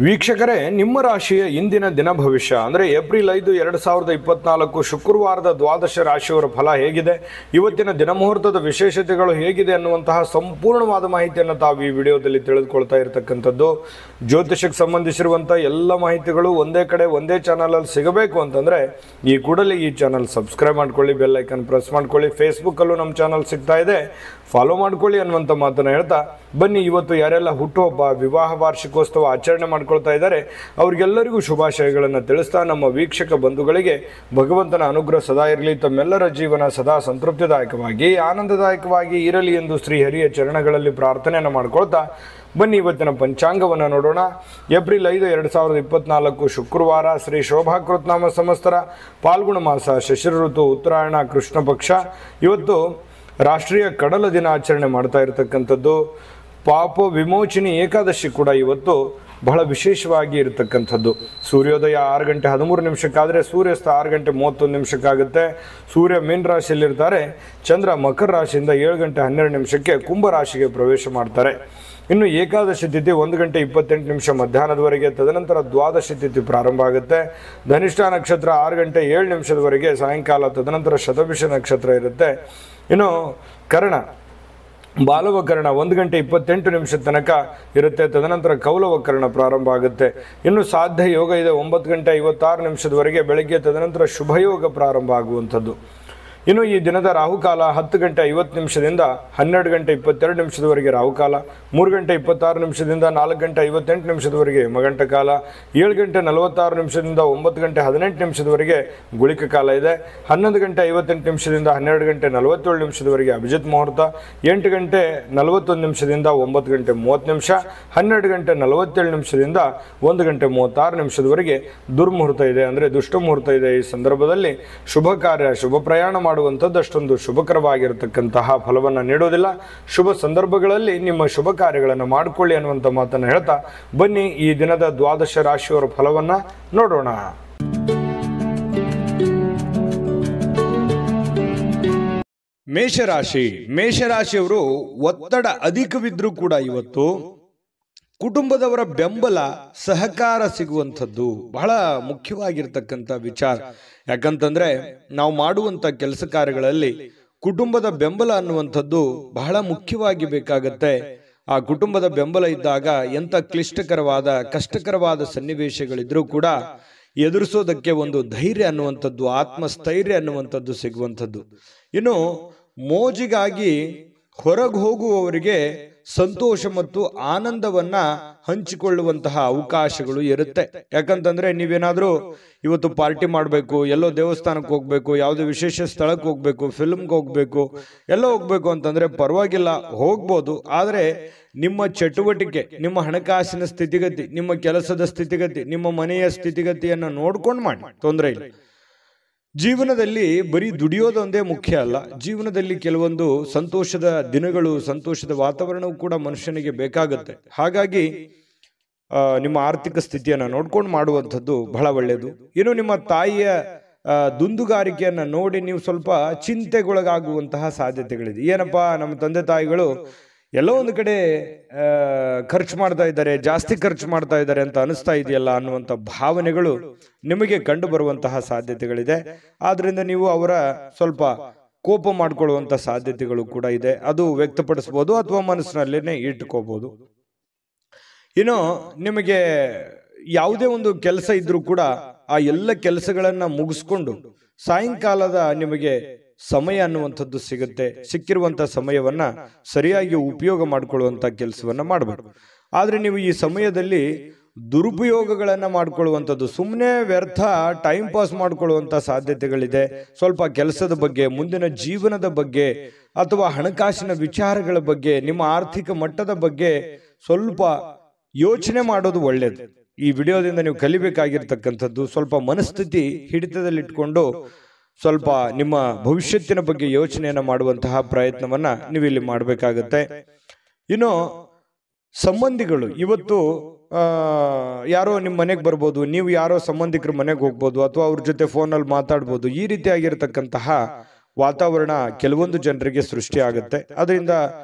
ವೀಕ್ಷಕರೇ, ನಿಮ್ಮ ರಾಶಿಯ ಇಂದಿನ ದಿನ ಭವಿಷ್ಯ ಅಂದರೆ ಏಪ್ರಿಲ್ 5, 2024 ಶುಕ್ರವಾರದ ದ್ವಾದಶ ರಾಶಿಯವರ ಫಲ ಹೇಗಿದೆ, ಇವತ್ತಿನ ದಿನಮುಹೂರ್ತದ ವಿಶೇಷತೆಗಳು ಹೇಗಿದೆ ಅನ್ನುವಂತಹ ಸಂಪೂರ್ಣವಾದ ಮಾಹಿತಿಯನ್ನು ತಾವು ಈ ವಿಡಿಯೋದಲ್ಲಿ ತಿಳಿದುಕೊಳ್ತಾ ಇರತಕ್ಕಂಥದ್ದು. ಜ್ಯೋತಿಷಕ್ಕೆ ಸಂಬಂಧಿಸಿರುವಂಥ ಎಲ್ಲ ಮಾಹಿತಿಗಳು ಒಂದೇ ಕಡೆ ಒಂದೇ ಚಾನಲಲ್ಲಿ ಸಿಗಬೇಕು ಅಂತಂದರೆ ಈ ಕೂಡಲೇ ಈ ಚಾನಲ್ ಸಬ್ಸ್ಕ್ರೈಬ್ ಮಾಡ್ಕೊಳ್ಳಿ, ಬೆಲ್ ಐಕನ್ ಪ್ರೆಸ್ ಮಾಡ್ಕೊಳ್ಳಿ. ಫೇಸ್ಬುಕ್ಕಲ್ಲೂ ನಮ್ಮ ಚಾನಲ್ ಸಿಗ್ತಾ ಇದೆ, ಫಾಲೋ ಮಾಡ್ಕೊಳ್ಳಿ ಅನ್ನುವಂಥ ಮಾತನ್ನು ಹೇಳ್ತಾ ಬನ್ನಿ, ಇವತ್ತು ಯಾರೆಲ್ಲ ಹುಟ್ಟುಹಬ್ಬ, ವಿವಾಹ ವಾರ್ಷಿಕೋತ್ಸವ ಆಚರಣೆ ಮಾಡ್ಕೊಳ್ತಾ ಇದ್ದಾರೆ ಅವರಿಗೆಲ್ಲರಿಗೂ ಶುಭಾಶಯಗಳನ್ನು ತಿಳಿಸ್ತಾ ನಮ್ಮ ವೀಕ್ಷಕ ಬಂಧುಗಳಿಗೆ ಭಗವಂತನ ಅನುಗ್ರಹ ಸದಾ ಇರಲಿ, ತಮ್ಮೆಲ್ಲರ ಜೀವನ ಸದಾ ಸಂತೃಪ್ತಿದಾಯಕವಾಗಿ ಆನಂದದಾಯಕವಾಗಿ ಇರಲಿ ಎಂದು ಶ್ರೀಹರಿಯ ಚರಣಗಳಲ್ಲಿ ಪ್ರಾರ್ಥನೆಯನ್ನು ಮಾಡ್ಕೊಳ್ತಾ ಬನ್ನಿ ಇವತ್ತಿನ ಪಂಚಾಂಗವನ್ನು ನೋಡೋಣ. ಏಪ್ರಿಲ್ 5, 2024 ಶುಕ್ರವಾರ, ಶ್ರೀ ಶೋಭಾಕೃತ್ನಾಮ ಸಂವತ್ಸರ, ಫಾಲ್ಗುಣ ಮಾಸ, ಶಿಶಿರ ಋತು, ಉತ್ತರಾಯಣ, ಕೃಷ್ಣ ಪಕ್ಷ. ಇವತ್ತು ರಾಷ್ಟ್ರೀಯ ಕಡಲ ದಿನ ಆಚರಣೆ ಮಾಡ್ತಾ ಇರತಕ್ಕಂಥದ್ದು. ಪಾಪ ವಿಮೋಚನಿ ಏಕಾದಶಿ ಕೂಡ ಇವತ್ತು ಬಹಳ ವಿಶೇಷವಾಗಿ ಇರತಕ್ಕಂಥದ್ದು. ಸೂರ್ಯೋದಯ 6 ಗಂಟೆ 13 ನಿಮಿಷಕ್ಕಾದರೆ ಸೂರ್ಯಾಸ್ತ 6 ಗಂಟೆ 31 ನಿಮಿಷಕ್ಕಾಗುತ್ತೆ. ಸೂರ್ಯ ಮೀನ ರಾಶಿಯಲ್ಲಿರ್ತಾರೆ, ಚಂದ್ರ ಮಕರ ರಾಶಿಯಿಂದ 7 ಗಂಟೆ 12 ನಿಮಿಷಕ್ಕೆ ಕುಂಭ ರಾಶಿಗೆ ಪ್ರವೇಶ ಮಾಡ್ತಾರೆ. ಇನ್ನು ಏಕಾದಶಿ ತಿಥಿ 1 ಗಂಟೆ 28 ನಿಮಿಷ ಮಧ್ಯಾಹ್ನದವರೆಗೆ, ತದನಂತರ ದ್ವಾದಶಿ ತಿಥಿ ಪ್ರಾರಂಭ ಆಗುತ್ತೆ. ಧನಿಷ್ಠ ನಕ್ಷತ್ರ 6 ಗಂಟೆ 7 ನಿಮಿಷದವರೆಗೆ ಸಾಯಂಕಾಲ, ತದನಂತರ ಶತಭಿಷ ನಕ್ಷತ್ರ ಇರುತ್ತೆ. ಇನ್ನು ಕರ್ಣ ಬಾಲವಕರ್ಣ 1 ಗಂಟೆ 28 ನಿಮಿಷದ ತನಕ ಇರುತ್ತೆ, ತದನಂತರ ಕೌಲವಕರ್ಣ ಪ್ರಾರಂಭ ಆಗುತ್ತೆ. ಇನ್ನು ಸಾಧ್ಯ ಯೋಗ ಇದೆ 9 ಗಂಟೆ 56 ನಿಮಿಷದವರೆಗೆ ಬೆಳಗ್ಗೆ, ತದನಂತರ ಶುಭಯೋಗ ಪ್ರಾರಂಭ ಆಗುವಂಥದ್ದು. ಇನ್ನು ಈ ದಿನದ ರಾಹುಕಾಲ 10 ಗಂಟೆ 50 ನಿಮಿಷದಿಂದ 12 ಗಂಟೆ 22 ನಿಮಿಷದವರೆಗೆ ರಾಹುಕಾಲ, 3 ಗಂಟೆ 26 ನಿಮಿಷದಿಂದ 4 ಗಂಟೆ 58 ನಿಮಿಷದವರೆಗೆ ಯಮಗಂಟ ಕಾಲ, 7 ಗಂಟೆ 46 ನಿಮಿಷದಿಂದ 9 ಗಂಟೆ 18 ನಿಮಿಷದವರೆಗೆ ಗುಳಿಕ ಕಾಲ ಇದೆ, 11 ಗಂಟೆ 58 ನಿಮಿಷದಿಂದ 12 ಗಂಟೆ 47 ನಿಮಿಷದವರೆಗೆ ಅಭಿಜಿತ್ ಮುಹೂರ್ತ, 8 ಗಂಟೆ 41 ನಿಮಿಷದಿಂದ 9 ಗಂಟೆ 30 ನಿಮಿಷ, 12 ಗಂಟೆ 47 ನಿಮಿಷದಿಂದ 1 ಗಂಟೆ 36 ನಿಮಿಷದವರೆಗೆ ದುರ್ಮುಹೂರ್ತ ಇದೆ, ಅಂದರೆ ದುಷ್ಟ ಮುಹೂರ್ತ ಇದೆ. ಈ ಸಂದರ್ಭದಲ್ಲಿ ಶುಭ ಕಾರ್ಯ, ಶುಭ ಪ್ರಯಾಣ ಮಾಡುವಂಥದ್ದು ಅಷ್ಟೊಂದು ಶುಭಕರವಾಗಿರತಕ್ಕಂತಹ ಫಲವನ್ನು ನೀಡೋದಿಲ್ಲ. ಶುಭ ಸಂದರ್ಭಗಳಲ್ಲಿ ನಿಮ್ಮ ಶುಭ ಕಾರ್ಯಗಳನ್ನು ಮಾಡಿಕೊಳ್ಳಿ ಅನ್ನುವಂಥ ಮಾತನ್ನು ಹೇಳ್ತಾ ಬನ್ನಿ ಈ ದಿನದ ದ್ವಾದಶ ರಾಶಿಯವರ ಫಲವನ್ನು ನೋಡೋಣ. ಮೇಷರಾಶಿಯವರು ಒತ್ತಡ ಅಧಿಕವಿದ್ರೂ ಕೂಡ ಇವತ್ತು ಕುಟುಂಬದವರ ಬೆಂಬಲ, ಸಹಕಾರ ಸಿಗುವಂಥದ್ದು ಬಹಳ ಮುಖ್ಯವಾಗಿರ್ತಕ್ಕಂಥ ವಿಚಾರ. ಯಾಕಂತಂದ್ರೆ ನಾವು ಮಾಡುವಂಥ ಕೆಲಸ ಕಾರ್ಯಗಳಲ್ಲಿ ಕುಟುಂಬದ ಬೆಂಬಲ ಅನ್ನುವಂಥದ್ದು ಬಹಳ ಮುಖ್ಯವಾಗಿ ಬೇಕಾಗತ್ತೆ. ಆ ಕುಟುಂಬದ ಬೆಂಬಲ ಇದ್ದಾಗ ಎಂಥ ಕ್ಲಿಷ್ಟಕರವಾದ, ಕಷ್ಟಕರವಾದ ಸನ್ನಿವೇಶಗಳಿದ್ರೂ ಕೂಡ ಎದುರಿಸೋದಕ್ಕೆ ಒಂದು ಧೈರ್ಯ ಅನ್ನುವಂಥದ್ದು, ಆತ್ಮಸ್ಥೈರ್ಯ ಅನ್ನುವಂಥದ್ದು ಸಿಗುವಂಥದ್ದು. ಇನ್ನು ಮೋಜಿಗಾಗಿ ಹೊರಗೆ ಹೋಗುವವರಿಗೆ ಸಂತೋಷ ಮತ್ತು ಆನಂದವನ್ನ ಹಂಚಿಕೊಳ್ಳುವಂತಹ ಅವಕಾಶಗಳು ಇರುತ್ತೆ. ಯಾಕಂತಂದ್ರೆ ನೀವೇನಾದ್ರೂ ಇವತ್ತು ಪಾರ್ಟಿ ಮಾಡಬೇಕು, ಎಲ್ಲೋ ದೇವಸ್ಥಾನಕ್ಕೆ ಹೋಗ್ಬೇಕು, ಯಾವುದೇ ವಿಶೇಷ ಸ್ಥಳಕ್ಕೆ ಹೋಗ್ಬೇಕು, ಫಿಲ್ಮ್ಗೆ ಹೋಗ್ಬೇಕು, ಎಲ್ಲೋ ಹೋಗ್ಬೇಕು ಅಂತಂದ್ರೆ ಪರವಾಗಿಲ್ಲ, ಹೋಗ್ಬೋದು. ಆದರೆ ನಿಮ್ಮ ಚಟುವಟಿಕೆ, ನಿಮ್ಮ ಹಣಕಾಸಿನ ಸ್ಥಿತಿಗತಿ, ನಿಮ್ಮ ಕೆಲಸದ ಸ್ಥಿತಿಗತಿ, ನಿಮ್ಮ ಮನೆಯ ಸ್ಥಿತಿಗತಿಯನ್ನು ನೋಡ್ಕೊಂಡು ಮಾಡಿ, ತೊಂದರೆ ಇಲ್ಲ. ಜೀವನದಲ್ಲಿ ಬರೀ ದುಡಿಯೋದೊಂದೇ ಮುಖ್ಯ ಅಲ್ಲ. ಜೀವನದಲ್ಲಿ ಕೆಲವೊಂದು ಸಂತೋಷದ ದಿನಗಳು, ಸಂತೋಷದ ವಾತಾವರಣವು ಕೂಡ ಮನುಷ್ಯನಿಗೆ ಬೇಕಾಗುತ್ತೆ. ಹಾಗಾಗಿ ನಿಮ್ಮ ಆರ್ಥಿಕ ಸ್ಥಿತಿಯನ್ನು ನೋಡ್ಕೊಂಡು ಮಾಡುವಂಥದ್ದು ಬಹಳ ಒಳ್ಳೆಯದು. ಇನ್ನು ನಿಮ್ಮ ತಾಯಿಯ ದುಂದುಗಾರಿಕೆಯನ್ನು ನೋಡಿ ನೀವು ಸ್ವಲ್ಪ ಚಿಂತೆಗೊಳಗಾಗುವಂತಹ ಸಾಧ್ಯತೆಗಳಿದೆ. ಏನಪ್ಪಾ, ನಮ್ಮ ತಂದೆ ತಾಯಿಗಳು ಎಲ್ಲೋ ಒಂದು ಕಡೆ ಖರ್ಚು ಮಾಡ್ತಾ ಇದ್ದಾರೆ, ಜಾಸ್ತಿ ಖರ್ಚು ಮಾಡ್ತಾ ಇದ್ದಾರೆ ಅಂತ ಅನಿಸ್ತಾ ಇದೆಯಲ್ಲ ಅನ್ನುವಂಥ ಭಾವನೆಗಳು ನಿಮಗೆ ಕಂಡು ಬರುವಂತಹ ಸಾಧ್ಯತೆಗಳಿದೆ. ಆದ್ರಿಂದ ನೀವು ಅವರ ಸ್ವಲ್ಪ ಕೋಪ ಮಾಡ್ಕೊಳ್ಳುವಂಥ ಸಾಧ್ಯತೆಗಳು ಕೂಡ ಇದೆ. ಅದು ವ್ಯಕ್ತಪಡಿಸ್ಬೋದು ಅಥವಾ ಮನಸ್ಸಿನಲ್ಲೇನೆ ಇಟ್ಕೋಬಹುದು. ಇನ್ನು ನಿಮಗೆ ಯಾವುದೇ ಒಂದು ಕೆಲಸ ಇದ್ರೂ ಕೂಡ ಆ ಎಲ್ಲ ಕೆಲಸಗಳನ್ನ ಮುಗಿಸ್ಕೊಂಡು ಸಾಯಂಕಾಲದ ನಿಮಗೆ ಸಮಯ ಅನ್ನುವಂಥದ್ದು ಸಿಗುತ್ತೆ. ಸಿಕ್ಕಿರುವಂಥ ಸಮಯವನ್ನ ಸರಿಯಾಗಿ ಉಪಯೋಗ ಮಾಡಿಕೊಳ್ಳುವಂಥ ಕೆಲಸವನ್ನ ಮಾಡಬೇಕು. ಆದ್ರೆ ನೀವು ಈ ಸಮಯದಲ್ಲಿ ದುರುಪಯೋಗಗಳನ್ನ ಮಾಡ್ಕೊಳ್ಳುವಂಥದ್ದು, ಸುಮ್ಮನೆ ವ್ಯರ್ಥ ಟೈಮ್ ಪಾಸ್ ಮಾಡ್ಕೊಳ್ಳುವಂಥ ಸಾಧ್ಯತೆಗಳಿದೆ. ಸ್ವಲ್ಪ ಕೆಲಸದ ಬಗ್ಗೆ, ಮುಂದಿನ ಜೀವನದ ಬಗ್ಗೆ ಅಥವಾ ಹಣಕಾಸಿನ ವಿಚಾರಗಳ ಬಗ್ಗೆ, ನಿಮ್ಮ ಆರ್ಥಿಕ ಮಟ್ಟದ ಬಗ್ಗೆ ಸ್ವಲ್ಪ ಯೋಚನೆ ಮಾಡೋದು ಒಳ್ಳೆಯದು. ಈ ವಿಡಿಯೋದಿಂದ ನೀವು ಕಲಿಬೇಕಾಗಿರ್ತಕ್ಕಂಥದ್ದು ಸ್ವಲ್ಪ ಮನಸ್ಥಿತಿ ಹಿಡಿತದಲ್ಲಿಟ್ಕೊಂಡು ಸ್ವಲ್ಪ ನಿಮ್ಮ ಭವಿಷ್ಯತ್ತಿನ ಬಗ್ಗೆ ಯೋಚನೆಯನ್ನು ಮಾಡುವಂತಹ ಪ್ರಯತ್ನವನ್ನ ನೀವು ಇಲ್ಲಿ ಮಾಡಬೇಕಾಗತ್ತೆ. ಇನ್ನು ಸಂಬಂಧಿಗಳು ಇವತ್ತು ಯಾರೋ ನಿಮ್ಮ ಮನೆಗೆ ಬರ್ಬೋದು, ನೀವು ಯಾರೋ ಸಂಬಂಧಿಕರ ಮನೆಗೆ ಹೋಗ್ಬೋದು, ಅಥವಾ ಅವ್ರ ಜೊತೆ ಫೋನಲ್ಲಿ ಮಾತಾಡ್ಬೋದು. ಈ ರೀತಿಯಾಗಿರ್ತಕ್ಕಂತಹ ವಾತಾವರಣ ಕೆಲವೊಂದು ಜನರಿಗೆ ಸೃಷ್ಟಿ ಆಗುತ್ತೆ. ಅದರಿಂದ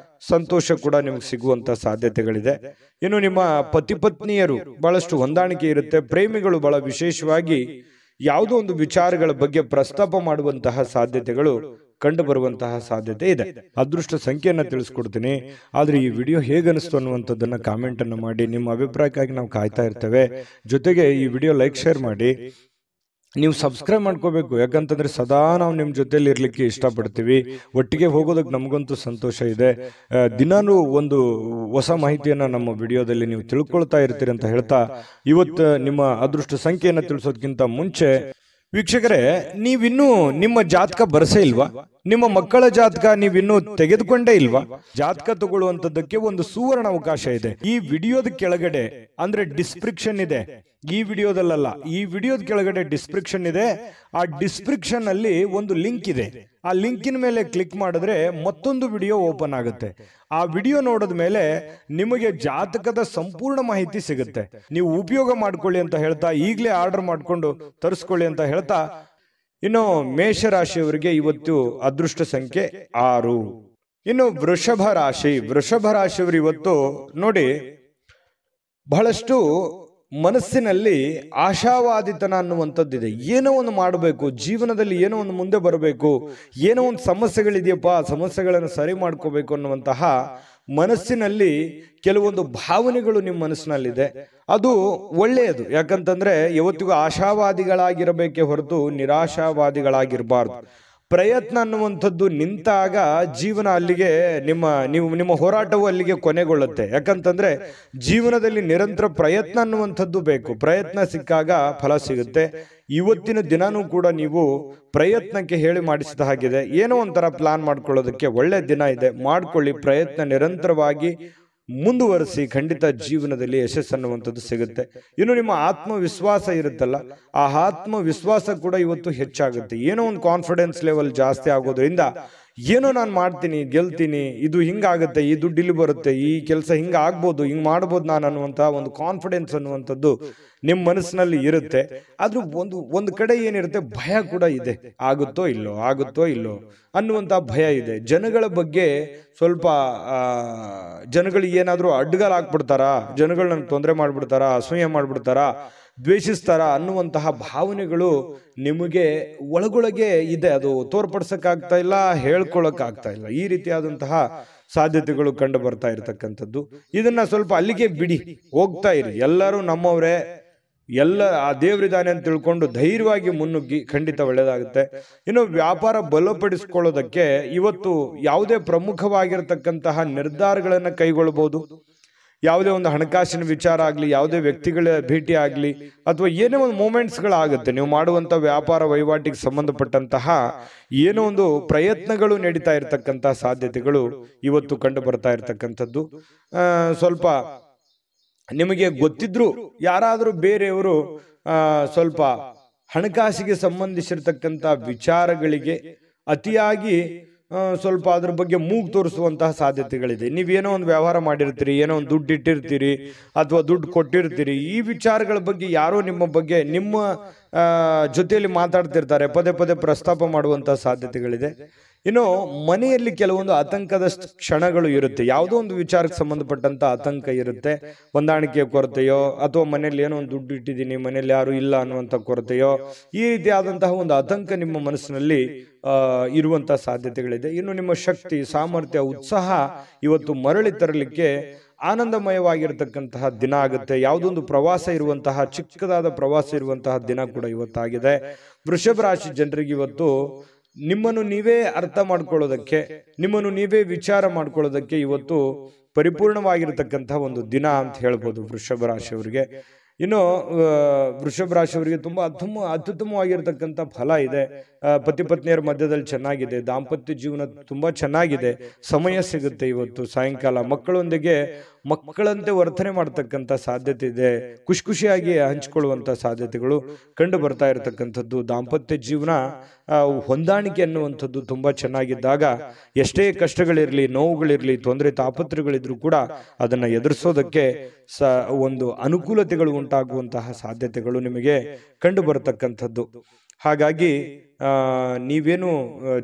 ಸಂತೋಷ ಕೂಡ ನಿಮ್ಗೆ ಸಿಗುವಂತ ಸಾಧ್ಯತೆಗಳಿದೆ. ಇನ್ನು ನಿಮ್ಮ ಪತಿ ಪತ್ನಿಯರು ಬಹಳಷ್ಟು ಹೊಂದಾಣಿಕೆ ಇರುತ್ತೆ. ಪ್ರೇಮಿಗಳು ಬಹಳ ವಿಶೇಷವಾಗಿ ಯಾವುದೋ ಒಂದು ವಿಚಾರಗಳ ಬಗ್ಗೆ ಪ್ರಸ್ತಾಪ ಮಾಡುವಂತಹ ಸಾಧ್ಯತೆಗಳು ಕಂಡು ಬರುವಂತಹ ಸಾಧ್ಯತೆ ಇದೆ. ಅದೃಷ್ಟ ಸಂಖ್ಯೆಯನ್ನ ತಿಳಿಸ್ಕೊಡ್ತೀನಿ. ಆದ್ರೆ ಈ ವಿಡಿಯೋ ಹೇಗನಿಸ್ತು ಅನ್ನುವಂಥದ್ದನ್ನ ಕಾಮೆಂಟ್ ಅನ್ನು ಮಾಡಿ. ನಿಮ್ಮ ಅಭಿಪ್ರಾಯಕ್ಕಾಗಿ ನಾವು ಕಾಯ್ತಾ ಇರ್ತೇವೆ. ಜೊತೆಗೆ ಈ ವಿಡಿಯೋ ಲೈಕ್ ಶೇರ್ ಮಾಡಿ. ನೀವು ಸಬ್ಸ್ಕ್ರೈಬ್ ಮಾಡ್ಕೋಬೇಕು, ಯಾಕಂತಂದ್ರೆ ಸದಾ ನಾವು ನಿಮ್ಮ ಜೊತೆಲಿ ಇರ್ಲಿಕ್ಕೆ ಇಷ್ಟಪಡ್ತೀವಿ. ಒಟ್ಟಿಗೆ ಹೋಗೋದಕ್ಕೆ ನಮಗಂತೂ ಸಂತೋಷ ಇದೆ. ದಿನಾನು ಒಂದು ಹೊಸ ಮಾಹಿತಿಯನ್ನ ನಮ್ಮ ವಿಡಿಯೋದಲ್ಲಿ ನೀವು ತಿಳ್ಕೊಳ್ತಾ ಇರ್ತೀರಿ ಅಂತ ಹೇಳ್ತಾ, ಇವತ್ತು ನಿಮ್ಮ ಅದೃಷ್ಟ ಸಂಖ್ಯೆಯನ್ನು ತಿಳಿಸೋದಕ್ಕಿಂತ ಮುಂಚೆ ವೀಕ್ಷಕರೇ, ನೀವಿನ್ನೂ ನಿಮ್ಮ ಜಾತಕ ಬರಸೇ ಇಲ್ವಾ? ನಿಮ್ಮ ಮಕ್ಕಳ ಜಾತಕ ನೀವಿನ್ನೂ ತೆಗೆದುಕೊಂಡೇ ಇಲ್ವಾ? ಜಾತಕ ತಗೊಳ್ಳುವಂತದ್ದಕ್ಕೆ ಒಂದು ಸುವರ್ಣ ಅವಕಾಶ ಇದೆ. ಈ ವಿಡಿಯೋದ ಕೆಳಗಡೆ ಅಂದ್ರೆ ಡಿಸ್ಕ್ರಿಪ್ಷನ್ ಇದೆ. ಈ ವಿಡಿಯೋದಲ್ಲ, ಈ ವಿಡಿಯೋದ ಕೆಳಗಡೆ ಡಿಸ್ಕ್ರಿಪ್ಷನ್ ಇದೆ. ಆ ಡಿಸ್ಕ್ರಿಪ್ಷನ್ ಅಲ್ಲಿ ಒಂದು ಲಿಂಕ್ ಇದೆ. ಆ ಲಿಂಕಿನ ಮೇಲೆ ಕ್ಲಿಕ್ ಮಾಡಿದ್ರೆ ಮತ್ತೊಂದು ವಿಡಿಯೋ ಓಪನ್ ಆಗುತ್ತೆ. ಆ ವಿಡಿಯೋ ನೋಡಿದ ಮೇಲೆ ನಿಮಗೆ ಜಾತಕದ ಸಂಪೂರ್ಣ ಮಾಹಿತಿ ಸಿಗುತ್ತೆ. ನೀವು ಉಪಯೋಗ ಮಾಡ್ಕೊಳ್ಳಿ ಅಂತ ಹೇಳ್ತಾ, ಈಗಲೇ ಆರ್ಡರ್ ಮಾಡ್ಕೊಂಡು ತರಿಸ್ಕೊಳ್ಳಿ ಅಂತ ಹೇಳ್ತಾ, ಇನ್ನು ಮೇಷರಾಶಿಯವರಿಗೆ ಇವತ್ತು ಅದೃಷ್ಟ ಸಂಖ್ಯೆ 6. ಇನ್ನು ವೃಷಭ ರಾಶಿಯವರು ಇವತ್ತು ನೋಡಿ, ಬಹಳಷ್ಟು ಮನಸ್ಸಿನಲ್ಲಿ ಆಶಾವಾದಿತನ ಅನ್ನುವಂಥದ್ದಿದೆ. ಏನೋ ಒಂದು ಮಾಡಬೇಕು, ಜೀವನದಲ್ಲಿ ಏನೋ ಒಂದು ಮುಂದೆ ಬರಬೇಕು, ಏನೋ ಒಂದು ಸಮಸ್ಯೆಗಳಿದೆಯಪ್ಪ, ಸಮಸ್ಯೆಗಳನ್ನು ಸರಿ ಮಾಡ್ಕೋಬೇಕು ಅನ್ನುವಂತಹ ಮನಸ್ಸಿನಲ್ಲಿ ಕೆಲವೊಂದು ಭಾವನೆಗಳು ನಿಮ್ಮ ಮನಸ್ಸಿನಲ್ಲಿದೆ. ಅದು ಒಳ್ಳೆಯದು. ಯಾಕಂತಂದ್ರೆ ಯಾವತ್ತಿಗೂ ಆಶಾವಾದಿಗಳಾಗಿರಬೇಕೇ ಹೊರತು ನಿರಾಶಾವಾದಿಗಳಾಗಿರಬಾರ್ದು. ಪ್ರಯತ್ನ ಅನ್ನುವಂಥದ್ದು ನಿಂತಾಗ ಜೀವನ ಅಲ್ಲಿಗೆ ನಿಮ್ಮ ಹೋರಾಟವು ಅಲ್ಲಿಗೆ ಕೊನೆಗೊಳ್ಳುತ್ತೆ. ಯಾಕಂತಂದ್ರೆ ಜೀವನದಲ್ಲಿ ನಿರಂತರ ಪ್ರಯತ್ನ ಅನ್ನುವಂಥದ್ದು ಬೇಕು. ಪ್ರಯತ್ನ ಸಿಕ್ಕಾಗ ಫಲ ಸಿಗುತ್ತೆ. ಇವತ್ತಿನ ದಿನಾನೂ ಕೂಡ ನೀವು ಪ್ರಯತ್ನಕ್ಕೆ ಹೇಳಿ ಮಾಡಿಸಿದ ಹಾಗಿದೆ. ಏನೋ ಒಂಥರ ಪ್ಲಾನ್ ಮಾಡ್ಕೊಳ್ಳೋದಕ್ಕೆ ಒಳ್ಳೆ ದಿನ ಇದೆ. ಮಾಡ್ಕೊಳ್ಳಿ, ಪ್ರಯತ್ನ ನಿರಂತರವಾಗಿ ಮುಂದುವರಿಸಿ, ಖಂಡಿತ ಜೀವನದಲ್ಲಿ ಯಶಸ್ಸು ಅನ್ನುವಂಥದ್ದು ಸಿಗುತ್ತೆ. ಇನ್ನು ನಿಮ್ಮ ಆತ್ಮವಿಶ್ವಾಸ ಇರುತ್ತಲ್ಲ, ಆ ಆತ್ಮವಿಶ್ವಾಸ ಕೂಡ ಇವತ್ತು ಹೆಚ್ಚಾಗುತ್ತೆ. ಏನೋ ಒಂದು ಕಾನ್ಫಿಡೆನ್ಸ್ ಲೆವೆಲ್ ಜಾಸ್ತಿ ಆಗೋದ್ರಿಂದ ಏನೋ ನಾನು ಮಾಡ್ತೀನಿ, ಗೆಲ್ತೀನಿ, ಇದು ಹಿಂಗಾಗುತ್ತೆ, ಈ ದುಡ್ಡು ಇಲ್ಲಿ ಬರುತ್ತೆ, ಈ ಕೆಲಸ ಹಿಂಗ ಆಗ್ಬೋದು, ಹಿಂಗ್ ಮಾಡ್ಬೋದು ನಾನು ಅನ್ನುವಂತಹ ಒಂದು ಕಾನ್ಫಿಡೆನ್ಸ್ ಅನ್ನುವಂಥದ್ದು ನಿಮ್ಮ ಮನಸ್ಸಿನಲ್ಲಿ ಇರುತ್ತೆ. ಆದ್ರೂ ಒಂದು ಕಡೆ ಏನಿರುತ್ತೆ, ಭಯ ಕೂಡ ಇದೆ. ಆಗುತ್ತೋ ಇಲ್ಲೋ ಅನ್ನುವಂಥ ಭಯ ಇದೆ. ಜನಗಳ ಬಗ್ಗೆ ಸ್ವಲ್ಪ ಜನಗಳಿಗೆ ಏನಾದರೂ ಅಡ್ಡಗಾಲಾಕ್ಬಿಡ್ತಾರಾ, ಜನಗಳನ್ನ ತೊಂದರೆ ಮಾಡ್ಬಿಡ್ತಾರಾ, ಅಸೂಯೆ ಮಾಡ್ಬಿಡ್ತಾರಾ, ದ್ವೇಷಿಸ್ತಾರ ಅನ್ನುವಂತಹ ಭಾವನೆಗಳು ನಿಮಗೆ ಒಳಗೊಳಗೆ ಇದೆ. ಅದು ತೋರ್ಪಡಿಸಕ್ಕಾಗ್ತಾ ಇಲ್ಲ, ಹೇಳ್ಕೊಳಕ್ಕಾಗ್ತಾ ಇಲ್ಲ. ಈ ರೀತಿಯಾದಂತಹ ಸಾಧ್ಯತೆಗಳು ಕಂಡು ಬರ್ತಾ ಇರತಕ್ಕಂಥದ್ದು. ಇದನ್ನ ಸ್ವಲ್ಪ ಅಲ್ಲಿಗೆ ಬಿಡಿ, ಹೋಗ್ತಾ ಇರಿ. ಎಲ್ಲರೂ ನಮ್ಮವರೇ, ಎಲ್ಲ ಆ ದೇವರಿದ್ದಾನೆ ಅಂತ ತಿಳ್ಕೊಂಡು ಧೈರ್ಯವಾಗಿ ಮುನ್ನುಗ್ಗಿ, ಖಂಡಿತ ಒಳ್ಳೆಯದಾಗುತ್ತೆ. ಇನ್ನು ವ್ಯಾಪಾರ ಬಲಪಡಿಸ್ಕೊಳ್ಳೋದಕ್ಕೆ ಇವತ್ತು ಯಾವುದೇ ಪ್ರಮುಖವಾಗಿರತಕ್ಕಂತಹ ನಿರ್ಧಾರಗಳನ್ನು ಕೈಗೊಳ್ಳಬಹುದು. ಯಾವುದೇ ಒಂದು ಹಣಕಾಸಿನ ವಿಚಾರ ಆಗಲಿ, ಯಾವುದೇ ವ್ಯಕ್ತಿಗಳ ಭೇಟಿ ಆಗಲಿ, ಅಥವಾ ಏನೇ ಒಂದು ಮೂಮೆಂಟ್ಸ್ಗಳಾಗುತ್ತೆ. ನೀವು ಮಾಡುವಂಥ ವ್ಯಾಪಾರ ವಹಿವಾಟಿಗೆ ಸಂಬಂಧಪಟ್ಟಂತಹ ಏನೋ ಒಂದು ಪ್ರಯತ್ನಗಳು ನಡೀತಾ ಇರತಕ್ಕಂತಹ ಸಾಧ್ಯತೆಗಳು ಇವತ್ತು ಕಂಡು ಬರ್ತಾ ಇರತಕ್ಕಂಥದ್ದು. ಸ್ವಲ್ಪ ನಿಮಗೆ ಗೊತ್ತಿದ್ರು ಯಾರಾದರೂ ಬೇರೆಯವರು ಸ್ವಲ್ಪ ಹಣಕಾಸಿಗೆ ಸಂಬಂಧಿಸಿರ್ತಕ್ಕಂಥ ವಿಚಾರಗಳಿಗೆ ಅತಿಯಾಗಿ ಸ್ವಲ್ಪ ಅದ್ರ ಬಗ್ಗೆ ಮೂಗು ತೋರಿಸುವಂತಹ ಸಾಧ್ಯತೆಗಳಿದೆ. ನೀವೇನೋ ಒಂದು ವ್ಯವಹಾರ ಮಾಡಿರ್ತೀರಿ, ಏನೋ ಒಂದು ದುಡ್ಡು ಇಟ್ಟಿರ್ತೀರಿ ಅಥವಾ ದುಡ್ಡು ಕೊಟ್ಟಿರ್ತೀರಿ. ಈ ವಿಚಾರಗಳ ಬಗ್ಗೆ ಯಾರೋ ನಿಮ್ಮ ಜೊತೆಯಲ್ಲಿ ಮಾತಾಡ್ತಿರ್ತಾರೆ, ಪದೇ ಪದೇ ಪ್ರಸ್ತಾಪ ಮಾಡುವಂತಹ ಸಾಧ್ಯತೆಗಳಿದೆ. ಇನ್ನು ಮನೆಯಲ್ಲಿ ಕೆಲವೊಂದು ಆತಂಕದ ಕ್ಷಣಗಳು ಇರುತ್ತೆ. ಯಾವುದೋ ಒಂದು ವಿಚಾರಕ್ಕೆ ಸಂಬಂಧಪಟ್ಟಂತ ಆತಂಕ ಇರುತ್ತೆ. ಹೊಂದಾಣಿಕೆಯ ಕೊರತೆಯೋ, ಅಥವಾ ಮನೆಯಲ್ಲಿ ಏನೋ ಒಂದು ದುಡ್ಡು ಇಟ್ಟಿದ್ದೀನಿ, ಮನೆಯಲ್ಲಿ ಯಾರು ಇಲ್ಲ ಅನ್ನುವಂಥ ಕೊರತೆಯೋ, ಈ ರೀತಿಯಾದಂತಹ ಒಂದು ಆತಂಕ ನಿಮ್ಮ ಮನಸ್ಸಿನಲ್ಲಿ ಇರುವಂತಹ ಸಾಧ್ಯತೆಗಳಿದೆ. ಇನ್ನು ನಿಮ್ಮ ಶಕ್ತಿ, ಸಾಮರ್ಥ್ಯ, ಉತ್ಸಾಹ ಇವತ್ತು ಮರಳಿ ತರಲಿಕ್ಕೆ ಆನಂದಮಯವಾಗಿರತಕ್ಕಂತಹ ದಿನ ಆಗುತ್ತೆ. ಯಾವುದೊಂದು ಪ್ರವಾಸ ಇರುವಂತಹ, ಚಿಕ್ಕದಾದ ಪ್ರವಾಸ ಇರುವಂತಹ ದಿನ ಕೂಡ ಇವತ್ತಾಗಿದೆ. ವೃಷಭ ರಾಶಿ ಜನರಿಗೆ ಇವತ್ತು ನಿಮ್ಮನ್ನು ನೀವೇ ಅರ್ಥ ಮಾಡ್ಕೊಳ್ಳೋದಕ್ಕೆ, ನಿಮ್ಮನ್ನು ನೀವೇ ವಿಚಾರ ಮಾಡ್ಕೊಳ್ಳೋದಕ್ಕೆ ಇವತ್ತು ಪರಿಪೂರ್ಣವಾಗಿರತಕ್ಕಂತಹ ಒಂದು ದಿನ ಅಂತ ಹೇಳ್ಬೋದು ವೃಷಭ ರಾಶಿಯವರಿಗೆ. ಇನ್ನು ವೃಷಭ ರಾಶಿಯವರಿಗೆ ತುಂಬಾ ಅತ್ಯುತ್ತಮವಾಗಿರ್ತಕ್ಕಂಥ ಫಲ ಇದೆ. ಪತಿ ಪತ್ನಿಯರ ಮಧ್ಯದಲ್ಲಿ ಚೆನ್ನಾಗಿದೆ. ದಾಂಪತ್ಯ ಜೀವನ ತುಂಬಾ ಚೆನ್ನಾಗಿದೆ. ಸಮಯ ಸಿಗುತ್ತೆ ಇವತ್ತು ಸಾಯಂಕಾಲ. ಮಕ್ಕಳಂತೆ ವರ್ತನೆ ಮಾಡ್ತಕ್ಕಂಥ ಸಾಧ್ಯತೆ ಇದೆ. ಖುಷಿಯಾಗಿ ಹಂಚಿಕೊಳ್ಳುವಂತ ಸಾಧ್ಯತೆಗಳು ಕಂಡು ಬರ್ತಾ ಇರತಕ್ಕಂಥದ್ದು. ದಾಂಪತ್ಯ ಜೀವನ ಹೊಂದಾಣಿಕೆ ಅನ್ನುವಂಥದ್ದು ತುಂಬಾ ಚೆನ್ನಾಗಿದ್ದಾಗ ಎಷ್ಟೇ ಕಷ್ಟಗಳಿರ್ಲಿ, ನೋವುಗಳಿರ್ಲಿ, ತೊಂದರೆ ತಾಪತ್ರಗಳಿದ್ರು ಕೂಡ ಅದನ್ನ ಎದುರಿಸೋದಕ್ಕೆ ಒಂದು ಅನುಕೂಲತೆಗಳು ಉಂಟಾಗುವಂತಹ ಸಾಧ್ಯತೆಗಳು ನಿಮಗೆ ಕಂಡು ಬರತಕ್ಕಂಥದ್ದು. ಹಾಗಾಗಿ ನೀವೇನು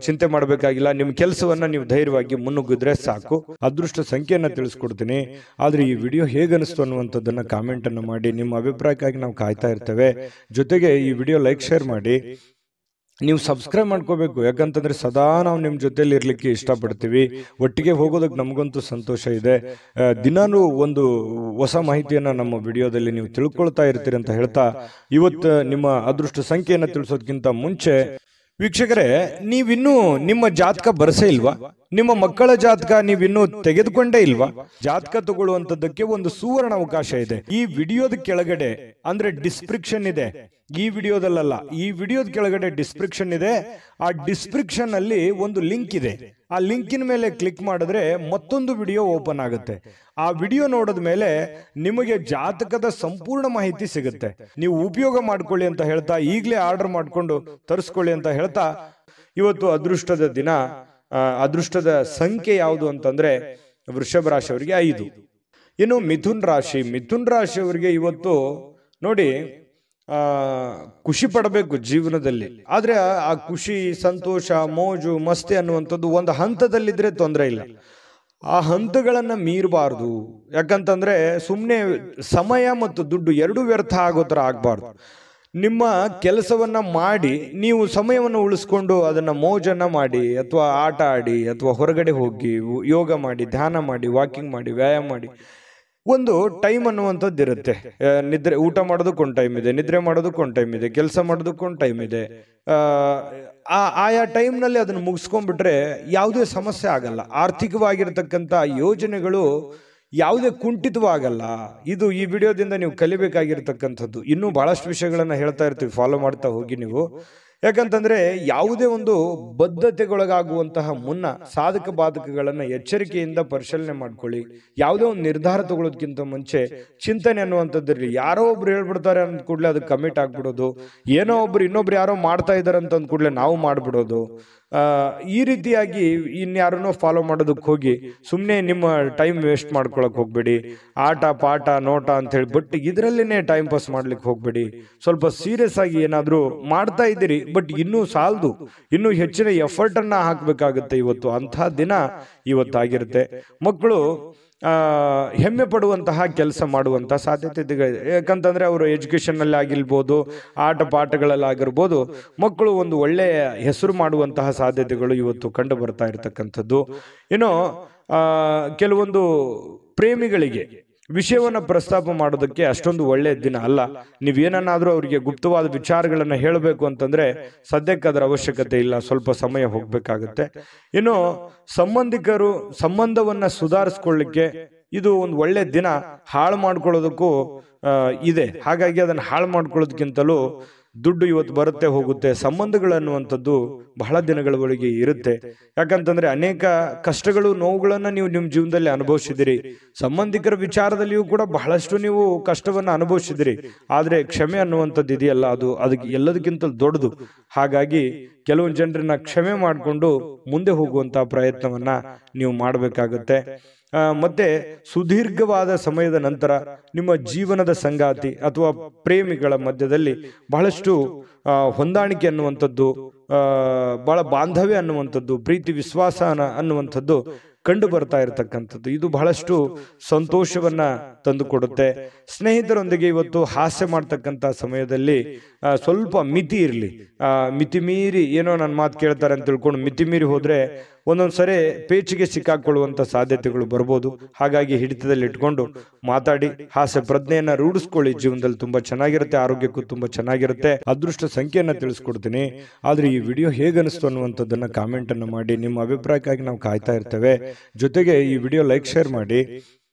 ಚಿಂತೆ ಮಾಡಬೇಕಾಗಿಲ್ಲ. ನಿಮ್ಮ ಕೆಲಸವನ್ನ ನೀವು ಧೈರ್ಯವಾಗಿ ಮುನ್ನುಗ್ಗಿದ್ರೆ ಸಾಕು. ಅದೃಷ್ಟ ಸಂಖ್ಯೆಯನ್ನ ತಿಳಿಸ್ಕೊಡ್ತೀನಿ. ಆದ್ರೆ ಈ ವಿಡಿಯೋ ಹೇಗನಿಸ್ತು ಅನ್ನುವಂಥದ್ದನ್ನ ಕಾಮೆಂಟ್ ಅನ್ನು ಮಾಡಿ. ನಿಮ್ಮ ಅಭಿಪ್ರಾಯಕ್ಕಾಗಿ ನಾವು ಕಾಯ್ತಾ ಇರ್ತೇವೆ. ಜೊತೆಗೆ ಈ ವಿಡಿಯೋ ಲೈಕ್ ಶೇರ್ ಮಾಡಿ. ನೀವು ಸಬ್ಸ್ಕ್ರೈಬ್ ಮಾಡ್ಕೋಬೇಕು, ಯಾಕಂತಂದ್ರೆ ಸದಾ ನಾವು ನಿಮ್ಮ ಜೊತೆಲಿ ಇರ್ಲಿಕ್ಕೆ ಇಷ್ಟಪಡ್ತೀವಿ. ಒಟ್ಟಿಗೆ ಹೋಗೋದಕ್ಕೆ ನಮಗಂತೂ ಸಂತೋಷ ಇದೆ. ದಿನಾನು ಒಂದು ಹೊಸ ಮಾಹಿತಿಯನ್ನ ನಮ್ಮ ವಿಡಿಯೋದಲ್ಲಿ ನೀವು ತಿಳ್ಕೊಳ್ತಾ ಇರ್ತೀರಿ ಅಂತ ಹೇಳ್ತಾ, ಇವತ್ತು ನಿಮ್ಮ ಅದೃಷ್ಟ ಸಂಖ್ಯೆಯನ್ನು ತಿಳಿಸೋದಕ್ಕಿಂತ ಮುಂಚೆ ವೀಕ್ಷಕರೇ, ನೀವಿನ್ನೂ ನಿಮ್ಮ ಜಾತಕ ಬರಸೇ ಇಲ್ವಾ? ನಿಮ್ಮ ಮಕ್ಕಳ ಜಾತಕ ನೀವಿನ್ನೂ ತೆಗೆದುಕೊಂಡೇ ಇಲ್ವಾ? ಜಾತಕ ತಗೊಳ್ಳುವಂತದ್ದಕ್ಕೆ ಒಂದು ಸುವರ್ಣ ಅವಕಾಶ ಇದೆ. ಈ ವಿಡಿಯೋದ ಕೆಳಗಡೆ ಅಂದ್ರೆ ಡಿಸ್ಕ್ರಿಪ್ಷನ್ ಇದೆ. ಈ ವಿಡಿಯೋದಲ್ಲ, ಈ ವಿಡಿಯೋದ ಕೆಳಗಡೆ ಡಿಸ್ಕ್ರಿಪ್ಷನ್ ಇದೆ. ಆ ಡಿಸ್ಕ್ರಿಪ್ಷನ್ ಅಲ್ಲಿ ಒಂದು ಲಿಂಕ್ ಇದೆ. ಆ ಲಿಂಕಿನ ಮೇಲೆ ಕ್ಲಿಕ್ ಮಾಡಿದ್ರೆ ಮತ್ತೊಂದು ವಿಡಿಯೋ ಓಪನ್ ಆಗುತ್ತೆ. ಆ ವಿಡಿಯೋ ನೋಡಿದ ಮೇಲೆ ನಿಮಗೆ ಜಾತಕದ ಸಂಪೂರ್ಣ ಮಾಹಿತಿ ಸಿಗುತ್ತೆ. ನೀವು ಉಪಯೋಗ ಮಾಡ್ಕೊಳ್ಳಿ ಅಂತ ಹೇಳ್ತಾ, ಈಗಲೇ ಆರ್ಡರ್ ಮಾಡ್ಕೊಂಡು ತರಿಸ್ಕೊಳ್ಳಿ ಅಂತ ಹೇಳ್ತಾ, ಇವತ್ತು ಅದೃಷ್ಟದ ದಿನ. ಅದೃಷ್ಟದ ಸಂಖ್ಯೆ ಯಾವುದು ಅಂತಂದ್ರೆ ವೃಷಭ ರಾಶಿಯವರಿಗೆ 5. ಇನ್ನು ಮಿಥುನ್ ರಾಶಿಯವರಿಗೆ ಇವತ್ತು ನೋಡಿ, ಖುಷಿ ಪಡಬೇಕು ಜೀವನದಲ್ಲಿ. ಆದ್ರೆ ಆ ಖುಷಿ, ಸಂತೋಷ, ಮೋಜು, ಮಸ್ತಿ ಅನ್ನುವಂಥದ್ದು ಒಂದು ಹಂತದಲ್ಲಿದ್ರೆ ತೊಂದರೆ ಇಲ್ಲ. ಆ ಹಂತಗಳನ್ನ ಮೀರಬಾರ್ದು. ಯಾಕಂತಂದ್ರೆ ಸುಮ್ಮನೆ ಸಮಯ ಮತ್ತು ದುಡ್ಡು ಎರಡೂ ವ್ಯರ್ಥ ಆಗೋ ಥರ ಆಗಬಾರ್ದು. ನಿಮ್ಮ ಕೆಲಸವನ್ನ ಮಾಡಿ ನೀವು ಸಮಯವನ್ನು ಉಳಿಸ್ಕೊಂಡು ಅದನ್ನ ಮೋಜನ್ನ ಮಾಡಿ, ಅಥವಾ ಆಟ ಆಡಿ, ಅಥವಾ ಹೊರಗಡೆ ಹೋಗಿ ಯೋಗ ಮಾಡಿ, ಧ್ಯಾನ ಮಾಡಿ, ವಾಕಿಂಗ್ ಮಾಡಿ, ವ್ಯಾಯಾಮ ಮಾಡಿ. ಒಂದು ಟೈಮ್ ಅನ್ನುವಂಥದ್ದು ಇರುತ್ತೆ. ನಿದ್ರೆ, ಊಟ ಮಾಡೋದಕ್ಕೊಂದು ಟೈಮ್ ಇದೆ, ನಿದ್ರೆ ಮಾಡೋದಕ್ಕೊಂದು ಟೈಮ್ ಇದೆ, ಕೆಲಸ ಮಾಡೋದಕ್ಕೊಂದು ಟೈಮ್ ಇದೆ. ಆಯಾ ಟೈಮ್ನಲ್ಲಿ ಅದನ್ನು ಮುಗಿಸ್ಕೊಂಡ್ಬಿಟ್ರೆ ಯಾವುದೇ ಸಮಸ್ಯೆ ಆಗಲ್ಲ. ಆರ್ಥಿಕವಾಗಿರ್ತಕ್ಕಂಥ ಯೋಜನೆಗಳು ಯಾವುದೇ ಕುಂಠಿತವಾಗಲ್ಲ. ಇದು ಈ ವಿಡಿಯೋದಿಂದ ನೀವು ಕಲಿಬೇಕಾಗಿರ್ತಕ್ಕಂಥದ್ದು. ಇನ್ನೂ ಬಹಳಷ್ಟು ವಿಷಯಗಳನ್ನ ಹೇಳ್ತಾ ಇರ್ತೀವಿ, ಫಾಲೋ ಮಾಡ್ತಾ ಹೋಗಿ ನೀವು. ಯಾಕಂತಂದ್ರೆ ಯಾವುದೇ ಒಂದು ಬದ್ಧತೆಗೊಳಗಾಗುವಂತಹ ಮುನ್ನ ಸಾಧಕ ಬಾಧಕಗಳನ್ನ ಎಚ್ಚರಿಕೆಯಿಂದ ಪರಿಶೀಲನೆ ಮಾಡ್ಕೊಳ್ಳಿ. ಯಾವುದೇ ಒಂದು ನಿರ್ಧಾರ ತಗೊಳ್ಳೋದಕ್ಕಿಂತ ಮುಂಚೆ ಚಿಂತನೆ ಅನ್ನುವಂಥದ್ದಿರಲಿ. ಯಾರೋ ಒಬ್ರು ಹೇಳ್ಬಿಡ್ತಾರೆ ಅಂದ ಕೂಡಲೇ ಅದಕ್ಕೆ ಕಮಿಟ್ ಆಗ್ಬಿಡೋದು, ಏನೋ ಒಬ್ರು ಇನ್ನೊಬ್ರು ಯಾರೋ ಮಾಡ್ತಾ ಇದಾರೆ ಅಂತ ಅಂದ ಕೂಡಲೇ ನಾವು ಮಾಡ್ಬಿಡೋದು, ಈ ರೀತಿಯಾಗಿ ಇನ್ಯಾರನ್ನೋ ಫಾಲೋ ಮಾಡೋದಕ್ಕೆ ಹೋಗಿ ಸುಮ್ಮನೆ ನಿಮ್ಮ ಟೈಮ್ ವೇಸ್ಟ್ ಮಾಡ್ಕೊಳಕ್ ಹೋಗ್ಬೇಡಿ. ಆಟ ಪಾಠ ನೋಟ ಅಂತ ಹೇಳಿ ಬಟ್ ಇದರಲ್ಲಿನೇ ಟೈಮ್ ಪಾಸ್ ಮಾಡ್ಲಿಕ್ಕೆ ಹೋಗ್ಬೇಡಿ. ಸ್ವಲ್ಪ ಸೀರಿಯಸ್ ಆಗಿ ಏನಾದ್ರೂ ಮಾಡ್ತಾ ಇದ್ದೀರಿ, ಬಟ್ ಇನ್ನೂ ಸಾಲದು, ಇನ್ನೂ ಹೆಚ್ಚಿನ ಎಫರ್ಟ್ ಅನ್ನ ಹಾಕ್ಬೇಕಾಗುತ್ತೆ. ಇವತ್ತು ಅಂಥ ದಿನ ಇವತ್ತಾಗಿರುತ್ತೆ. ಮಕ್ಕಳು ಹೆಮ್ಮೆ ಪಡುವಂತಹ ಕೆಲಸ ಮಾಡುವಂತಹ ಸಾಧ್ಯತೆ ಇದೆ. ಯಾಕಂತಂದ್ರೆ ಅವರು ಎಜುಕೇಶನ್ ಅಲ್ಲಿ ಆಗಿರ್ಬೋದು, ಆಟ ಪಾಠಗಳಲ್ಲಿ ಆಗಿರ್ಬೋದು, ಮಕ್ಕಳು ಒಂದು ಒಳ್ಳೆಯ ಹೆಸರು ಮಾಡುವಂತಹ ಸಾಧ್ಯತೆಗಳು ಇವತ್ತು ಕಂಡು ಬರ್ತಾ ಇರತಕ್ಕಂಥದ್ದು. ಇನ್ನು ಕೆಲವೊಂದು ಪ್ರೇಮಿಗಳಿಗೆ ವಿಷಯವನ್ನ ಪ್ರಸ್ತಾಪ ಮಾಡೋದಕ್ಕೆ ಅಷ್ಟೊಂದು ಒಳ್ಳೆಯ ದಿನ ಅಲ್ಲ. ನೀವೇನಾದ್ರೂ ಅವರಿಗೆ ಗುಪ್ತವಾದ ವಿಚಾರಗಳನ್ನ ಹೇಳಬೇಕು ಅಂತಂದ್ರೆ ಸದ್ಯಕ್ಕೆ ಅದರ ಅವಶ್ಯಕತೆ ಇಲ್ಲ, ಸ್ವಲ್ಪ ಸಮಯ ಹೋಗ್ಬೇಕಾಗತ್ತೆ. ಇನ್ನು ಸಂಬಂಧಿಕರು ಸಂಬಂಧವನ್ನ ಸುಧಾರಿಸ್ಕೊಳ್ಳಿಕ್ಕೆ ಇದು ಒಂದು ಒಳ್ಳೆ ದಿನ. ಹಾಳು ಮಾಡ್ಕೊಳ್ಳೋದಕ್ಕೂ ಇದೆ. ಹಾಗಾಗಿ ಅದನ್ನ ಹಾಳು ಮಾಡ್ಕೊಳ್ಳೋದಕ್ಕಿಂತಲೂ ದುಡ್ಡು ಇವತ್ತು ಬರುತ್ತೆ ಹೋಗುತ್ತೆ. ಸಂಬಂಧಗಳನ್ನುವಂಥದ್ದು ಬಹಳ ದಿನಗಳವರೆಗೆ ಇರುತ್ತೆ. ಯಾಕಂತಂದ್ರೆ ಅನೇಕ ಕಷ್ಟಗಳು, ನೋವುಗಳನ್ನ ನೀವು ನಿಮ್ಮ ಜೀವನದಲ್ಲಿ ಅನುಭವಿಸಿದಿರಿ. ಸಂಬಂಧಿಕರ ವಿಚಾರದಲ್ಲಿಯೂ ಕೂಡ ಬಹಳಷ್ಟು ನೀವು ಕಷ್ಟವನ್ನ ಅನುಭವಿಸಿದಿರಿ. ಆದ್ರೆ ಕ್ಷಮೆ ಅನ್ನುವಂಥದ್ದು ಇದೆಯಲ್ಲ, ಅದಕ್ಕೆ ಎಲ್ಲದಕ್ಕಿಂತ ದೊಡ್ಡದು. ಹಾಗಾಗಿ ಕೆಲವೊಂದು ಜನರನ್ನ ಕ್ಷಮೆ ಮಾಡಿಕೊಂಡು ಮುಂದೆ ಹೋಗುವಂತಹ ಪ್ರಯತ್ನವನ್ನ ನೀವು ಮಾಡಬೇಕಾಗುತ್ತೆ. ಮತ್ತೆ ಸುದೀರ್ಘವಾದ ಸಮಯದ ನಂತರ ನಿಮ್ಮ ಜೀವನದ ಸಂಗಾತಿ ಅಥವಾ ಪ್ರೇಮಿಗಳ ಮಧ್ಯದಲ್ಲಿ ಬಹಳಷ್ಟು ಹೊಂದಾಣಿಕೆ ಅನ್ನುವಂಥದ್ದು, ಬಹಳ ಬಾಂಧವ್ಯ ಅನ್ನುವಂಥದ್ದು, ಪ್ರೀತಿ ವಿಶ್ವಾಸ ಅನ್ನುವಂಥದ್ದು ಕಂಡು ಬರ್ತಾ ಇರತಕ್ಕಂಥದ್ದು. ಇದು ಬಹಳಷ್ಟು ಸಂತೋಷವನ್ನ ತಂದುಕೊಡುತ್ತೆ. ಸ್ನೇಹಿತರೊಂದಿಗೆ ಇವತ್ತು ಹಾಸ್ಯ ಮಾಡ್ತಕ್ಕಂಥ ಸಮಯದಲ್ಲಿ ಸ್ವಲ್ಪ ಮಿತಿ ಇರಲಿ. ಮಿತಿ ಮೀರಿ ಏನೋ ನನ್ನ ಮಾತು ಕೇಳ್ತಾರೆ ಅಂತ ತಿಳ್ಕೊಂಡು ಮಿತಿ ಮೀರಿ ಹೋದ್ರೆ ಒಂದೊಂದ್ಸರಿ ಪೇಚಿಗೆ ಸಿಕ್ಕಾಕೊಳ್ಳುವಂತ ಸಾಧ್ಯತೆಗಳು ಬರ್ಬೋದು. ಹಾಗಾಗಿ ಹಿಡಿತದಲ್ಲಿ ಇಟ್ಕೊಂಡು ಮಾತಾಡಿ ಹಾಸ್ಯ ಪ್ರಜ್ಞೆಯನ್ನ ರೂಢಿಸ್ಕೊಳ್ಳಿ. ಜೀವನದಲ್ಲಿ ತುಂಬಾ ಚೆನ್ನಾಗಿರುತ್ತೆ, ಆರೋಗ್ಯಕ್ಕೂ ತುಂಬಾ ಚೆನ್ನಾಗಿರುತ್ತೆ. ಅದೃಷ್ಟ ಸಂಖ್ಯೆಯನ್ನ ತಿಳಿಸ್ಕೊಡ್ತೀನಿ. ಆದ್ರೆ ಈ ವಿಡಿಯೋ ಹೇಗನಿಸ್ತು ಅನ್ನುವಂಥದ್ದನ್ನ ಕಾಮೆಂಟ್ ಅನ್ನು ಮಾಡಿ. ನಿಮ್ಮ ಅಭಿಪ್ರಾಯಕ್ಕಾಗಿ ನಾವು ಕಾಯ್ತಾ ಇರ್ತೇವೆ. ಜೊತೆಗೆ ಈ ವಿಡಿಯೋ ಲೈಕ್ ಶೇರ್ ಮಾಡಿ.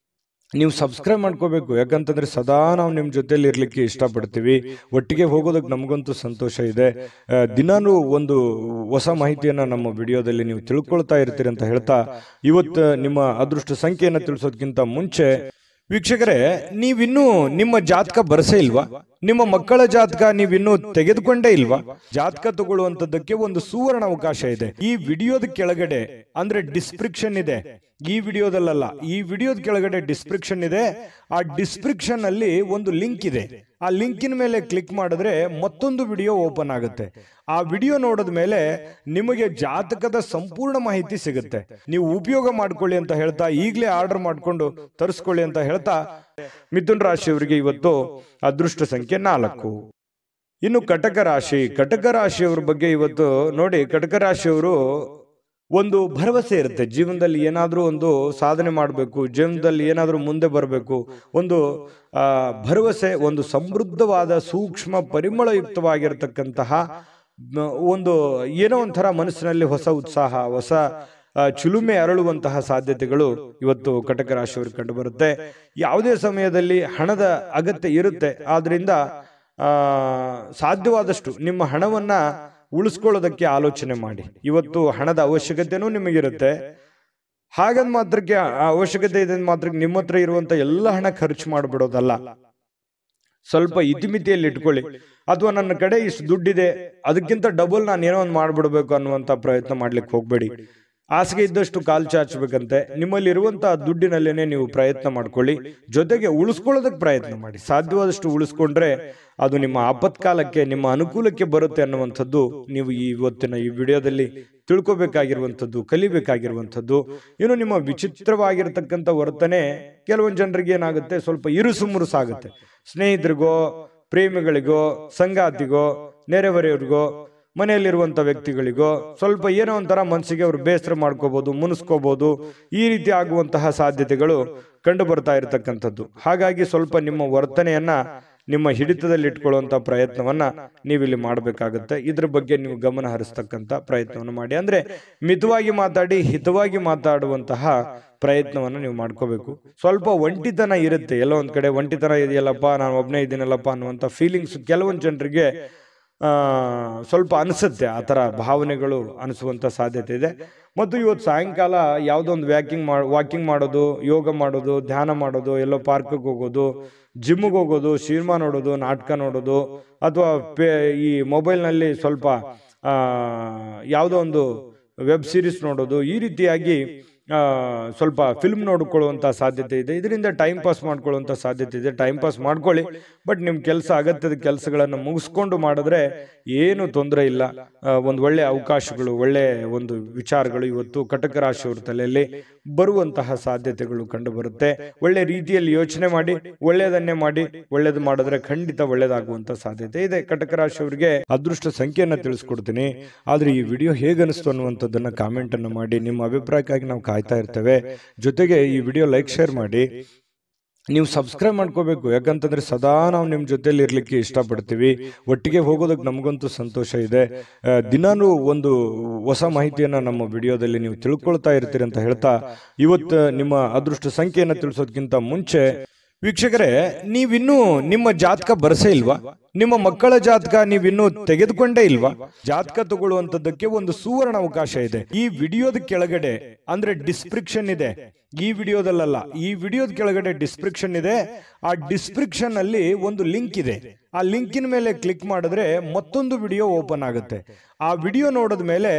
ನೀವು ಸಬ್ಸ್ಕ್ರೈಬ್ ಮಾಡ್ಕೋಬೇಕು, ಯಾಕಂತಂದ್ರೆ ಸದಾ ನಾವು ನಿಮ್ಮ ಜೊತೆಲಿ ಇರ್ಲಿಕ್ಕೆ ಇಷ್ಟಪಡ್ತೀವಿ. ಒಟ್ಟಿಗೆ ಹೋಗೋದಕ್ಕೆ ನಮಗಂತೂ ಸಂತೋಷ ಇದೆ. ದಿನಾನು ಒಂದು ಹೊಸ ಮಾಹಿತಿಯನ್ನ ನಮ್ಮ ವಿಡಿಯೋದಲ್ಲಿ ನೀವು ತಿಳ್ಕೊಳ್ತಾ ಇರ್ತೀರಿ ಅಂತ ಹೇಳ್ತಾ, ಇವತ್ತು ನಿಮ್ಮ ಅದೃಷ್ಟ ಸಂಖ್ಯೆಯನ್ನು ತಿಳಿಸೋದಕ್ಕಿಂತ ಮುಂಚೆ ವೀಕ್ಷಕರೇ, ನೀವಿನ್ನೂ ನಿಮ್ಮ ಜಾತಕ ಬರಸೇ ಇಲ್ವಾ? ನಿಮ್ಮ ಮಕ್ಕಳ ಜಾತಕ ನೀವಿನ್ನೂ ತೆಗೆದುಕೊಂಡೇ ಇಲ್ವಾ? ಜಾತಕ ತಗೊಳ್ಳುವಂತದ್ದಕ್ಕೆ ಒಂದು ಸುವರ್ಣ ಅವಕಾಶ ಇದೆ. ಈ ವಿಡಿಯೋದ ಕೆಳಗಡೆ ಅಂದ್ರೆ ಡಿಸ್ಕ್ರಿಪ್ಷನ್ ಇದೆ, ಈ ವಿಡಿಯೋದಲ್ಲ, ಈ ವಿಡಿಯೋದ ಕೆಳಗಡೆ ಡಿಸ್ಕ್ರಿಪ್ಷನ್ ಇದೆ. ಆ ಡಿಸ್ಕ್ರಿಪ್ಷನ್ ಅಲ್ಲಿ ಒಂದು ಲಿಂಕ್ ಇದೆ. ಆ ಲಿಂಕಿನ ಮೇಲೆ ಕ್ಲಿಕ್ ಮಾಡಿದ್ರೆ ಮತ್ತೊಂದು ವಿಡಿಯೋ ಓಪನ್ ಆಗುತ್ತೆ. ಆ ವಿಡಿಯೋ ನೋಡಿದ ಮೇಲೆ ನಿಮಗೆ ಜಾತಕದ ಸಂಪೂರ್ಣ ಮಾಹಿತಿ ಸಿಗುತ್ತೆ. ನೀವು ಉಪಯೋಗ ಮಾಡ್ಕೊಳ್ಳಿ ಅಂತ ಹೇಳ್ತಾ, ಈಗಲೇ ಆರ್ಡರ್ ಮಾಡ್ಕೊಂಡು ತರಿಸ್ಕೊಳ್ಳಿ ಅಂತ ಹೇಳ್ತಾ, ಮಿಥುನ ರಾಶಿಯವರಿಗೆ ಇವತ್ತು ಅದೃಷ್ಟ ಸಂಖ್ಯೆ 4. ಇನ್ನು ಕಟಕ ರಾಶಿ, ಕಟಕ ರಾಶಿಯವರ ಬಗ್ಗೆ ಇವತ್ತು ನೋಡಿ. ಕಟಕ ರಾಶಿಯವರು ಒಂದು ಭರವಸೆ ಇರುತ್ತೆ, ಜೀವನದಲ್ಲಿ ಏನಾದರೂ ಒಂದು ಸಾಧನೆ ಮಾಡಬೇಕು, ಜೀವನದಲ್ಲಿ ಏನಾದರೂ ಮುಂದೆ ಬರಬೇಕು, ಒಂದು ಭರವಸೆ, ಒಂದು ಸಮೃದ್ಧವಾದ ಸೂಕ್ಷ್ಮ ಪರಿಮಳಯುಕ್ತವಾಗಿರತಕ್ಕಂತಹ ಒಂದು ಏನೋ ಒಂಥರ ಮನಸ್ಸಿನಲ್ಲಿ ಹೊಸ ಉತ್ಸಾಹ, ಹೊಸ ಚಿಲುಮೆ ಅರಳುವಂತಹ ಸಾಧ್ಯತೆಗಳು ಇವತ್ತು ಕಟಕ ರಾಶಿಯವರು ಕಂಡು ಬರುತ್ತೆ. ಯಾವುದೇ ಸಮಯದಲ್ಲಿ ಹಣದ ಅಗತ್ಯ ಇರುತ್ತೆ, ಆದ್ರಿಂದ ಸಾಧ್ಯವಾದಷ್ಟು ನಿಮ್ಮ ಹಣವನ್ನ ಉಳಿಸ್ಕೊಳ್ಳೋದಕ್ಕೆ ಆಲೋಚನೆ ಮಾಡಿ. ಇವತ್ತು ಹಣದ ಅವಶ್ಯಕತೆನೂ ನಿಮಗಿರುತ್ತೆ. ಹಾಗಂದ್ ಮಾತ್ರಕ್ಕೆ ಅವಶ್ಯಕತೆ ಇದೆ ಮಾತ್ರಕ್ಕೆ ನಿಮ್ಮ ಹತ್ರ ಇರುವಂತ ಎಲ್ಲ ಹಣ ಖರ್ಚು ಮಾಡಿಬಿಡೋದಲ್ಲ. ಸ್ವಲ್ಪ ಇತಿಮಿತಿಯಲ್ಲಿ ಇಟ್ಕೊಳ್ಳಿ. ಅಥವಾ ನನ್ನ ಕಡೆ ಇಷ್ಟು ದುಡ್ಡಿದೆ, ಅದಕ್ಕಿಂತ ಡಬಲ್ ನಾನು ಏನೋ ಒಂದು ಮಾಡ್ಬಿಡ್ಬೇಕು ಅನ್ನುವಂತ ಪ್ರಯತ್ನ ಮಾಡ್ಲಿಕ್ಕೆ ಹೋಗ್ಬೇಡಿ. ಹಾಸಿಗೆ ಇದ್ದಷ್ಟು ಕಾಲು ಚಾಚಬೇಕಂತೆ. ನಿಮ್ಮಲ್ಲಿ ಇರುವಂತಹ ದುಡ್ಡಿನಲ್ಲೇನೆ ನೀವು ಪ್ರಯತ್ನ ಮಾಡ್ಕೊಳ್ಳಿ. ಜೊತೆಗೆ ಉಳಿಸ್ಕೊಳ್ಳೋದಕ್ಕೆ ಪ್ರಯತ್ನ ಮಾಡಿ. ಸಾಧ್ಯವಾದಷ್ಟು ಉಳಿಸ್ಕೊಂಡ್ರೆ ಅದು ನಿಮ್ಮ ಆಪತ್ಕಾಲಕ್ಕೆ, ನಿಮ್ಮ ಅನುಕೂಲಕ್ಕೆ ಬರುತ್ತೆ ಅನ್ನುವಂಥದ್ದು ನೀವು ಇವತ್ತಿನ ಈ ವಿಡಿಯೋದಲ್ಲಿ ತಿಳ್ಕೊಬೇಕಾಗಿರುವಂಥದ್ದು, ಕಲಿಬೇಕಾಗಿರುವಂಥದ್ದು. ಇನ್ನು ನಿಮ್ಮ ವಿಚಿತ್ರವಾಗಿರ್ತಕ್ಕಂಥ ವರ್ತನೆ ಕೆಲವೊಂದು ಜನರಿಗೆ ಏನಾಗುತ್ತೆ, ಸ್ವಲ್ಪ ಇರುಸು ಮುರುಸಾಗುತ್ತೆ. ಸ್ನೇಹಿತರಿಗೋ, ಪ್ರೇಮಿಗಳಿಗೋ, ಸಂಗಾತಿಗೋ, ನೆರೆಹೊರೆಯವರಿಗೋ, ಮನೆಯಲ್ಲಿರುವಂಥ ವ್ಯಕ್ತಿಗಳಿಗೋ ಸ್ವಲ್ಪ ಏನೋ ಒಂಥರ ಮನಸ್ಸಿಗೆ ಅವರು ಬೇಸರ ಮಾಡ್ಕೋಬಹುದು, ಮುನಿಸ್ಕೋಬಹುದು. ಈ ರೀತಿ ಆಗುವಂತಹ ಸಾಧ್ಯತೆಗಳು ಕಂಡು ಬರ್ತಾ ಇರತಕ್ಕಂಥದ್ದು. ಹಾಗಾಗಿ ಸ್ವಲ್ಪ ನಿಮ್ಮ ವರ್ತನೆಯನ್ನ ನಿಮ್ಮ ಹಿಡಿತದಲ್ಲಿ ಇಟ್ಕೊಳ್ಳುವಂತ ಪ್ರಯತ್ನವನ್ನ ನೀವಿಲ್ಲಿ ಮಾಡಬೇಕಾಗುತ್ತೆ. ಇದ್ರ ಬಗ್ಗೆ ನೀವು ಗಮನ ಹರಿಸ್ತಕ್ಕಂಥ ಪ್ರಯತ್ನವನ್ನು ಮಾಡಿ. ಅಂದ್ರೆ ಮಿತವಾಗಿ ಮಾತಾಡಿ, ಹಿತವಾಗಿ ಮಾತಾಡುವಂತಹ ಪ್ರಯತ್ನವನ್ನ ನೀವು ಮಾಡ್ಕೋಬೇಕು. ಸ್ವಲ್ಪ ಒಂಟಿತನ ಇರುತ್ತೆ, ಎಲ್ಲೋ ಒಂದ್ ಕಡೆ ಒಂಟಿತನ ಇದೆಯಲ್ಲಪ್ಪ, ನಾನು ಒಬ್ಬನೇ ಇದ್ದೀನಲ್ಲಪ್ಪ ಅನ್ನುವಂಥ ಫೀಲಿಂಗ್ಸ್ ಕೆಲವೊಂದು ಜನರಿಗೆ ಸ್ವಲ್ಪ ಅನಿಸುತ್ತೆ. ಆ ಥರ ಭಾವನೆಗಳು ಅನಿಸುವಂಥ ಸಾಧ್ಯತೆ ಇದೆ. ಮತ್ತು ಇವತ್ತು ಸಾಯಂಕಾಲ ಯಾವುದೋ ಒಂದು ವಾಕಿಂಗ್ ಮಾಡೋದು, ಯೋಗ ಮಾಡೋದು, ಧ್ಯಾನ ಮಾಡೋದು, ಎಲ್ಲೋ ಪಾರ್ಕ್ಗೆ ಹೋಗೋದು, ಜಿಮ್ಗೆ ಹೋಗೋದು, ಸಿನಿಮಾ ನೋಡೋದು, ನಾಟಕ ನೋಡೋದು, ಅಥವಾ ಈ ಮೊಬೈಲ್ನಲ್ಲಿ ಸ್ವಲ್ಪ ಯಾವುದೋ ಒಂದು ವೆಬ್ ಸೀರೀಸ್ ನೋಡೋದು, ಈ ರೀತಿಯಾಗಿ ಸ್ವಲ್ಪ ಫಿಲ್ಮ್ ನೋಡ್ಕೊಳ್ಳುವಂಥ ಸಾಧ್ಯತೆ ಇದೆ. ಇದರಿಂದ ಟೈಮ್ ಪಾಸ್ ಮಾಡ್ಕೊಳ್ಳುವಂಥ ಸಾಧ್ಯತೆ ಇದೆ. ಟೈಮ್ ಪಾಸ್ ಮಾಡ್ಕೊಳ್ಳಿ, ಬಟ್ ನಿಮ್ಮ ಅಗತ್ಯದ ಕೆಲಸಗಳನ್ನು ಮುಗಿಸ್ಕೊಂಡು ಮಾಡಿದ್ರೆ ಏನು ತೊಂದರೆ ಇಲ್ಲ. ಒಂದು ಒಳ್ಳೆ ಅವಕಾಶಗಳು, ಒಳ್ಳೆ ಒಂದು ವಿಚಾರಗಳು ಇವತ್ತು ಕಟಕ ರಾಶಿಯವರ ತಲೆಯಲ್ಲಿ ಬರುವಂತಹ ಸಾಧ್ಯತೆಗಳು ಕಂಡು ಬರುತ್ತೆ. ಒಳ್ಳೆ ರೀತಿಯಲ್ಲಿ ಯೋಚನೆ ಮಾಡಿ, ಒಳ್ಳೆಯದನ್ನೇ ಮಾಡಿ. ಒಳ್ಳೇದು ಮಾಡಿದ್ರೆ ಖಂಡಿತ ಒಳ್ಳೇದಾಗುವಂತ ಸಾಧ್ಯತೆ ಇದೆ. ಕಟಕ ರಾಶಿಯವರಿಗೆ ಅದೃಷ್ಟ ಸಂಖ್ಯೆಯನ್ನ ತಿಳಿಸ್ಕೊಡ್ತೀನಿ. ಆದ್ರೆ ಈ ವಿಡಿಯೋ ಹೇಗನಿಸ್ತು ಅನ್ನುವಂಥದ್ದನ್ನ ಕಾಮೆಂಟ್ ಅನ್ನು ಮಾಡಿ. ನಿಮ್ಮ ಅಭಿಪ್ರಾಯಕ್ಕಾಗಿ ನಾವು ಕಾಯ್ತಾ ಇರ್ತೇವೆ. ಜೊತೆಗೆ ಈ ವಿಡಿಯೋ ಲೈಕ್, ಶೇರ್ ಮಾಡಿ. ನೀವು ಸಬ್ಸ್ಕ್ರೈಬ್ ಮಾಡ್ಕೋಬೇಕು, ಯಾಕಂತಂದ್ರೆ ಸದಾ ನಾವು ನಿಮ್ಮ ಜೊತೆಲಿ ಇರ್ಲಿಕ್ಕೆ ಇಷ್ಟಪಡ್ತೀವಿ. ಒಟ್ಟಿಗೆ ಹೋಗೋದಕ್ಕೆ ನಮಗಂತೂ ಸಂತೋಷ ಇದೆ. ದಿನಾನು ಒಂದು ಹೊಸ ಮಾಹಿತಿಯನ್ನ ನಮ್ಮ ವಿಡಿಯೋದಲ್ಲಿ ನೀವು ತಿಳ್ಕೊಳ್ತಾ ಇರ್ತೀರಿ ಅಂತ ಹೇಳ್ತಾ, ಇವತ್ತು ನಿಮ್ಮ ಅದೃಷ್ಟ ಸಂಖ್ಯೆಯನ್ನು ತಿಳಿಸೋದಕ್ಕಿಂತ ಮುಂಚೆ ವೀಕ್ಷಕರೇ, ನೀವಿನ್ನೂ ನಿಮ್ಮ ಜಾತಕ ಬರಸೇ ಇಲ್ವಾ? ನಿಮ್ಮ ಮಕ್ಕಳ ಜಾತಕ ನೀವಿನ್ನೂ ತೆಗೆದುಕೊಂಡೇ ಇಲ್ವಾ? ಜಾತಕ ತಗೊಳ್ಳುವಂತದ್ದಕ್ಕೆ ಒಂದು ಸುವರ್ಣ ಅವಕಾಶ ಇದೆ. ಈ ವಿಡಿಯೋದ ಕೆಳಗಡೆ ಅಂದ್ರೆ ಡಿಸ್ಕ್ರಿಪ್ಷನ್ ಇದೆ, ಈ ವಿಡಿಯೋದಲ್ಲ, ಈ ವಿಡಿಯೋದ ಕೆಳಗಡೆ ಡಿಸ್ಕ್ರಿಪ್ಷನ್ ಇದೆ. ಆ ಡಿಸ್ಕ್ರಿಪ್ಷನ್ ಅಲ್ಲಿ ಒಂದು ಲಿಂಕ್ ಇದೆ. ಆ ಲಿಂಕಿನ ಮೇಲೆ ಕ್ಲಿಕ್ ಮಾಡಿದ್ರೆ ಮತ್ತೊಂದು ವಿಡಿಯೋ ಓಪನ್ ಆಗುತ್ತೆ. ಆ ವಿಡಿಯೋ ನೋಡಿದ ಮೇಲೆ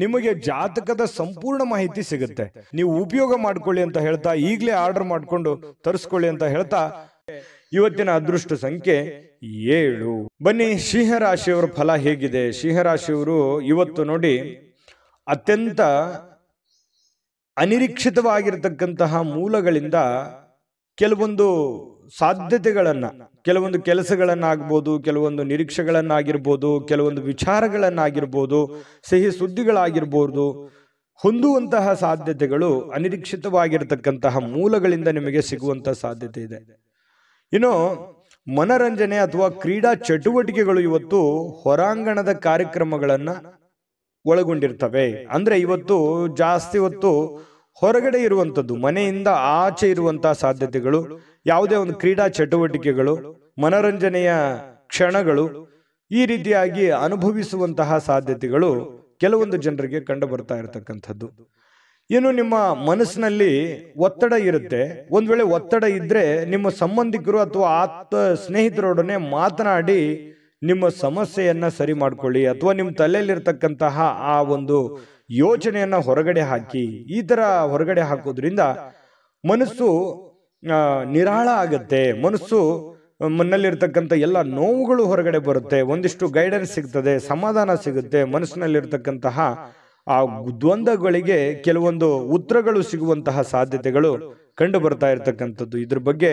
ನಿಮಗೆ ಜಾತಕದ ಸಂಪೂರ್ಣ ಮಾಹಿತಿ ಸಿಗುತ್ತೆ. ನೀವು ಉಪಯೋಗ ಮಾಡ್ಕೊಳ್ಳಿ ಅಂತ ಹೇಳ್ತಾ, ಈಗಲೇ ಆರ್ಡರ್ ಮಾಡ್ಕೊಂಡು ತರಿಸ್ಕೊಳ್ಳಿ ಅಂತ ಹೇಳ್ತಾ, ಇವತ್ತಿನ ಅದೃಷ್ಟ ಸಂಖ್ಯೆ 7. ಬನ್ನಿ, ಸಿಂಹರಾಶಿಯವರ ಫಲ ಹೇಗಿದೆ. ಸಿಂಹರಾಶಿಯವರು ಇವತ್ತು ನೋಡಿ ಅತ್ಯಂತ ಅನಿರೀಕ್ಷಿತವಾಗಿರತಕ್ಕಂತಹ ಮೂಲಗಳಿಂದ ಕೆಲವೊಂದು ಸಾಧ್ಯತೆಗಳನ್ನ, ಕೆಲವೊಂದು ಕೆಲಸಗಳನ್ನಾಗ್ಬೋದು, ಕೆಲವೊಂದು ನಿರೀಕ್ಷೆಗಳನ್ನಾಗಿರ್ಬೋದು, ಕೆಲವೊಂದು ವಿಚಾರಗಳನ್ನಾಗಿರ್ಬೋದು, ಸಿಹಿ ಸುದ್ದಿಗಳಾಗಿರ್ಬೋದು, ಹೊಂದುವಂತಹ ಸಾಧ್ಯತೆಗಳು ಅನಿರೀಕ್ಷಿತವಾಗಿರತಕ್ಕಂತಹ ಮೂಲಗಳಿಂದ ನಿಮಗೆ ಸಿಗುವಂತಹ ಸಾಧ್ಯತೆ ಇದೆ. ಇನ್ನು ಮನರಂಜನೆ ಅಥವಾ ಕ್ರೀಡಾ ಚಟುವಟಿಕೆಗಳು ಇವತ್ತು ಹೊರಾಂಗಣದ ಕಾರ್ಯಕ್ರಮಗಳನ್ನ ಒಳಗೊಂಡಿರ್ತವೆ. ಅಂದ್ರೆ ಇವತ್ತು ಜಾಸ್ತಿ ಹೊತ್ತು ಹೊರಗಡೆ ಇರುವಂತದ್ದು, ಮನೆಯಿಂದ ಆಚೆ ಇರುವಂತಹ ಸಾಧ್ಯತೆಗಳು, ಯಾವುದೇ ಒಂದು ಕ್ರೀಡಾ ಚಟುವಟಿಕೆಗಳು, ಮನರಂಜನೆಯ ಕ್ಷಣಗಳು, ಈ ರೀತಿಯಾಗಿ ಅನುಭವಿಸುವಂತಹ ಸಾಧ್ಯತೆಗಳು ಕೆಲವೊಂದು ಜನರಿಗೆ ಕಂಡು ಬರ್ತಾ ಇರತಕ್ಕಂಥದ್ದು. ಏನು ನಿಮ್ಮ ಮನಸ್ಸಿನಲ್ಲಿ ಒತ್ತಡ ಇರುತ್ತೆ. ಒಂದ್ ವೇಳೆ ಒತ್ತಡ ಇದ್ರೆ ನಿಮ್ಮ ಸಂಬಂಧಿಕರು ಅಥವಾ ಸ್ನೇಹಿತರೊಡನೆ ಮಾತನಾಡಿ ನಿಮ್ಮ ಸಮಸ್ಯೆಯನ್ನ ಸರಿ ಮಾಡ್ಕೊಳ್ಳಿ, ಅಥವಾ ನಿಮ್ಮ ತಲೆಯಲ್ಲಿರ್ತಕ್ಕಂತಹ ಆ ಒಂದು ಯೋಚನೆಯನ್ನ ಹೊರಗಡೆ ಹಾಕಿ. ಈ ತರ ಹೊರಗಡೆ ಹಾಕೋದ್ರಿಂದ ಮನಸ್ಸು ನಿರಾಳ ಆಗತ್ತೆ. ಮನಸ್ಸು ಮನಲ್ಲಿರ್ತಕ್ಕಂಥ ಎಲ್ಲ ನೋವುಗಳು ಹೊರಗಡೆ ಬರುತ್ತೆ. ಒಂದಿಷ್ಟು ಗೈಡೆನ್ಸ್ ಸಿಗ್ತದೆ, ಸಮಾಧಾನ ಸಿಗುತ್ತೆ. ಮನಸ್ಸಿನಲ್ಲಿರ್ತಕ್ಕಂತಹ ಆ ದ್ವಂದ್ವಗಳಿಗೆ ಕೆಲವೊಂದು ಉತ್ತರಗಳು ಸಿಗುವಂತಹ ಸಾಧ್ಯತೆಗಳು ಕಂಡು ಬರ್ತಾ ಇರತಕ್ಕಂಥದ್ದು. ಇದ್ರ ಬಗ್ಗೆ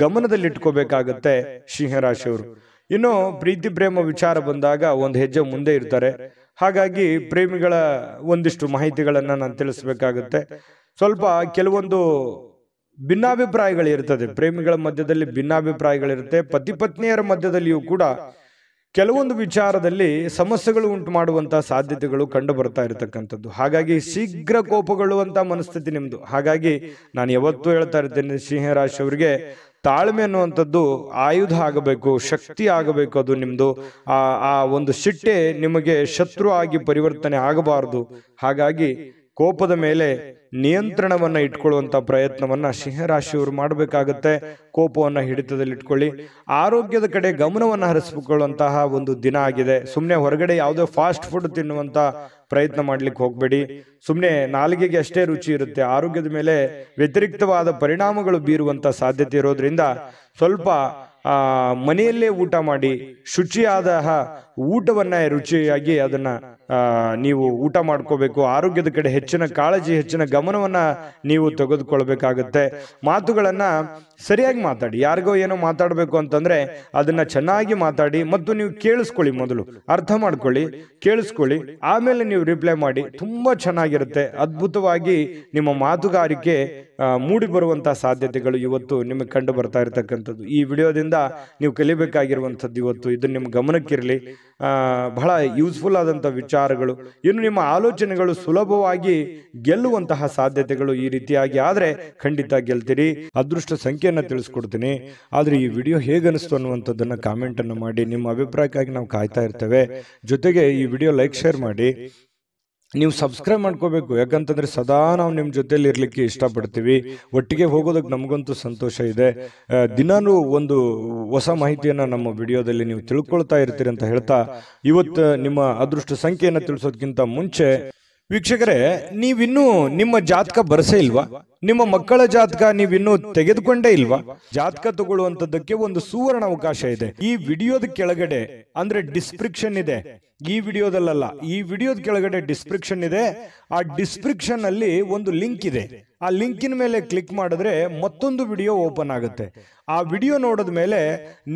ಗಮನದಲ್ಲಿಟ್ಕೋಬೇಕಾಗತ್ತೆ ಸಿಂಹರಾಶಿಯವರು. ಇನ್ನು ಪ್ರೀತಿ ಪ್ರೇಮ ವಿಚಾರ ಬಂದಾಗ ಒಂದು ಹೆಜ್ಜೆ ಮುಂದೆ ಇರ್ತಾರೆ. ಹಾಗಾಗಿ ಪ್ರೇಮಿಗಳ ಒಂದಿಷ್ಟು ಮಾಹಿತಿಗಳನ್ನ ನಾನು ತಿಳಿಸ್ಬೇಕಾಗುತ್ತೆ. ಸ್ವಲ್ಪ ಕೆಲವೊಂದು ಭಿನ್ನಾಭಿಪ್ರಾಯಗಳಿರ್ತದೆ. ಪ್ರೇಮಿಗಳ ಮಧ್ಯದಲ್ಲಿ ಭಿನ್ನಾಭಿಪ್ರಾಯಗಳಿರುತ್ತೆ. ಪತಿ ಪತ್ನಿಯರ ಮಧ್ಯದಲ್ಲಿಯೂ ಕೂಡ ಕೆಲವೊಂದು ವಿಚಾರದಲ್ಲಿ ಸಮಸ್ಯೆಗಳು ಉಂಟು ಮಾಡುವಂತಹ ಸಾಧ್ಯತೆಗಳು ಕಂಡು ಬರ್ತಾ ಇರತಕ್ಕಂಥದ್ದು. ಹಾಗಾಗಿ ಶೀಘ್ರ ಕೋಪಗೊಳ್ಳುವಂತ ಮನಸ್ಥಿತಿ ನಿಮ್ದು. ಹಾಗಾಗಿ ನಾನು ಯಾವತ್ತೂ ಹೇಳ್ತಾ ಇರ್ತೇನೆ, ಸಿಂಹರಾಶಿಯವರಿಗೆ ತಾಳ್ಮೆ ಅನ್ನುವಂಥದ್ದು ಆಯುಧ ಆಗಬೇಕು, ಶಕ್ತಿ ಆಗಬೇಕು. ಅದು ನಿಮ್ದು ಆ ಒಂದು ಸಿಟ್ಟೆ ನಿಮಗೆ ಶತ್ರು ಆಗಿ ಪರಿವರ್ತನೆ ಆಗಬಾರದು. ಹಾಗಾಗಿ ಕೋಪದ ಮೇಲೆ ನಿಯಂತ್ರಣವನ್ನ ಇಟ್ಕೊಳ್ಳುವಂತ ಪ್ರಯತ್ನವನ್ನ ಸಿಂಹರಾಶಿಯವರು ಮಾಡಬೇಕಾಗತ್ತೆ. ಕೋಪವನ್ನ ಹಿಡಿತದಲ್ಲಿ ಇಟ್ಕೊಳ್ಳಿ. ಆರೋಗ್ಯದ ಕಡೆ ಗಮನವನ್ನ ಹರಿಸಿಕೊಳ್ಳುವಂತಹ ಒಂದು ದಿನ ಆಗಿದೆ. ಸುಮ್ಮನೆ ಹೊರಗಡೆ ಯಾವುದೋ ಫಾಸ್ಟ್ ಫುಡ್ ತಿನ್ನುವಂತ ಪ್ರಯತ್ನ ಮಾಡ್ಲಿಕ್ಕೆ ಹೋಗ್ಬೇಡಿ. ಸುಮ್ಮನೆ ನಾಲಿಗೆಗೆ ಅಷ್ಟೇ ರುಚಿ ಇರುತ್ತೆ. ಆರೋಗ್ಯದ ಮೇಲೆ ವ್ಯತಿರಿಕ್ತವಾದ ಪರಿಣಾಮಗಳು ಬೀರುವಂತ ಸಾಧ್ಯತೆ ಇರೋದ್ರಿಂದ ಸ್ವಲ್ಪ ಮನೆಯಲ್ಲೇ ಊಟ ಮಾಡಿ, ಶುಚಿಯಾದ ಊಟವನ್ನ ರುಚಿಯಾಗಿ ಅದನ್ನ ನೀವು ಊಟ ಮಾಡ್ಕೋಬೇಕು. ಆರೋಗ್ಯದ ಕಡೆ ಹೆಚ್ಚಿನ ಕಾಳಜಿ, ಹೆಚ್ಚಿನ ಗಮನವನ್ನ ನೀವು ತೆಗೆದುಕೊಳ್ಬೇಕಾಗತ್ತೆ. ಮಾತುಗಳನ್ನ ಸರಿಯಾಗಿ ಮಾತಾಡಿ. ಯಾರಿಗೋ ಏನೋ ಮಾತಾಡಬೇಕು ಅಂತಂದ್ರೆ ಅದನ್ನ ಚೆನ್ನಾಗಿ ಮಾತಾಡಿ ಮತ್ತು ನೀವು ಕೇಳಿಸ್ಕೊಳ್ಳಿ. ಮೊದಲು ಅರ್ಥ ಮಾಡ್ಕೊಳ್ಳಿ, ಕೇಳಿಸ್ಕೊಳ್ಳಿ, ಆಮೇಲೆ ನೀವು ರಿಪ್ಲೈ ಮಾಡಿ. ತುಂಬಾ ಚೆನ್ನಾಗಿರುತ್ತೆ. ಅದ್ಭುತವಾಗಿ ನಿಮ್ಮ ಮಾತುಗಾರಿಕೆ ಮೂಡಿ ಬರುವಂತಹ ಸಾಧ್ಯತೆಗಳು ಇವತ್ತು ನಿಮಗೆ ಕಂಡು ಬರ್ತಾ ಇರತಕ್ಕಂಥದ್ದು. ಈ ವಿಡಿಯೋದಿಂದ ನೀವು ಕಲಿಬೇಕಾಗಿರುವಂಥದ್ದು ಇವತ್ತು ಇದು ನಿಮ್ಮ ಗಮನಕ್ಕಿರಲಿ. ಬಹಳ ಯೂಸ್ಫುಲ್ ಆದಂಥ ವಿಚಾರಗಳು. ಇನ್ನು ನಿಮ್ಮ ಆಲೋಚನೆಗಳು ಸುಲಭವಾಗಿ ಗೆಲ್ಲುವಂತಹ ಸಾಧ್ಯತೆಗಳು ಈ ರೀತಿಯಾಗಿ ಆದ್ರೆ ಖಂಡಿತ ಗೆಲ್ತೀರಿ. ಅದೃಷ್ಟ ಸಂಖ್ಯೆಯನ್ನ ತಿಳಿಸ್ಕೊಡ್ತೀನಿ. ಆದ್ರೆ ಈ ವಿಡಿಯೋ ಹೇಗನಿಸ್ತು ಅನ್ನುವಂಥದ್ದನ್ನ ಕಾಮೆಂಟ್ ಅನ್ನು ಮಾಡಿ. ನಿಮ್ಮ ಅಭಿಪ್ರಾಯಕ್ಕಾಗಿ ನಾವು ಕಾಯ್ತಾ ಇರ್ತೇವೆ. ಜೊತೆಗೆ ಈ ವಿಡಿಯೋ ಲೈಕ್, ಶೇರ್ ಮಾಡಿ. ನೀವು ಸಬ್ಸ್ಕ್ರೈಬ್ ಮಾಡ್ಕೋಬೇಕು. ಯಾಕಂತಂದ್ರೆ ಸದಾ ನಾವು ನಿಮ್ಮ ಜೊತೆಲಿ ಇರ್ಲಿಕ್ಕೆ ಇಷ್ಟಪಡ್ತೀವಿ. ಒಟ್ಟಿಗೆ ಹೋಗೋದಕ್ಕೆ ನಮಗಂತೂ ಸಂತೋಷ ಇದೆ. ದಿನಾನು ಒಂದು ಹೊಸ ಮಾಹಿತಿಯನ್ನ ನಮ್ಮ ವಿಡಿಯೋದಲ್ಲಿ ನೀವು ತಿಳ್ಕೊಳ್ತಾ ಇರ್ತೀರಿ ಅಂತ ಹೇಳ್ತಾ, ಇವತ್ತು ನಿಮ್ಮ ಅದೃಷ್ಟ ಸಂಖ್ಯೆಯನ್ನ ತಿಳಿಸೋದಕ್ಕಿಂತ ಮುಂಚೆ ವೀಕ್ಷಕರೇ, ನೀವಿನ್ನೂ ನಿಮ್ಮ ಜಾತಕ ಬರಸೇ ಇಲ್ವಾ? ನಿಮ್ಮ ಮಕ್ಕಳ ಜಾತಕ ನೀವಿನ್ನೂ ತೆಗೆದುಕೊಂಡೇ ಇಲ್ವಾ? ಜಾತಕ ತಗೊಳ್ಳುವಂತದ್ದಕ್ಕೆ ಒಂದು ಸುವರ್ಣ ಅವಕಾಶ ಇದೆ. ಈ ವಿಡಿಯೋದ ಕೆಳಗಡೆ ಅಂದ್ರೆ ಡಿಸ್ಕ್ರಿಪ್ಷನ್ ಇದೆ. ಈ ವಿಡಿಯೋದಲ್ಲ, ಈ ವಿಡಿಯೋದ ಕೆಳಗಡೆ ಡಿಸ್ಕ್ರಿಪ್ಷನ್ ಇದೆ. ಆ ಡಿಸ್ಕ್ರಿಪ್ಷನ್ ಅಲ್ಲಿ ಒಂದು ಲಿಂಕ್ ಇದೆ. ಆ ಲಿಂಕಿನ ಮೇಲೆ ಕ್ಲಿಕ್ ಮಾಡಿದ್ರೆ ಮತ್ತೊಂದು ವಿಡಿಯೋ ಓಪನ್ ಆಗುತ್ತೆ. ಆ ವಿಡಿಯೋ ನೋಡಿದ ಮೇಲೆ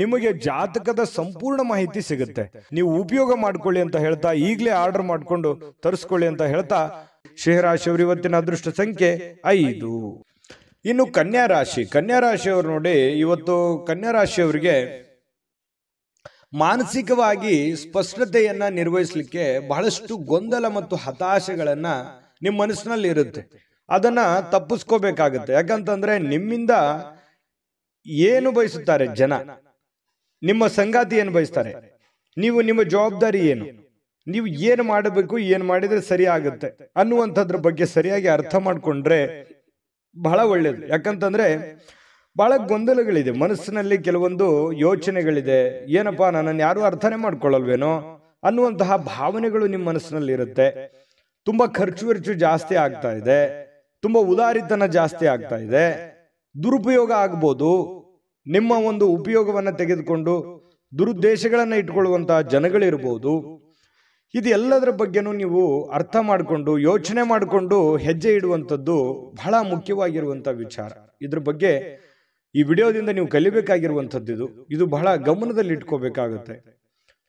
ನಿಮಗೆ ಜಾತಕದ ಸಂಪೂರ್ಣ ಮಾಹಿತಿ ಸಿಗುತ್ತೆ. ನೀವು ಉಪಯೋಗ ಮಾಡ್ಕೊಳ್ಳಿ ಅಂತ ಹೇಳ್ತಾ, ಈಗಲೇ ಆರ್ಡರ್ ಮಾಡ್ಕೊಂಡು ತರಿಸ್ಕೊಳ್ಳಿ ಅಂತ ಹೇಳ್ತಾ, ಸಿಂಹರಾಶಿಯವರು ಇವತ್ತಿನ ಅದೃಷ್ಟ ಸಂಖ್ಯೆ 5. ಇನ್ನು ಕನ್ಯಾ ರಾಶಿಯವರು ನೋಡಿ, ಇವತ್ತು ಕನ್ಯಾ ರಾಶಿಯವರಿಗೆ ಮಾನಸಿಕವಾಗಿ ಸ್ಪಷ್ಟತೆಯನ್ನ ನಿರ್ವಹಿಸಲಿಕ್ಕೆ ಬಹಳಷ್ಟು ಗೊಂದಲ ಮತ್ತು ಹತಾಶೆಗಳನ್ನ ನಿಮ್ಮ ಮನಸ್ಸಿನಲ್ಲಿ ಇರುತ್ತೆ. ಅದನ್ನ ತಪ್ಪಿಸ್ಕೋಬೇಕಾಗತ್ತೆ. ಯಾಕಂತಂದ್ರೆ ನಿಮ್ಮಿಂದ ಏನು ಬಯಸುತ್ತಾರೆ ಜನ, ನಿಮ್ಮ ಸಂಗಾತಿ ಏನು ಬಯಸ್ತಾರೆ, ನೀವು ನಿಮ್ಮ ಜವಾಬ್ದಾರಿ ಏನು, ನೀವು ಏನು ಮಾಡಬೇಕು, ಏನು ಮಾಡಿದ್ರೆ ಸರಿ ಆಗುತ್ತೆ ಅನ್ನುವಂಥದ್ರ ಬಗ್ಗೆ ಸರಿಯಾಗಿ ಅರ್ಥ ಮಾಡ್ಕೊಂಡ್ರೆ ಬಹಳ ಒಳ್ಳೇದು. ಯಾಕಂತಂದ್ರೆ ಬಹಳ ಗೊಂದಲಗಳಿದೆ ಮನಸ್ಸಿನಲ್ಲಿ, ಕೆಲವೊಂದು ಯೋಚನೆಗಳಿದೆ. ಏನಪ್ಪಾ, ನನ್ನನ್ನು ಯಾರು ಅರ್ಥನೇ ಮಾಡ್ಕೊಳ್ಳಲ್ವೇನೋ ಅನ್ನುವಂತಹ ಭಾವನೆಗಳು ನಿಮ್ಮ ಮನಸ್ಸಿನಲ್ಲಿ ಇರುತ್ತೆ. ತುಂಬಾ ಖರ್ಚು ಜಾಸ್ತಿ ಆಗ್ತಾ ಇದೆ, ತುಂಬಾ ಉದಾರಿತನ ಜಾಸ್ತಿ ಆಗ್ತಾ ಇದೆ, ದುರುಪಯೋಗ ಆಗ್ಬೋದು. ನಿಮ್ಮ ಒಂದು ಉಪಯೋಗವನ್ನ ತೆಗೆದುಕೊಂಡು ದುರುದ್ದೇಶಗಳನ್ನ ಇಟ್ಕೊಳ್ಳುವಂತಹ ಜನಗಳಿರ್ಬೋದು. ಇದು ಎಲ್ಲದರ ಬಗ್ಗೆನೂ ನೀವು ಅರ್ಥ ಮಾಡಿಕೊಂಡು ಯೋಚನೆ ಮಾಡಿಕೊಂಡು ಹೆಜ್ಜೆ ಇಡುವಂಥದ್ದು ಬಹಳ ಮುಖ್ಯವಾಗಿರುವಂತ ವಿಚಾರ. ಇದ್ರ ಬಗ್ಗೆ ಈ ವಿಡಿಯೋದಿಂದ ನೀವು ಕಲಿಬೇಕಾಗಿರುವಂಥದ್ದು ಇದು ಬಹಳ ಗಮನದಲ್ಲಿ ಇಟ್ಕೋಬೇಕಾಗುತ್ತೆ.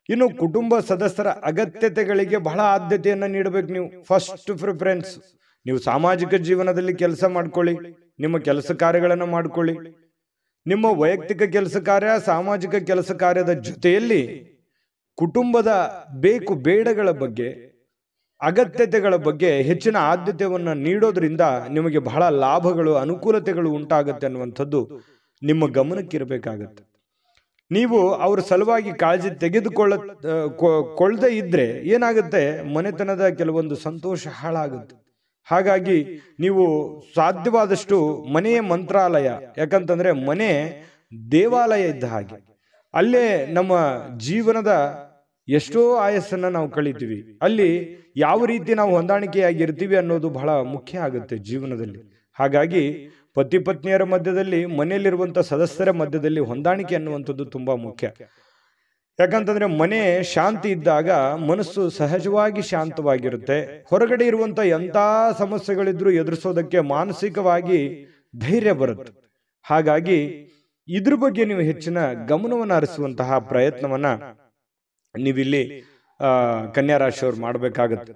ಇನ್ನು ಕುಟುಂಬ ಸದಸ್ಯರ ಅಗತ್ಯತೆಗಳಿಗೆ ಬಹಳ ಆದ್ಯತೆಯನ್ನ ನೀಡಬೇಕು. ನೀವು ಫಸ್ಟ್ ಪ್ರಿಫರೆನ್ಸ್. ನೀವು ಸಾಮಾಜಿಕ ಜೀವನದಲ್ಲಿ ಕೆಲಸ ಮಾಡ್ಕೊಳ್ಳಿ, ನಿಮ್ಮ ಕೆಲಸ ಕಾರ್ಯಗಳನ್ನು ಮಾಡ್ಕೊಳ್ಳಿ. ನಿಮ್ಮ ವೈಯಕ್ತಿಕ ಕೆಲಸ ಕಾರ್ಯ, ಸಾಮಾಜಿಕ ಕೆಲಸ ಕಾರ್ಯದ ಜೊತೆಯಲ್ಲಿ ಕುಟುಂಬದ ಬೇಕು ಬೇಡಗಳ ಬಗ್ಗೆ, ಅಗತ್ಯತೆಗಳ ಬಗ್ಗೆ ಹೆಚ್ಚಿನ ಆದ್ಯತೆಯನ್ನ ನೀಡೋದ್ರಿಂದ ನಿಮಗೆ ಬಹಳ ಲಾಭಗಳು, ಅನುಕೂಲತೆಗಳು ಉಂಟಾಗತ್ತೆ ಅನ್ನುವಂಥದ್ದು ನಿಮ್ಮ ಗಮನಕ್ಕಿರಬೇಕಾಗತ್ತೆ. ನೀವು ಅವ್ರ ಸಲುವಾಗಿ ಕಾಳಜಿ ತೆಗೆದುಕೊಳ್ಳದೆ ಇದ್ರೆ ಏನಾಗುತ್ತೆ, ಮನೆತನದ ಕೆಲವೊಂದು ಸಂತೋಷ ಹಾಳಾಗುತ್ತೆ. ಹಾಗಾಗಿ ನೀವು ಸಾಧ್ಯವಾದಷ್ಟು ಮನೆಯ ಮಂತ್ರಾಲಯ, ಯಾಕಂತಂದ್ರೆ ಮನೆ ದೇವಾಲಯ ಇದ್ದ ಹಾಗೆ. ಅಲ್ಲೇ ನಮ್ಮ ಜೀವನದ ಎಷ್ಟೋ ಆಯಸ್ಸನ್ನ ನಾವು ಕಳಿತೀವಿ. ಅಲ್ಲಿ ಯಾವ ರೀತಿ ನಾವು ಹೊಂದಾಣಿಕೆಯಾಗಿರ್ತೀವಿ ಅನ್ನೋದು ಬಹಳ ಮುಖ್ಯ ಆಗುತ್ತೆ ಜೀವನದಲ್ಲಿ. ಹಾಗಾಗಿ ಪತಿ ಪತ್ನಿಯರ ಮಧ್ಯದಲ್ಲಿ, ಮನೆಯಲ್ಲಿರುವಂಥ ಸದಸ್ಯರ ಮಧ್ಯದಲ್ಲಿ ಹೊಂದಾಣಿಕೆ ಅನ್ನುವಂಥದ್ದು ತುಂಬಾ ಮುಖ್ಯ. ಯಾಕಂತಂದ್ರೆ ಮನೆ ಶಾಂತಿ ಇದ್ದಾಗ ಮನಸ್ಸು ಸಹಜವಾಗಿ ಶಾಂತವಾಗಿರುತ್ತೆ. ಹೊರಗಡೆ ಇರುವಂತ ಎಂಥ ಸಮಸ್ಯೆಗಳಿದ್ರೂ ಎದುರಿಸೋದಕ್ಕೆ ಮಾನಸಿಕವಾಗಿ ಧೈರ್ಯ ಬರುತ್ತೆ. ಹಾಗಾಗಿ ಇದ್ರ ಬಗ್ಗೆ ನೀವು ಹೆಚ್ಚಿನ ಗಮನವನ್ನು ಹರಿಸುವಂತಹ ಪ್ರಯತ್ನವನ್ನ ನೀವಿಲ್ಲಿ ಕನ್ಯಾ ರಾಶಿಯವರು ಮಾಡಬೇಕಾಗತ್ತೆ.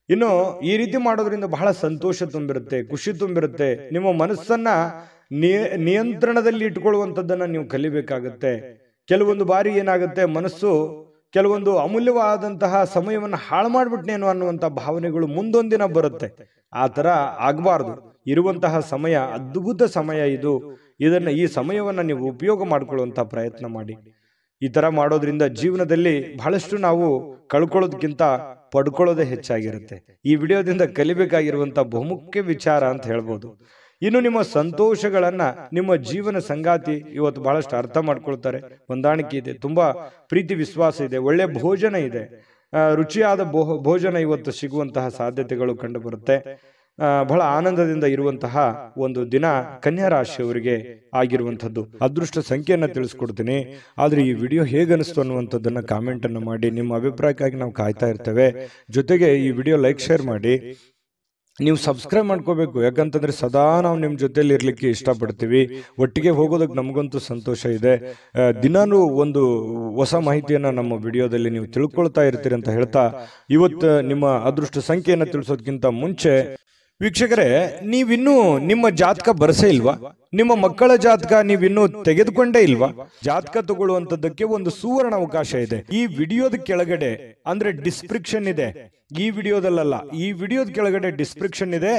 ಇನ್ನು ಈ ರೀತಿ ಮಾಡೋದ್ರಿಂದ ಬಹಳ ಸಂತೋಷ ತುಂಬಿರುತ್ತೆ, ಖುಷಿ ತುಂಬಿರುತ್ತೆ. ನಿಮ್ಮ ಮನಸ್ಸನ್ನ ನಿಯಂತ್ರಣದಲ್ಲಿ ಇಟ್ಕೊಳ್ಳುವಂಥದ್ದನ್ನ ನೀವು ಕಲಿಬೇಕಾಗತ್ತೆ. ಕೆಲವೊಂದು ಬಾರಿ ಏನಾಗುತ್ತೆ, ಮನಸ್ಸು ಕೆಲವೊಂದು ಅಮೂಲ್ಯವಾದಂತಹ ಸಮಯವನ್ನು ಹಾಳು ಮಾಡ್ಬಿಟ್ನೇನೋ ಅನ್ನುವಂಥ ಭಾವನೆಗಳು ಮುಂದೊಂದಿನ ಬರುತ್ತೆ. ಆ ಥರ ಆಗಬಾರ್ದು. ಇರುವಂತಹ ಸಮಯ ಅದ್ಭುತ ಸಮಯ ಇದು. ಈ ಸಮಯವನ್ನ ನೀವು ಉಪಯೋಗ ಮಾಡಿಕೊಳ್ಳುವಂಥ ಪ್ರಯತ್ನ ಮಾಡಿ. ಈ ತರ ಮಾಡೋದ್ರಿಂದ ಜೀವನದಲ್ಲಿ ಬಹಳಷ್ಟು ನಾವು ಕಳ್ಕೊಳ್ಳೋದಕ್ಕಿಂತ ಪಡ್ಕೊಳ್ಳೋದೇ ಹೆಚ್ಚಾಗಿರುತ್ತೆ. ಈ ವಿಡಿಯೋದಿಂದ ಕಲಿಬೇಕಾಗಿರುವಂತ ಬಹುಮುಖ್ಯ ವಿಚಾರ ಅಂತ ಹೇಳ್ಬೋದು. ಇನ್ನು ನಿಮ್ಮ ಸಂತೋಷಗಳನ್ನ ನಿಮ್ಮ ಜೀವನ ಸಂಗಾತಿ ಇವತ್ತು ಬಹಳಷ್ಟು ಅರ್ಥ ಮಾಡ್ಕೊಳ್ತಾರೆ. ಹೊಂದಾಣಿಕೆ ಇದೆ, ತುಂಬಾ ಪ್ರೀತಿ ವಿಶ್ವಾಸ ಇದೆ, ಒಳ್ಳೆ ಭೋಜನ ಇದೆ, ರುಚಿಯಾದ ಭೋಜನ ಇವತ್ತು ಸಿಗುವಂತಹ ಸಾಧ್ಯತೆಗಳು ಕಂಡು ಬರುತ್ತೆ. ಬಹಳ ಆನಂದದಿಂದ ಇರುವಂತಹ ಒಂದು ದಿನ ಕನ್ಯಾ ರಾಶಿಯವರಿಗೆ ಆಗಿರುವಂಥದ್ದು. ಅದೃಷ್ಟ ಸಂಖ್ಯೆಯನ್ನ ತಿಳಿಸ್ಕೊಡ್ತೀನಿ. ಆದ್ರೆ ಈ ವಿಡಿಯೋ ಹೇಗನಿಸ್ತು ಅನ್ನುವಂಥದ್ದನ್ನ ಕಾಮೆಂಟ್ ಅನ್ನು ಮಾಡಿ. ನಿಮ್ಮ ಅಭಿಪ್ರಾಯಕ್ಕಾಗಿ ನಾವು ಕಾಯ್ತಾ ಇರ್ತೇವೆ. ಜೊತೆಗೆ ಈ ವಿಡಿಯೋ ಲೈಕ್ ಶೇರ್ ಮಾಡಿ. ನೀವು ಸಬ್ಸ್ಕ್ರೈಬ್ ಮಾಡ್ಕೋಬೇಕು, ಯಾಕಂತಂದ್ರೆ ಸದಾ ನಾವು ನಿಮ್ಮ ಜೊತೆಲಿ ಇರ್ಲಿಕ್ಕೆ ಇಷ್ಟಪಡ್ತೀವಿ. ಒಟ್ಟಿಗೆ ಹೋಗೋದಕ್ಕೆ ನಮಗಂತೂ ಸಂತೋಷ ಇದೆ. ದಿನಾನು ಒಂದು ಹೊಸ ಮಾಹಿತಿಯನ್ನ ನಮ್ಮ ವಿಡಿಯೋದಲ್ಲಿ ನೀವು ತಿಳ್ಕೊಳ್ತಾ ಇರ್ತೀರಿ ಅಂತ ಹೇಳ್ತಾ, ಇವತ್ತು ನಿಮ್ಮ ಅದೃಷ್ಟ ಸಂಖ್ಯೆಯನ್ನು ತಿಳಿಸೋದಕ್ಕಿಂತ ಮುಂಚೆ ವೀಕ್ಷಕರೇ, ನೀವಿನ್ನೂ ನಿಮ್ಮ ಜಾತಕ ಬರಸೇ ಇಲ್ವಾ? ನಿಮ್ಮ ಮಕ್ಕಳ ಜಾತಕ ನೀವಿನ್ನೂ ತೆಗೆದುಕೊಂಡೇ ಇಲ್ವಾ? ಜಾತಕ ತಗೊಳ್ಳುವಂತದ್ದಕ್ಕೆ ಒಂದು ಸುವರ್ಣ ಅವಕಾಶ ಇದೆ. ಈ ವಿಡಿಯೋದ ಕೆಳಗಡೆ ಅಂದ್ರೆ ಡಿಸ್ಕ್ರಿಪ್ಷನ್ ಇದೆ. ಈ ವಿಡಿಯೋದಲ್ಲ, ಈ ವಿಡಿಯೋದ ಕೆಳಗಡೆ ಡಿಸ್ಕ್ರಿಪ್ಷನ್ ಇದೆ.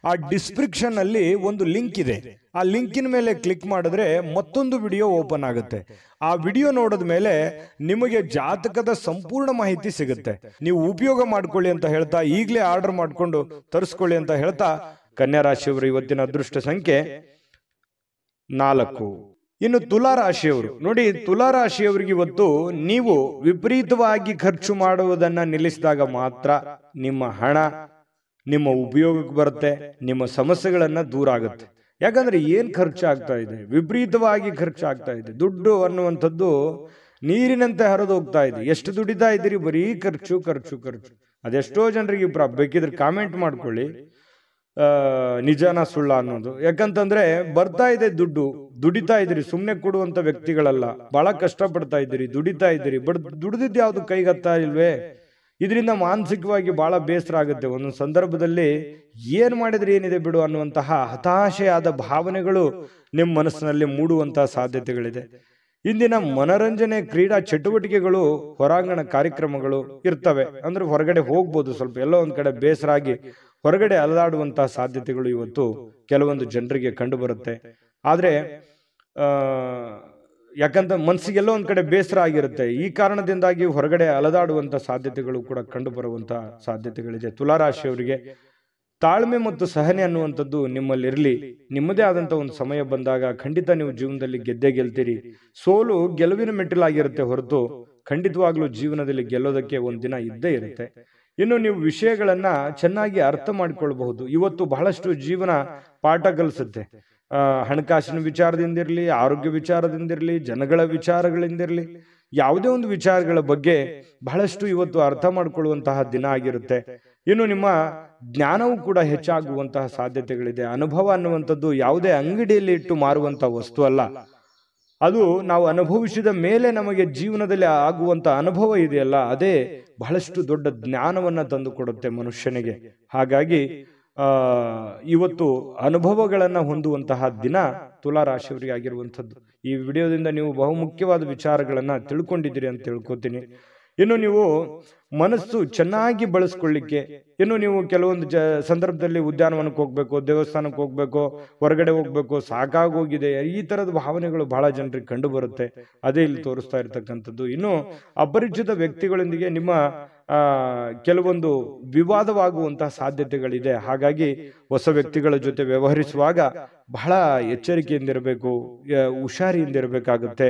ಆ ಡಿಸ್ಕ್ರಿಪ್ಷನ್ ಅಲ್ಲಿ ಒಂದು ಲಿಂಕ್ ಇದೆ. ಆ ಲಿಂಕಿನ ಮೇಲೆ ಕ್ಲಿಕ್ ಮಾಡಿದ್ರೆ ಮತ್ತೊಂದು ವಿಡಿಯೋ ಓಪನ್ ಆಗುತ್ತೆ. ಆ ವಿಡಿಯೋ ನೋಡಿದ ಮೇಲೆ ನಿಮಗೆ ಜಾತಕದ ಸಂಪೂರ್ಣ ಮಾಹಿತಿ ಸಿಗುತ್ತೆ. ನೀವು ಉಪಯೋಗ ಮಾಡ್ಕೊಳ್ಳಿ ಅಂತ ಹೇಳ್ತಾ, ಈಗಲೇ ಆರ್ಡರ್ ಮಾಡ್ಕೊಂಡು ತರಿಸ್ಕೊಳ್ಳಿ ಅಂತ ಹೇಳ್ತಾ, ಕನ್ಯಾ ರಾಶಿಯವರು ಇವತ್ತಿನ ಅದೃಷ್ಟ ಸಂಖ್ಯೆ 4. ಇನ್ನು ತುಲಾ ರಾಶಿಯವರು ನೋಡಿ, ತುಲಾ ರಾಶಿಯವರಿಗೆ ಇವತ್ತು ನೀವು ವಿಪರೀತವಾಗಿ ಖರ್ಚು ಮಾಡುವುದನ್ನ ನಿಲ್ಲಿಸಿದಾಗ ಮಾತ್ರ ನಿಮ್ಮ ಹಣ ನಿಮ್ಮ ಉಪಯೋಗಕ್ಕೆ ಬರುತ್ತೆ, ನಿಮ್ಮ ಸಮಸ್ಯೆಗಳನ್ನ ದೂರ ಆಗುತ್ತೆ. ಯಾಕಂದ್ರೆ ಏನ್ ಖರ್ಚಾಗ್ತಾ ಇದೆ, ವಿಪರೀತವಾಗಿ ಖರ್ಚಾಗ್ತಾ ಇದೆ. ದುಡ್ಡು ಅನ್ನುವಂಥದ್ದು ನೀರಿನಂತೆ ಹರಿದು ಹೋಗ್ತಾ ಇದೆ. ಎಷ್ಟು ದುಡಿತಾ ಇದ್ದೀರಿ, ಬರೀ ಖರ್ಚು ಖರ್ಚು ಖರ್ಚು. ಅದೆಷ್ಟೋ ಜನರಿಗೆ ಬೇಕಿದ್ರೆ ಕಾಮೆಂಟ್ ಮಾಡ್ಕೊಳ್ಳಿ, ನಿಜಾನ ಸುಳ್ಳ ಅನ್ನೋದು. ಯಾಕಂತಂದ್ರೆ ಬರ್ತಾ ಇದೆ ದುಡ್ಡು, ದುಡಿತಾ ಇದ್ದೀರಿ, ಸುಮ್ಮನೆ ಕೊಡುವಂತ ವ್ಯಕ್ತಿಗಳಲ್ಲ. ಬಹಳ ಕಷ್ಟಪಡ್ತಾ ಇದ್ದೀರಿ, ದುಡಿತಾ ಇದ್ದೀರಿ, ಬಟ್ ದುಡಿದಿದ್ದು ಯಾವ್ದು ಕೈಗತ್ತಾ ಇಲ್ವೇ? ಇದರಿಂದ ಮಾನಸಿಕವಾಗಿ ಬಹಳ ಬೇಸರ ಆಗುತ್ತೆ. ಒಂದೊಂದು ಸಂದರ್ಭದಲ್ಲಿ ಏನ್ ಮಾಡಿದ್ರೆ ಏನಿದೆ ಬಿಡು ಅನ್ನುವಂತಹ ಹತಾಶೆಯಾದ ಭಾವನೆಗಳು ನಿಮ್ಮ ಮನಸ್ಸಿನಲ್ಲಿ ಮೂಡುವಂತಹ ಸಾಧ್ಯತೆಗಳಿದೆ. ಇಂದಿನ ಮನರಂಜನೆ ಕ್ರೀಡಾ ಚಟುವಟಿಕೆಗಳು, ಹೊರಾಂಗಣ ಕಾರ್ಯಕ್ರಮಗಳು ಇರ್ತವೆ. ಅಂದ್ರೆ ಹೊರಗಡೆ ಹೋಗ್ಬೋದು, ಸ್ವಲ್ಪ ಎಲ್ಲೋ ಒಂದ್ ಕಡೆ ಬೇಸರ ಆಗಿ ಹೊರಗಡೆ ಅಲದಾಡುವಂತಹ ಸಾಧ್ಯತೆಗಳು ಇವತ್ತು ಕೆಲವೊಂದು ಜನರಿಗೆ ಕಂಡು ಬರುತ್ತೆ. ಆದ್ರೆ ಯಾಕಂತ ಮನಸ್ಸಿಗೆಲ್ಲೋ ಒಂದ್ ಕಡೆ ಬೇಸರ ಆಗಿರುತ್ತೆ. ಈ ಕಾರಣದಿಂದಾಗಿ ಹೊರಗಡೆ ಅಲದಾಡುವಂತ ಸಾಧ್ಯತೆಗಳು ಕೂಡ ಕಂಡು ಬರುವಂತಹ ಸಾಧ್ಯತೆಗಳಿದೆ. ತುಲಾರಾಶಿಯವರಿಗೆ ತಾಳ್ಮೆ ಮತ್ತು ಸಹನೆ ಅನ್ನುವಂಥದ್ದು ನಿಮ್ಮಲ್ಲಿ ಇರಲಿ. ನಿಮ್ಮದೇ ಆದಂತ ಒಂದು ಸಮಯ ಬಂದಾಗ ಖಂಡಿತ ನೀವು ಜೀವನದಲ್ಲಿ ಗೆದ್ದೇ ಗೆಲ್ತೀರಿ. ಸೋಲು ಗೆಲುವಿನ ಮೆಟ್ಟಿಲಾಗಿರುತ್ತೆ ಹೊರತು ಖಂಡಿತವಾಗ್ಲೂ ಜೀವನದಲ್ಲಿ ಗೆಲ್ಲೋದಕ್ಕೆ ಒಂದ್ ದಿನ ಇದ್ದೇ ಇರುತ್ತೆ. ಇನ್ನು ನೀವು ವಿಷಯಗಳನ್ನ ಚೆನ್ನಾಗಿ ಅರ್ಥ ಮಾಡಿಕೊಳ್ಬಹುದು. ಇವತ್ತು ಬಹಳಷ್ಟು ಜೀವನ ಪಾಠ ಕಲಿಸುತ್ತೆ. ಹಣಕಾಸಿನ ವಿಚಾರದಿಂದಿರಲಿ, ಆರೋಗ್ಯ ವಿಚಾರದಿಂದಿರಲಿ, ಜನಗಳ ವಿಚಾರಗಳಿಂದಿರಲಿ, ಯಾವುದೇ ಒಂದು ವಿಚಾರಗಳ ಬಗ್ಗೆ ಬಹಳಷ್ಟು ಇವತ್ತು ಅರ್ಥ ಮಾಡಿಕೊಳ್ಳುವಂತಹ ದಿನ ಆಗಿರುತ್ತೆ. ಇನ್ನು ನಿಮ್ಮ ಜ್ಞಾನವೂ ಕೂಡ ಹೆಚ್ಚಾಗುವಂತಹ ಸಾಧ್ಯತೆಗಳಿದೆ. ಅನುಭವ ಅನ್ನುವಂಥದ್ದು ಯಾವುದೇ ಅಂಗಡಿಯಲ್ಲಿ ಇಟ್ಟು ಮಾರುವಂತಹ ವಸ್ತು ಅಲ್ಲ. ಅದು ನಾವು ಅನುಭವಿಸಿದ ಮೇಲೆ ನಮಗೆ ಜೀವನದಲ್ಲಿ ಆಗುವಂತ ಅನುಭವ ಇದೆಯಲ್ಲ, ಅದೇ ಬಹಳಷ್ಟು ದೊಡ್ಡ ಜ್ಞಾನವನ್ನ ತಂದು ಕೊಡುತ್ತೆ ಮನುಷ್ಯನಿಗೆ. ಹಾಗಾಗಿ ಇವತ್ತು ಅನುಭವಗಳನ್ನ ಹೊಂದುವಂತಹ ದಿನ ತುಲಾ ರಾಶಿಯವರಿಗೆ ಆಗಿರುವಂಥದ್ದು. ಈ ವಿಡಿಯೋದಿಂದ ನೀವು ಬಹುಮುಖ್ಯವಾದ ವಿಚಾರಗಳನ್ನ ತಿಳ್ಕೊಂಡಿದ್ದೀರಿ ಅಂತ ತಿಳ್ಕೊತೀನಿ. ಇನ್ನು ನೀವು ಮನಸ್ಸು ಚೆನ್ನಾಗಿ ಬಳಸ್ಕೊಳ್ಳಿಕ್ಕೆ, ಇನ್ನು ನೀವು ಕೆಲವೊಂದು ಸಂದರ್ಭದಲ್ಲಿ ಉದ್ಯಾನವನಕ್ಕೆ ಹೋಗ್ಬೇಕು, ದೇವಸ್ಥಾನಕ್ಕೆ ಹೋಗ್ಬೇಕು, ಹೊರಗಡೆ ಹೋಗ್ಬೇಕು, ಸಾಕಾಗೋಗಿದೆ, ಈ ತರದ ಭಾವನೆಗಳು ಬಹಳ ಜನರಿಗೆ ಕಂಡು ಬರುತ್ತೆ. ಅದೇ ಇಲ್ಲಿ ತೋರಿಸ್ತಾ ಇರ್ತಕ್ಕಂಥದ್ದು. ಇನ್ನು ಅಪರಿಚಿತ ವ್ಯಕ್ತಿಗಳೊಂದಿಗೆ ನಿಮ್ಮ ಕೆಲವೊಂದು ವಿವಾದವಾಗುವಂತಹ ಸಾಧ್ಯತೆಗಳಿದೆ. ಹಾಗಾಗಿ ಹೊಸ ವ್ಯಕ್ತಿಗಳ ಜೊತೆ ವ್ಯವಹರಿಸುವಾಗ ಬಹಳ ಎಚ್ಚರಿಕೆಯಿಂದಿರಬೇಕು, ಹುಷಾರಿಯಿಂದಿರಬೇಕಾಗುತ್ತೆ.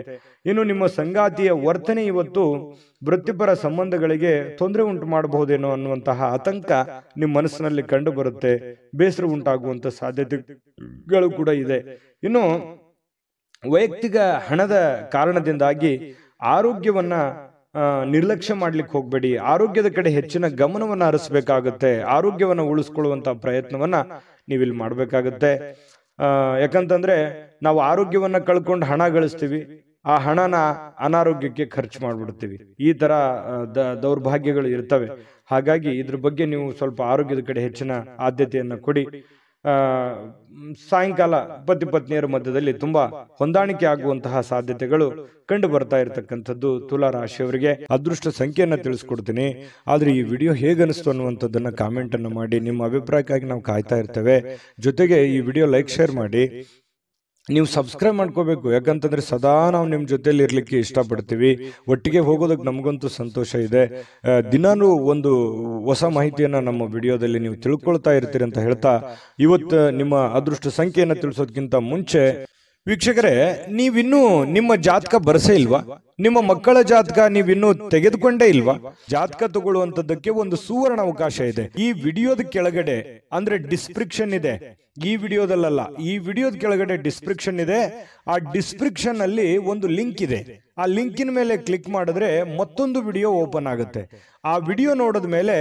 ಇನ್ನು ನಿಮ್ಮ ಸಂಗಾತಿಯ ವರ್ತನೆ ಇವತ್ತು ವೃತ್ತಿಪರ ಸಂಬಂಧಗಳಿಗೆ ತೊಂದರೆ ಉಂಟು ಮಾಡಬಹುದೇನೋ ಅನ್ನುವಂತಹ ಆತಂಕ ನಿಮ್ಮ ಮನಸ್ಸಿನಲ್ಲಿ ಕಂಡು ಬರುತ್ತೆ. ಬೇಸರ ಉಂಟಾಗುವಂತ ಸಾಧ್ಯತೆಗಳು ಕೂಡ ಇದೆ. ಇನ್ನು ವೈಯಕ್ತಿಕ ಹಣದ ಕಾರಣದಿಂದಾಗಿ ಆರೋಗ್ಯವನ್ನ ನಿರ್ಲಕ್ಷ್ಯ ಮಾಡ್ಲಿಕ್ಕೆ ಹೋಗ್ಬೇಡಿ. ಆರೋಗ್ಯದ ಕಡೆ ಹೆಚ್ಚಿನ ಗಮನವನ್ನ ಹರಿಸಬೇಕಾಗುತ್ತೆ. ಆರೋಗ್ಯವನ್ನ ಉಳಿಸ್ಕೊಳ್ಳುವಂತ ಪ್ರಯತ್ನವನ್ನ ನೀವಿಲ್ಲಿ ಮಾಡ್ಬೇಕಾಗತ್ತೆ. ಯಾಕಂತಂದ್ರೆ ನಾವು ಆರೋಗ್ಯವನ್ನ ಕಳ್ಕೊಂಡು ಹಣ ಗಳಿಸ್ತೀವಿ, ಆ ಹಣನ ಅನಾರೋಗ್ಯಕ್ಕೆ ಖರ್ಚು ಮಾಡ್ಬಿಡ್ತೀವಿ. ಈ ತರ ದೌರ್ಭಾಗ್ಯಗಳು ಇರ್ತವೆ. ಹಾಗಾಗಿ ಇದ್ರ ಬಗ್ಗೆ ನೀವು ಸ್ವಲ್ಪ ಆರೋಗ್ಯದ ಕಡೆ ಹೆಚ್ಚಿನ ಆದ್ಯತೆಯನ್ನ ಕೊಡಿ. ಸಾಯಂಕಾಲ ಪತಿ ಪತ್ನಿಯರ ಮಧ್ಯದಲ್ಲಿ ತುಂಬಾ ಹೊಂದಾಣಿಕೆ ಆಗುವಂತಹ ಸಾಧ್ಯತೆಗಳು ಕಂಡು ಬರ್ತಾ ಇರತಕ್ಕಂಥದ್ದು ತುಲಾ ರಾಶಿಯವರಿಗೆ. ಅದೃಷ್ಟ ಸಂಖ್ಯೆಯನ್ನ ತಿಳಿಸ್ಕೊಡ್ತೀನಿ. ಆದ್ರೆ ಈ ವಿಡಿಯೋ ಹೇಗನಿಸ್ತು ಅನ್ನುವಂಥದ್ದನ್ನ ಕಾಮೆಂಟ್ ಅನ್ನು ಮಾಡಿ. ನಿಮ್ಮ ಅಭಿಪ್ರಾಯಕ್ಕಾಗಿ ನಾವು ಕಾಯ್ತಾ ಇರ್ತೇವೆ. ಜೊತೆಗೆ ಈ ವಿಡಿಯೋ ಲೈಕ್ ಶೇರ್ ಮಾಡಿ. ನೀವು ಸಬ್ಸ್ಕ್ರೈಬ್ ಮಾಡ್ಕೋಬೇಕು. ಯಾಕಂತಂದ್ರೆ ಸದಾ ನಾವು ನಿಮ್ಮ ಜೊತೆಲಿ ಇರ್ಲಿಕ್ಕೆ ಇಷ್ಟಪಡ್ತೀವಿ. ಒಟ್ಟಿಗೆ ಹೋಗೋದಕ್ಕೆ ನಮಗಂತೂ ಸಂತೋಷ ಇದೆ. ದಿನಾನು ಒಂದು ಹೊಸ ಮಾಹಿತಿಯನ್ನ ನಮ್ಮ ವಿಡಿಯೋದಲ್ಲಿ ನೀವು ತಿಳ್ಕೊಳ್ತಾ ಇರ್ತೀರಿ ಅಂತ ಹೇಳ್ತಾ, ಇವತ್ತು ನಿಮ್ಮ ಅದೃಷ್ಟ ಸಂಖ್ಯೆಯನ್ನ ತಿಳಿಸೋದಕ್ಕಿಂತ ಮುಂಚೆ ವೀಕ್ಷಕರೇ, ನೀವಿನ್ನೂ ನಿಮ್ಮ ಜಾತಕ ಬರಸೇ ಇಲ್ವಾ? ನಿಮ್ಮ ಮಕ್ಕಳ ಜಾತಕ ನೀವಿನ್ನೂ ತೆಗೆದುಕೊಂಡೇ ಇಲ್ವಾ? ಜಾತಕ ತಗೊಳ್ಳುವಂತದ್ದಕ್ಕೆ ಒಂದು ಸುವರ್ಣ ಅವಕಾಶ ಇದೆ. ಈ ವಿಡಿಯೋದ ಕೆಳಗಡೆ ಅಂದ್ರೆ ಡಿಸ್ಕ್ರಿಪ್ಷನ್ ಇದೆ. ಈ ವಿಡಿಯೋದಲ್ಲ, ಈ ವಿಡಿಯೋದ ಕೆಳಗಡೆ ಡಿಸ್ಕ್ರಿಪ್ಷನ್ ಇದೆ. ಆ ಡಿಸ್ಕ್ರಿಪ್ಷನ್ ಅಲ್ಲಿ ಒಂದು ಲಿಂಕ್ ಇದೆ. ಆ ಲಿಂಕಿನ ಮೇಲೆ ಕ್ಲಿಕ್ ಮಾಡಿದ್ರೆ ಮತ್ತೊಂದು ವಿಡಿಯೋ ಓಪನ್ ಆಗುತ್ತೆ. ಆ ವಿಡಿಯೋ ನೋಡಿದ ಮೇಲೆ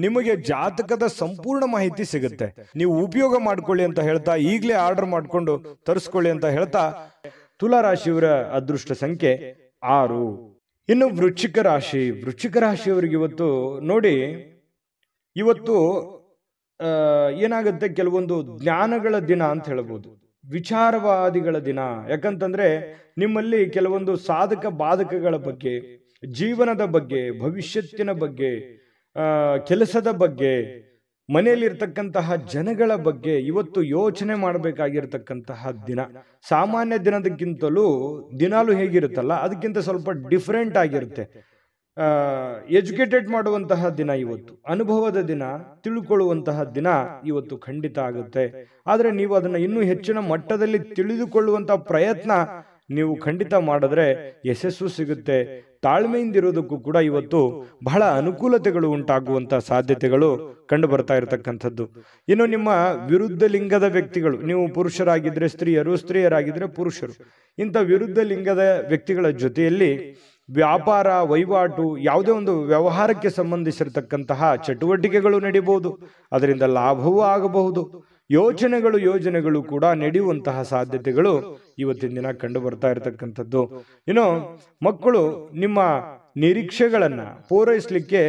ನಿಮಗೆ ಜಾತಕದ ಸಂಪೂರ್ಣ ಮಾಹಿತಿ ಸಿಗುತ್ತೆ. ನೀವು ಉಪಯೋಗ ಮಾಡ್ಕೊಳ್ಳಿ ಅಂತ ಹೇಳ್ತಾ, ಈಗಲೇ ಆರ್ಡರ್ ಮಾಡ್ಕೊಂಡು ತರಿಸ್ಕೊಳ್ಳಿ ಅಂತ ಹೇಳ್ತಾ, ತುಲಾ ರಾಶಿಯವರ ಅದೃಷ್ಟ ಸಂಖ್ಯೆ 6. ಇನ್ನು ವೃಶ್ಚಿಕ ರಾಶಿ. ವೃಶ್ಚಿಕ ರಾಶಿಯವರಿಗೆ ಇವತ್ತು ನೋಡಿ, ಇವತ್ತು ಏನಾಗುತ್ತೆ, ಕೆಲವೊಂದು ಜ್ಞಾನಗಳ ದಿನ ಅಂತ ಹೇಳ್ಬೋದು, ವಿಚಾರವಾದಿಗಳ ದಿನ. ಯಾಕಂತಂದ್ರೆ ನಿಮ್ಮಲ್ಲಿ ಕೆಲವೊಂದು ಸಾಧಕ ಬಾಧಕಗಳ ಬಗ್ಗೆ, ಜೀವನದ ಬಗ್ಗೆ, ಭವಿಷ್ಯತ್ತಿನ ಬಗ್ಗೆ, ಕೆಲಸದ ಬಗ್ಗೆ, ಮನೆಯಲ್ಲಿರ್ತಕ್ಕಂತಹ ಜನಗಳ ಬಗ್ಗೆ ಇವತ್ತು ಯೋಚನೆ ಮಾಡಬೇಕಾಗಿರ್ತಕ್ಕಂತಹ ದಿನ. ಸಾಮಾನ್ಯ ದಿನದಕ್ಕಿಂತಲೂ ದಿನಾಲು ಹೇಗಿರುತ್ತಲ್ಲ ಅದಕ್ಕಿಂತ ಸ್ವಲ್ಪ ಡಿಫ್ರೆಂಟ್ ಆಗಿರುತ್ತೆ. ಎಜುಕೇಟೆಡ್ ಮಾಡುವಂತಹ ದಿನ ಇವತ್ತು, ಅನುಭವದ ದಿನ, ತಿಳ್ಕೊಳ್ಳುವಂತಹ ದಿನ ಇವತ್ತು ಖಂಡಿತ ಆಗುತ್ತೆ. ಆದ್ರೆ ನೀವು ಅದನ್ನ ಇನ್ನೂ ಹೆಚ್ಚಿನ ಮಟ್ಟದಲ್ಲಿ ತಿಳಿದುಕೊಳ್ಳುವಂತಹ ಪ್ರಯತ್ನ ನೀವು ಖಂಡಿತ ಮಾಡಿದ್ರೆ ಯಶಸ್ಸು ಸಿಗುತ್ತೆ. ತಾಳ್ಮೆಯಿಂದಿರೋದಕ್ಕೂ ಕೂಡ ಇವತ್ತು ಬಹಳ ಅನುಕೂಲತೆಗಳು ಉಂಟಾಗುವಂತ ಸಾಧ್ಯತೆಗಳು ಕಂಡು ಬರ್ತಾ ಇರತಕ್ಕಂಥದ್ದು. ಇನ್ನು ನಿಮ್ಮ ವಿರುದ್ಧ ಲಿಂಗದ ವ್ಯಕ್ತಿಗಳು, ನೀವು ಪುರುಷರಾಗಿದ್ರೆ ಸ್ತ್ರೀಯರು, ಸ್ತ್ರೀಯರಾಗಿದ್ರೆ ಪುರುಷರು, ಇಂಥ ವಿರುದ್ಧ ಲಿಂಗದ ವ್ಯಕ್ತಿಗಳ ಜೊತೆಯಲ್ಲಿ ವ್ಯಾಪಾರ ವಹಿವಾಟು, ಯಾವುದೇ ಒಂದು ವ್ಯವಹಾರಕ್ಕೆ ಸಂಬಂಧಿಸಿರತಕ್ಕಂತಹ ಚಟುವಟಿಕೆಗಳು ನಡೀಬಹುದು. ಅದರಿಂದ ಲಾಭವೂ ಆಗಬಹುದು. ಯೋಜನೆಗಳು ಕೂಡ ನಡೆಯುವಂತಹ ಸಾಧ್ಯತೆಗಳು ಇವತ್ತಿನ ದಿನ ಕಂಡು ಬರ್ತಾ ಇರತಕ್ಕಂಥದ್ದು. ಇನ್ನು ಮಕ್ಕಳು ನಿಮ್ಮ ನಿರೀಕ್ಷೆಗಳನ್ನ ಪೂರೈಸಲಿಕ್ಕೆ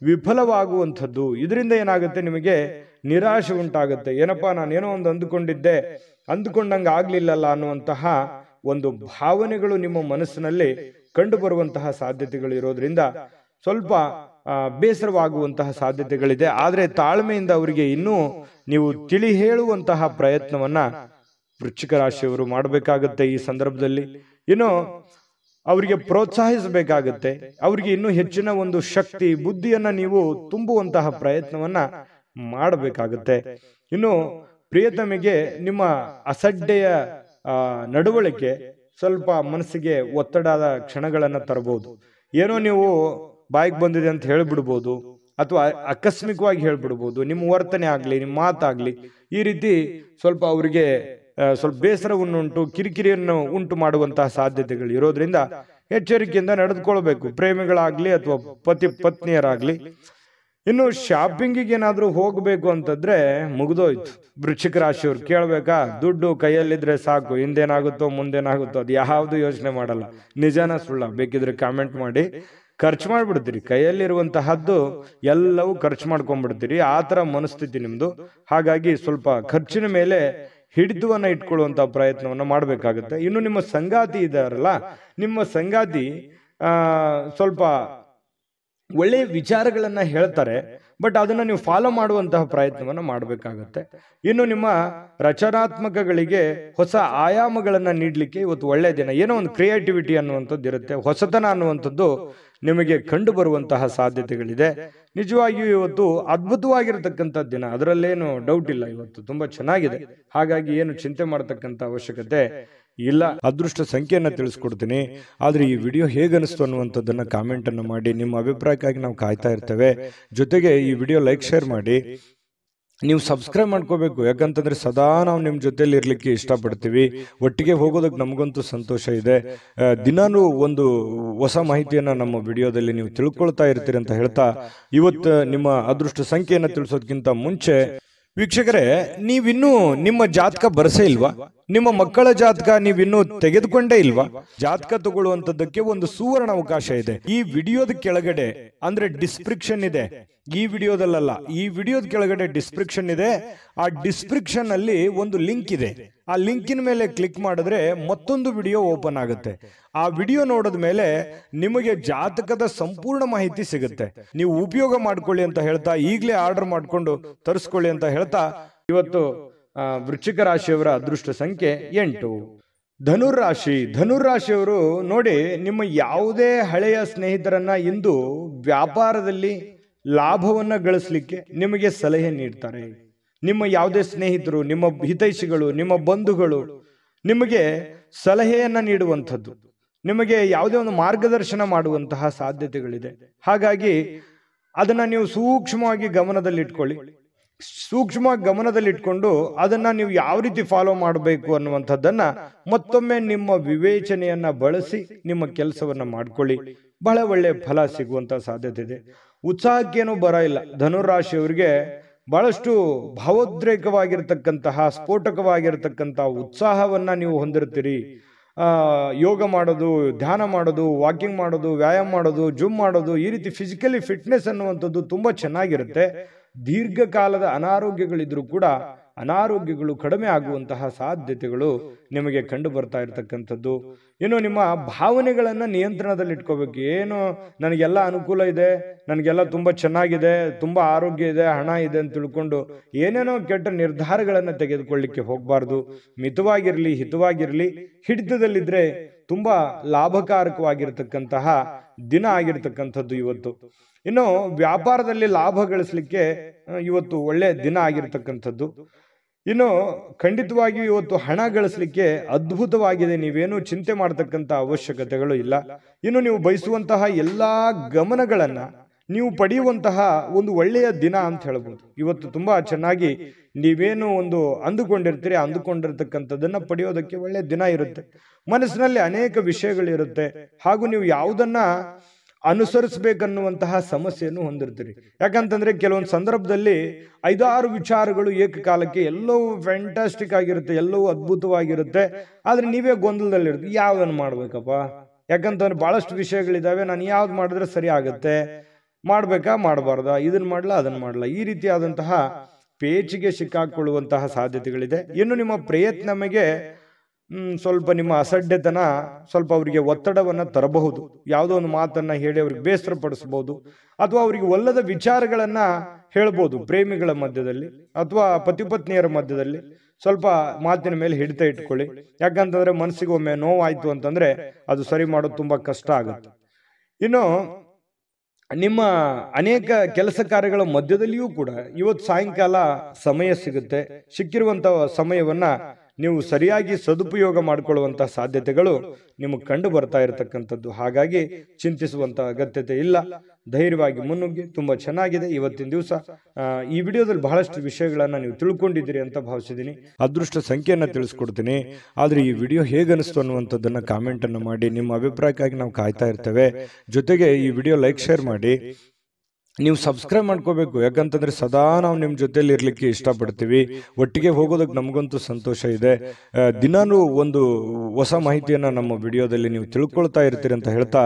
ವಿಫಲವಾಗುವಂಥದ್ದು. ಇದರಿಂದ ಏನಾಗುತ್ತೆ, ನಿಮಗೆ ನಿರಾಶೆ ಉಂಟಾಗುತ್ತೆ. ಏನಪ್ಪಾ, ನಾನೇನೋ ಒಂದು ಅಂದುಕೊಂಡಿದ್ದೆ, ಅಂದುಕೊಂಡಂಗೆ ಆಗ್ಲಿಲ್ಲಲ್ಲ ಅನ್ನುವಂತಹ ಒಂದು ಭಾವನೆಗಳು ನಿಮ್ಮ ಮನಸ್ಸಿನಲ್ಲಿ ಕಂಡು ಬರುವಂತಹ ಸಾಧ್ಯತೆಗಳು ಇರೋದ್ರಿಂದ ಸ್ವಲ್ಪ ಬೇಸರವಾಗುವಂತಹ ಸಾಧ್ಯತೆಗಳಿದೆ. ಆದ್ರೆ ತಾಳ್ಮೆಯಿಂದ ಅವರಿಗೆ ಇನ್ನೂ ನೀವು ತಿಳಿ ಹೇಳುವಂತಹ ಪ್ರಯತ್ನವನ್ನ ವೃಶ್ಚಿಕ ರಾಶಿಯವರು ಮಾಡಬೇಕಾಗತ್ತೆ ಈ ಸಂದರ್ಭದಲ್ಲಿ. ಇನ್ನು ಅವರಿಗೆ ಪ್ರೋತ್ಸಾಹಿಸಬೇಕಾಗತ್ತೆ. ಅವರಿಗೆ ಇನ್ನೂ ಹೆಚ್ಚಿನ ಒಂದು ಶಕ್ತಿ, ಬುದ್ಧಿಯನ್ನ ನೀವು ತುಂಬುವಂತಹ ಪ್ರಯತ್ನವನ್ನ ಮಾಡಬೇಕಾಗತ್ತೆ. ಇನ್ನು ಪ್ರಿಯತಮೆಗೆ ನಿಮ್ಮ ಅಸಡ್ಡೆಯ ನಡವಳಿಕೆ ಸ್ವಲ್ಪ ಮನಸ್ಸಿಗೆ ಒತ್ತಡದ ಕ್ಷಣಗಳನ್ನ ತರಬಹುದು. ಏನೋ ನೀವು ಬಾಯಿಗೆ ಬಂದಿದೆ ಅಂತ ಹೇಳ್ಬಿಡ್ಬೋದು, ಅಥವಾ ಆಕಸ್ಮಿಕವಾಗಿ ಹೇಳ್ಬಿಡ್ಬೋದು. ನಿಮ್ಮ ವರ್ತನೆ ಆಗ್ಲಿ, ನಿಮ್ಮ ಮಾತಾಗ್ಲಿ ಈ ರೀತಿ ಸ್ವಲ್ಪ ಅವರಿಗೆ ಸ್ವಲ್ಪ ಬೇಸರವನ್ನುಂಟು, ಕಿರಿಕಿರಿಯನ್ನು ಉಂಟು ಮಾಡುವಂತಹ ಸಾಧ್ಯತೆಗಳು ಇರೋದ್ರಿಂದ ಎಚ್ಚರಿಕೆಯಿಂದ ನಡೆದುಕೊಳ್ಬೇಕು, ಪ್ರೇಮಿಗಳಾಗ್ಲಿ ಅಥವಾ ಪತಿ ಪತ್ನಿಯರಾಗ್ಲಿ. ಇನ್ನು ಶಾಪಿಂಗಿಗೆ ಏನಾದ್ರೂ ಹೋಗ್ಬೇಕು ಅಂತಂದ್ರೆ ಮುಗಿದೋಯ್ತು. ವೃಶ್ಚಿಕ ರಾಶಿಯವ್ರು ಕೇಳ್ಬೇಕಾ, ದುಡ್ಡು ಕೈಯಲ್ಲಿದ್ರೆ ಸಾಕು, ಹಿಂದೇನಾಗುತ್ತೋ ಮುಂದೇನಾಗುತ್ತೋ ಅದು ಯಾವ್ದು ಯೋಚನೆ ಮಾಡಲ್ಲ. ನಿಜಾನ ಸುಳ್ಳ ಬೇಕಿದ್ರೆ ಕಾಮೆಂಟ್ ಮಾಡಿ. ಖರ್ಚು ಮಾಡ್ಬಿಡ್ತೀರಿ, ಕೈಯಲ್ಲಿರುವಂತಹದ್ದು ಎಲ್ಲವೂ ಖರ್ಚು ಮಾಡ್ಕೊಂಡ್ಬಿಡ್ತೀರಿ. ಆ ತರ ಮನಸ್ಥಿತಿ ನಿಮ್ದು. ಹಾಗಾಗಿ ಸ್ವಲ್ಪ ಖರ್ಚಿನ ಮೇಲೆ ಹಿಡಿತವನ್ನ ಇಟ್ಕೊಳ್ಳುವಂತ ಪ್ರಯತ್ನವನ್ನ ಮಾಡ್ಬೇಕಾಗುತ್ತೆ. ಇನ್ನು ನಿಮ್ಮ ಸಂಗಾತಿ ಇದಾರಲ್ಲ, ನಿಮ್ಮ ಸಂಗಾತಿ ಸ್ವಲ್ಪ ಒಳ್ಳೆಯ ವಿಚಾರಗಳನ್ನ ಹೇಳ್ತಾರೆ. ಬಟ್ ಅದನ್ನ ನೀವು ಫಾಲೋ ಮಾಡುವಂತಹ ಪ್ರಯತ್ನವನ್ನ ಮಾಡಬೇಕಾಗತ್ತೆ. ಇನ್ನು ನಿಮ್ಮ ರಚನಾತ್ಮಕಗಳಿಗೆ ಹೊಸ ಆಯಾಮಗಳನ್ನ ನೀಡಲಿಕ್ಕೆ ಇವತ್ತು ಒಳ್ಳೆಯ ದಿನ. ಏನೋ ಒಂದು ಕ್ರಿಯೇಟಿವಿಟಿ ಅನ್ನುವಂಥದ್ದು ಇರುತ್ತೆ, ಹೊಸತನ ಅನ್ನುವಂಥದ್ದು ನಿಮಗೆ ಕಂಡು ಬರುವಂತಹ ಸಾಧ್ಯತೆಗಳಿದೆ. ನಿಜವಾಗಿಯೂ ಇವತ್ತು ಅದ್ಭುತವಾಗಿರತಕ್ಕಂಥ ದಿನ, ಅದರಲ್ಲೇನು ಡೌಟ್ ಇಲ್ಲ. ಇವತ್ತು ತುಂಬಾ ಚೆನ್ನಾಗಿದೆ, ಹಾಗಾಗಿ ಏನು ಚಿಂತೆ ಮಾಡತಕ್ಕಂಥ ಅವಶ್ಯಕತೆ ಇಲ್ಲ. ಅದೃಷ್ಟ ಸಂಖ್ಯೆಯನ್ನ ತಿಳಿಸ್ಕೊಡ್ತೀನಿ. ಆದ್ರೆ ಈ ವಿಡಿಯೋ ಹೇಗನಿಸ್ತು ಅನ್ನುವಂಥದ್ದನ್ನ ಕಾಮೆಂಟ್ ಅನ್ನು ಮಾಡಿ. ನಿಮ್ಮ ಅಭಿಪ್ರಾಯಕ್ಕಾಗಿ ನಾವು ಕಾಯ್ತಾ ಇರ್ತೇವೆ. ಜೊತೆಗೆ ಈ ವಿಡಿಯೋ ಲೈಕ್ ಶೇರ್ ಮಾಡಿ. ನೀವು ಸಬ್ಸ್ಕ್ರೈಬ್ ಮಾಡ್ಕೋಬೇಕು, ಯಾಕಂತಂದ್ರೆ ಸದಾ ನಾವು ನಿಮ್ಮ ಜೊತೆಲಿ ಇರ್ಲಿಕ್ಕೆ ಇಷ್ಟಪಡ್ತೀವಿ. ಒಟ್ಟಿಗೆ ಹೋಗೋದಕ್ಕೆ ನಮಗಂತೂ ಸಂತೋಷ ಇದೆ. ದಿನಾನೂ ಒಂದು ಹೊಸ ಮಾಹಿತಿಯನ್ನ ನಮ್ಮ ವಿಡಿಯೋದಲ್ಲಿ ನೀವು ತಿಳ್ಕೊಳ್ತಾ ಇರ್ತೀರಿ ಅಂತ ಹೇಳ್ತಾ, ಇವತ್ತು ನಿಮ್ಮ ಅದೃಷ್ಟ ಸಂಖ್ಯೆಯನ್ನ ತಿಳಿಸೋದಕ್ಕಿಂತ ಮುಂಚೆ ವೀಕ್ಷಕರೇ, ನೀವಿನ್ನೂ ನಿಮ್ಮ ಜಾತಕ ಬರಸೇ ಇಲ್ವಾ? ನಿಮ್ಮ ಮಕ್ಕಳ ಜಾತಕ ನೀವಿನ್ನೂ ತೆಗೆದುಕೊಂಡೇ ಇಲ್ವಾ? ಜಾತಕ ತಗೊಳ್ಳುವಂತದ್ದಕ್ಕೆ ಒಂದು ಸುವರ್ಣ ಅವಕಾಶ ಇದೆ. ಈ ವಿಡಿಯೋದ ಕೆಳಗಡೆ ಅಂದ್ರೆ ಡಿಸ್ಕ್ರಿಪ್ಷನ್ ಇದೆ, ಈ ವಿಡಿಯೋದಲ್ಲ, ಈ ವಿಡಿಯೋದ ಕೆಳಗಡೆ ಡಿಸ್ಕ್ರಿಪ್ಷನ್ ಇದೆ. ಆ ಡಿಸ್ಕ್ರಿಪ್ಷನ್ ಅಲ್ಲಿ ಒಂದು ಲಿಂಕ್ ಇದೆ. ಆ ಲಿಂಕಿನ ಮೇಲೆ ಕ್ಲಿಕ್ ಮಾಡಿದ್ರೆ ಮತ್ತೊಂದು ವಿಡಿಯೋ ಓಪನ್ ಆಗುತ್ತೆ. ಆ ವಿಡಿಯೋ ನೋಡಿದ ಮೇಲೆ ನಿಮಗೆ ಜಾತಕದ ಸಂಪೂರ್ಣ ಮಾಹಿತಿ ಸಿಗುತ್ತೆ. ನೀವು ಉಪಯೋಗ ಮಾಡ್ಕೊಳ್ಳಿ ಅಂತ ಹೇಳ್ತಾ, ಈಗಲೇ ಆರ್ಡರ್ ಮಾಡ್ಕೊಂಡು ತರಿಸ್ಕೊಳ್ಳಿ ಅಂತ ಹೇಳ್ತಾ, ಇವತ್ತು ವೃಶ್ಚಿಕ ರಾಶಿಯವರ ಅದೃಷ್ಟ ಸಂಖ್ಯೆ 8. ಧನುರಾಶಿಯವರು ನೋಡಿ, ನಿಮ್ಮ ಯಾವುದೇ ಹಳೆಯ ಸ್ನೇಹಿತರನ್ನ ಇಂದು ವ್ಯಾಪಾರದಲ್ಲಿ ಲಾಭವನ್ನ ಗಳಿಸಲಿಕ್ಕೆ ನಿಮಗೆ ಸಲಹೆ ನೀಡ್ತಾರೆ. ನಿಮ್ಮ ಯಾವುದೇ ಸ್ನೇಹಿತರು, ನಿಮ್ಮ ಹಿತೈಷಿಗಳು, ನಿಮ್ಮ ಬಂಧುಗಳು ನಿಮಗೆ ಸಲಹೆಯನ್ನ ನೀಡುವಂಥದ್ದು, ನಿಮಗೆ ಯಾವುದೇ ಒಂದು ಮಾರ್ಗದರ್ಶನ ಮಾಡುವಂತಹ ಸಾಧ್ಯತೆಗಳಿದೆ. ಹಾಗಾಗಿ ಅದನ್ನ ನೀವು ಸೂಕ್ಷ್ಮವಾಗಿ ಗಮನದಲ್ಲಿಟ್ಕೊಳ್ಳಿ. ಸೂಕ್ಷ್ಮವಾಗಿ ಗಮನದಲ್ಲಿಟ್ಕೊಂಡು ಅದನ್ನ ನೀವು ಯಾವ ರೀತಿ ಫಾಲೋ ಮಾಡಬೇಕು ಅನ್ನುವಂಥದ್ದನ್ನ ಮತ್ತೊಮ್ಮೆ ನಿಮ್ಮ ವಿವೇಚನೆಯನ್ನ ಬಳಸಿ ನಿಮ್ಮ ಕೆಲಸವನ್ನ ಮಾಡ್ಕೊಳ್ಳಿ. ಬಹಳ ಒಳ್ಳೆ ಫಲ ಸಿಗುವಂತ ಸಾಧ್ಯತೆ ಇದೆ. ಉತ್ಸಾಹಕ್ಕೇನು ಬರ ಇಲ್ಲ. ಧನುರಾಶಿಯವರಿಗೆ ಬಹಳಷ್ಟು ಭಾವೋದ್ರೇಕವಾಗಿರ್ತಕ್ಕಂತಹ, ಸ್ಫೋಟಕವಾಗಿರ್ತಕ್ಕಂತಹ ಉತ್ಸಾಹವನ್ನ ನೀವು ಹೊಂದಿರ್ತೀರಿ. ಯೋಗ ಮಾಡೋದು, ಧ್ಯಾನ ಮಾಡೋದು, ವಾಕಿಂಗ್ ಮಾಡೋದು, ವ್ಯಾಯಾಮ ಮಾಡೋದು, ಜಿಮ್ ಮಾಡೋದು, ಈ ರೀತಿ ಫಿಸಿಕಲಿ ಫಿಟ್ನೆಸ್ ಅನ್ನುವಂಥದ್ದು ತುಂಬಾ ಚೆನ್ನಾಗಿರುತ್ತೆ. ದೀರ್ಘಕಾಲದ ಅನಾರೋಗ್ಯಗಳಿದ್ರೂ ಕೂಡ ಅನಾರೋಗ್ಯಗಳು ಕಡಿಮೆ ಆಗುವಂತಹ ಸಾಧ್ಯತೆಗಳು ನಿಮಗೆ ಕಂಡು ಬರ್ತಾ ಇರತಕ್ಕಂಥದ್ದು. ಇನ್ನು ನಿಮ್ಮ ಭಾವನೆಗಳನ್ನ ನಿಯಂತ್ರಣದಲ್ಲಿ ಇಟ್ಕೋಬೇಕು. ಏನು ನನಗೆಲ್ಲ ಅನುಕೂಲ ಇದೆ, ನನಗೆಲ್ಲ ತುಂಬಾ ಚೆನ್ನಾಗಿದೆ, ತುಂಬಾ ಆರೋಗ್ಯ ಇದೆ, ಹಣ ಇದೆ ಅಂತ ತಿಳ್ಕೊಂಡು ಏನೇನೋ ಕೆಟ್ಟ ನಿರ್ಧಾರಗಳನ್ನ ತೆಗೆದುಕೊಳ್ಳಿಕ್ಕೆ ಹೋಗಬಾರ್ದು. ಮಿತವಾಗಿರ್ಲಿ, ಹಿತವಾಗಿರ್ಲಿ. ಹಿಡಿತದಲ್ಲಿದ್ರೆ ತುಂಬಾ ಲಾಭಕಾರಕವಾಗಿರ್ತಕ್ಕಂತಹ ದಿನ ಆಗಿರ್ತಕ್ಕಂಥದ್ದು ಇವತ್ತು. ಇನ್ನು ವ್ಯಾಪಾರದಲ್ಲಿ ಲಾಭ ಗಳಿಸಲಿಕ್ಕೆ ಇವತ್ತು ಒಳ್ಳೆ ದಿನ ಆಗಿರ್ತಕ್ಕಂಥದ್ದು. ಇನ್ನು ಖಂಡಿತವಾಗಿಯೂ ಇವತ್ತು ಹಣ ಗಳಿಸಲಿಕ್ಕೆ ಅದ್ಭುತವಾಗಿದೆ. ನೀವೇನು ಚಿಂತೆ ಮಾಡತಕ್ಕಂಥ ಅವಶ್ಯಕತೆಗಳು ಇಲ್ಲ. ಇನ್ನು ನೀವು ಬಯಸುವಂತಹ ಎಲ್ಲಾ ಗಮನಗಳನ್ನ ನೀವು ಪಡೆಯುವಂತಹ ಒಂದು ಒಳ್ಳೆಯ ದಿನ ಅಂತ ಹೇಳ್ಬೋದು. ಇವತ್ತು ತುಂಬಾ ಚೆನ್ನಾಗಿ ನೀವೇನು ಒಂದು ಅಂದುಕೊಂಡಿರ್ತೀರಿ, ಅಂದುಕೊಂಡಿರ್ತಕ್ಕಂಥದ್ದನ್ನ ಪಡೆಯೋದಕ್ಕೆ ಒಳ್ಳೆಯ ದಿನ ಇರುತ್ತೆ. ಮನಸ್ಸಿನಲ್ಲಿ ಅನೇಕ ವಿಷಯಗಳಿರುತ್ತೆ, ಹಾಗೂ ನೀವು ಯಾವುದನ್ನ ಅನುಸರಿಸಬೇಕನ್ನುವಂತಹ ಸಮಸ್ಯೆಯನ್ನು ಹೊಂದಿರ್ತೀರಿ. ಯಾಕಂತಂದ್ರೆ ಕೆಲವೊಂದು ಸಂದರ್ಭದಲ್ಲಿ 5-6 ವಿಚಾರಗಳು ಏಕಕಾಲಕ್ಕೆ ಎಲ್ಲವೂ ಫ್ಯಾಂಟಾಸ್ಟಿಕ್ ಆಗಿರುತ್ತೆ, ಎಲ್ಲವೂ ಅದ್ಭುತವಾಗಿರುತ್ತೆ. ಆದ್ರೆ ನೀವೇ ಗೊಂದಲದಲ್ಲಿರುತ್ತೆ, ಯಾವ್ದನ್ನು ಮಾಡ್ಬೇಕಪ್ಪ? ಯಾಕಂತಂದ್ರೆ ಬಹಳಷ್ಟು ವಿಷಯಗಳಿದಾವೆ, ನಾನು ಯಾವ್ದು ಮಾಡಿದ್ರೆ ಸರಿ ಆಗುತ್ತೆ, ಮಾಡ್ಬೇಕಾ ಮಾಡಬಾರ್ದಾ, ಇದನ್ನ ಮಾಡ್ಲಾ ಅದನ್ನ ಮಾಡ್ಲಾ, ಈ ರೀತಿಯಾದಂತಹ ಪೇಚಿಗೆ ಸಿಕ್ಕಾಕೊಳ್ಳುವಂತಹ ಸಾಧ್ಯತೆಗಳಿದೆ. ಇನ್ನು ನಿಮ್ಮ ಪ್ರಯತ್ನಮಗೆ ಸ್ವಲ್ಪ ನಿಮ್ಮ ಅಸಡ್ಡೆತನ ಸ್ವಲ್ಪ ಅವರಿಗೆ ಒತ್ತಡವನ್ನ ತರಬಹುದು. ಯಾವುದೋ ಒಂದು ಮಾತನ್ನ ಹೇಳಿ ಅವ್ರಿಗೆ ಬೇಸರ ಪಡಿಸಬಹುದು, ಅಥವಾ ಅವರಿಗೆ ಒಲ್ಲದ ವಿಚಾರಗಳನ್ನ ಹೇಳ್ಬೋದು. ಪ್ರೇಮಿಗಳ ಮಧ್ಯದಲ್ಲಿ ಅಥವಾ ಪತಿಪತ್ನಿಯರ ಮಧ್ಯದಲ್ಲಿ ಸ್ವಲ್ಪ ಮಾತಿನ ಮೇಲೆ ಹಿಡಿತ ಇಟ್ಕೊಳ್ಳಿ. ಯಾಕಂತಂದ್ರೆ ಮನಸ್ಸಿಗೆ ಒಮ್ಮೆ ನೋವಾಯ್ತು ಅಂತಂದ್ರೆ ಅದು ಸರಿ ಮಾಡೋದು ತುಂಬಾ ಕಷ್ಟ ಆಗುತ್ತೆ. ಇನ್ನು ನಿಮ್ಮ ಅನೇಕ ಕೆಲಸ ಕಾರ್ಯಗಳ ಮಧ್ಯದಲ್ಲಿಯೂ ಕೂಡ ಇವತ್ತು ಸಾಯಂಕಾಲ ಸಮಯ ಸಿಗುತ್ತೆ. ಸಿಕ್ಕಿರುವಂತಹ ಸಮಯವನ್ನ ನೀವು ಸರಿಯಾಗಿ ಸದುಪಯೋಗ ಮಾಡಿಕೊಳ್ಳುವಂತಹ ಸಾಧ್ಯತೆಗಳು ನಿಮಗೆ ಕಂಡು ಬರ್ತಾ ಇರತಕ್ಕಂಥದ್ದು. ಹಾಗಾಗಿ ಚಿಂತಿಸುವಂತಹ ಅಗತ್ಯತೆ ಇಲ್ಲ. ಧೈರ್ಯವಾಗಿ ಮುನ್ನುಗ್ಗಿ. ತುಂಬಾ ಚೆನ್ನಾಗಿದೆ ಇವತ್ತಿನ ದಿವಸ. ಈ ವಿಡಿಯೋದಲ್ಲಿ ಬಹಳಷ್ಟು ವಿಷಯಗಳನ್ನ ನೀವು ತಿಳ್ಕೊಂಡಿದ್ದೀರಿ ಅಂತ ಭಾವಿಸಿದ್ದೀನಿ. ಅದೃಷ್ಟ ಸಂಖ್ಯೆಯನ್ನ ತಿಳಿಸ್ಕೊಡ್ತೀನಿ. ಆದ್ರೆ ಈ ವಿಡಿಯೋ ಹೇಗನಿಸ್ತು ಅನ್ನುವಂಥದ್ದನ್ನ ಕಾಮೆಂಟ್ ಅನ್ನು ಮಾಡಿ. ನಿಮ್ಮ ಅಭಿಪ್ರಾಯಕ್ಕಾಗಿ ನಾವು ಕಾಯ್ತಾ ಇರ್ತೇವೆ. ಜೊತೆಗೆ ಈ ವಿಡಿಯೋ ಲೈಕ್ ಶೇರ್ ಮಾಡಿ. ನೀವು ಸಬ್ಸ್ಕ್ರೈಬ್ ಮಾಡ್ಕೋಬೇಕು, ಯಾಕಂತಂದ್ರೆ ಸದಾ ನಾವು ನಿಮ್ಮ ಜೊತೆಲಿ ಇರ್ಲಿಕ್ಕೆ ಇಷ್ಟಪಡ್ತೀವಿ. ಒಟ್ಟಿಗೆ ಹೋಗೋದಕ್ಕೆ ನಮಗಂತೂ ಸಂತೋಷ ಇದೆ. ದಿನಾನೂ ಒಂದು ಹೊಸ ಮಾಹಿತಿಯನ್ನ ನಮ್ಮ ವಿಡಿಯೋದಲ್ಲಿ ನೀವು ತಿಳ್ಕೊಳ್ತಾ ಇರ್ತೀರಿ ಅಂತ ಹೇಳ್ತಾ,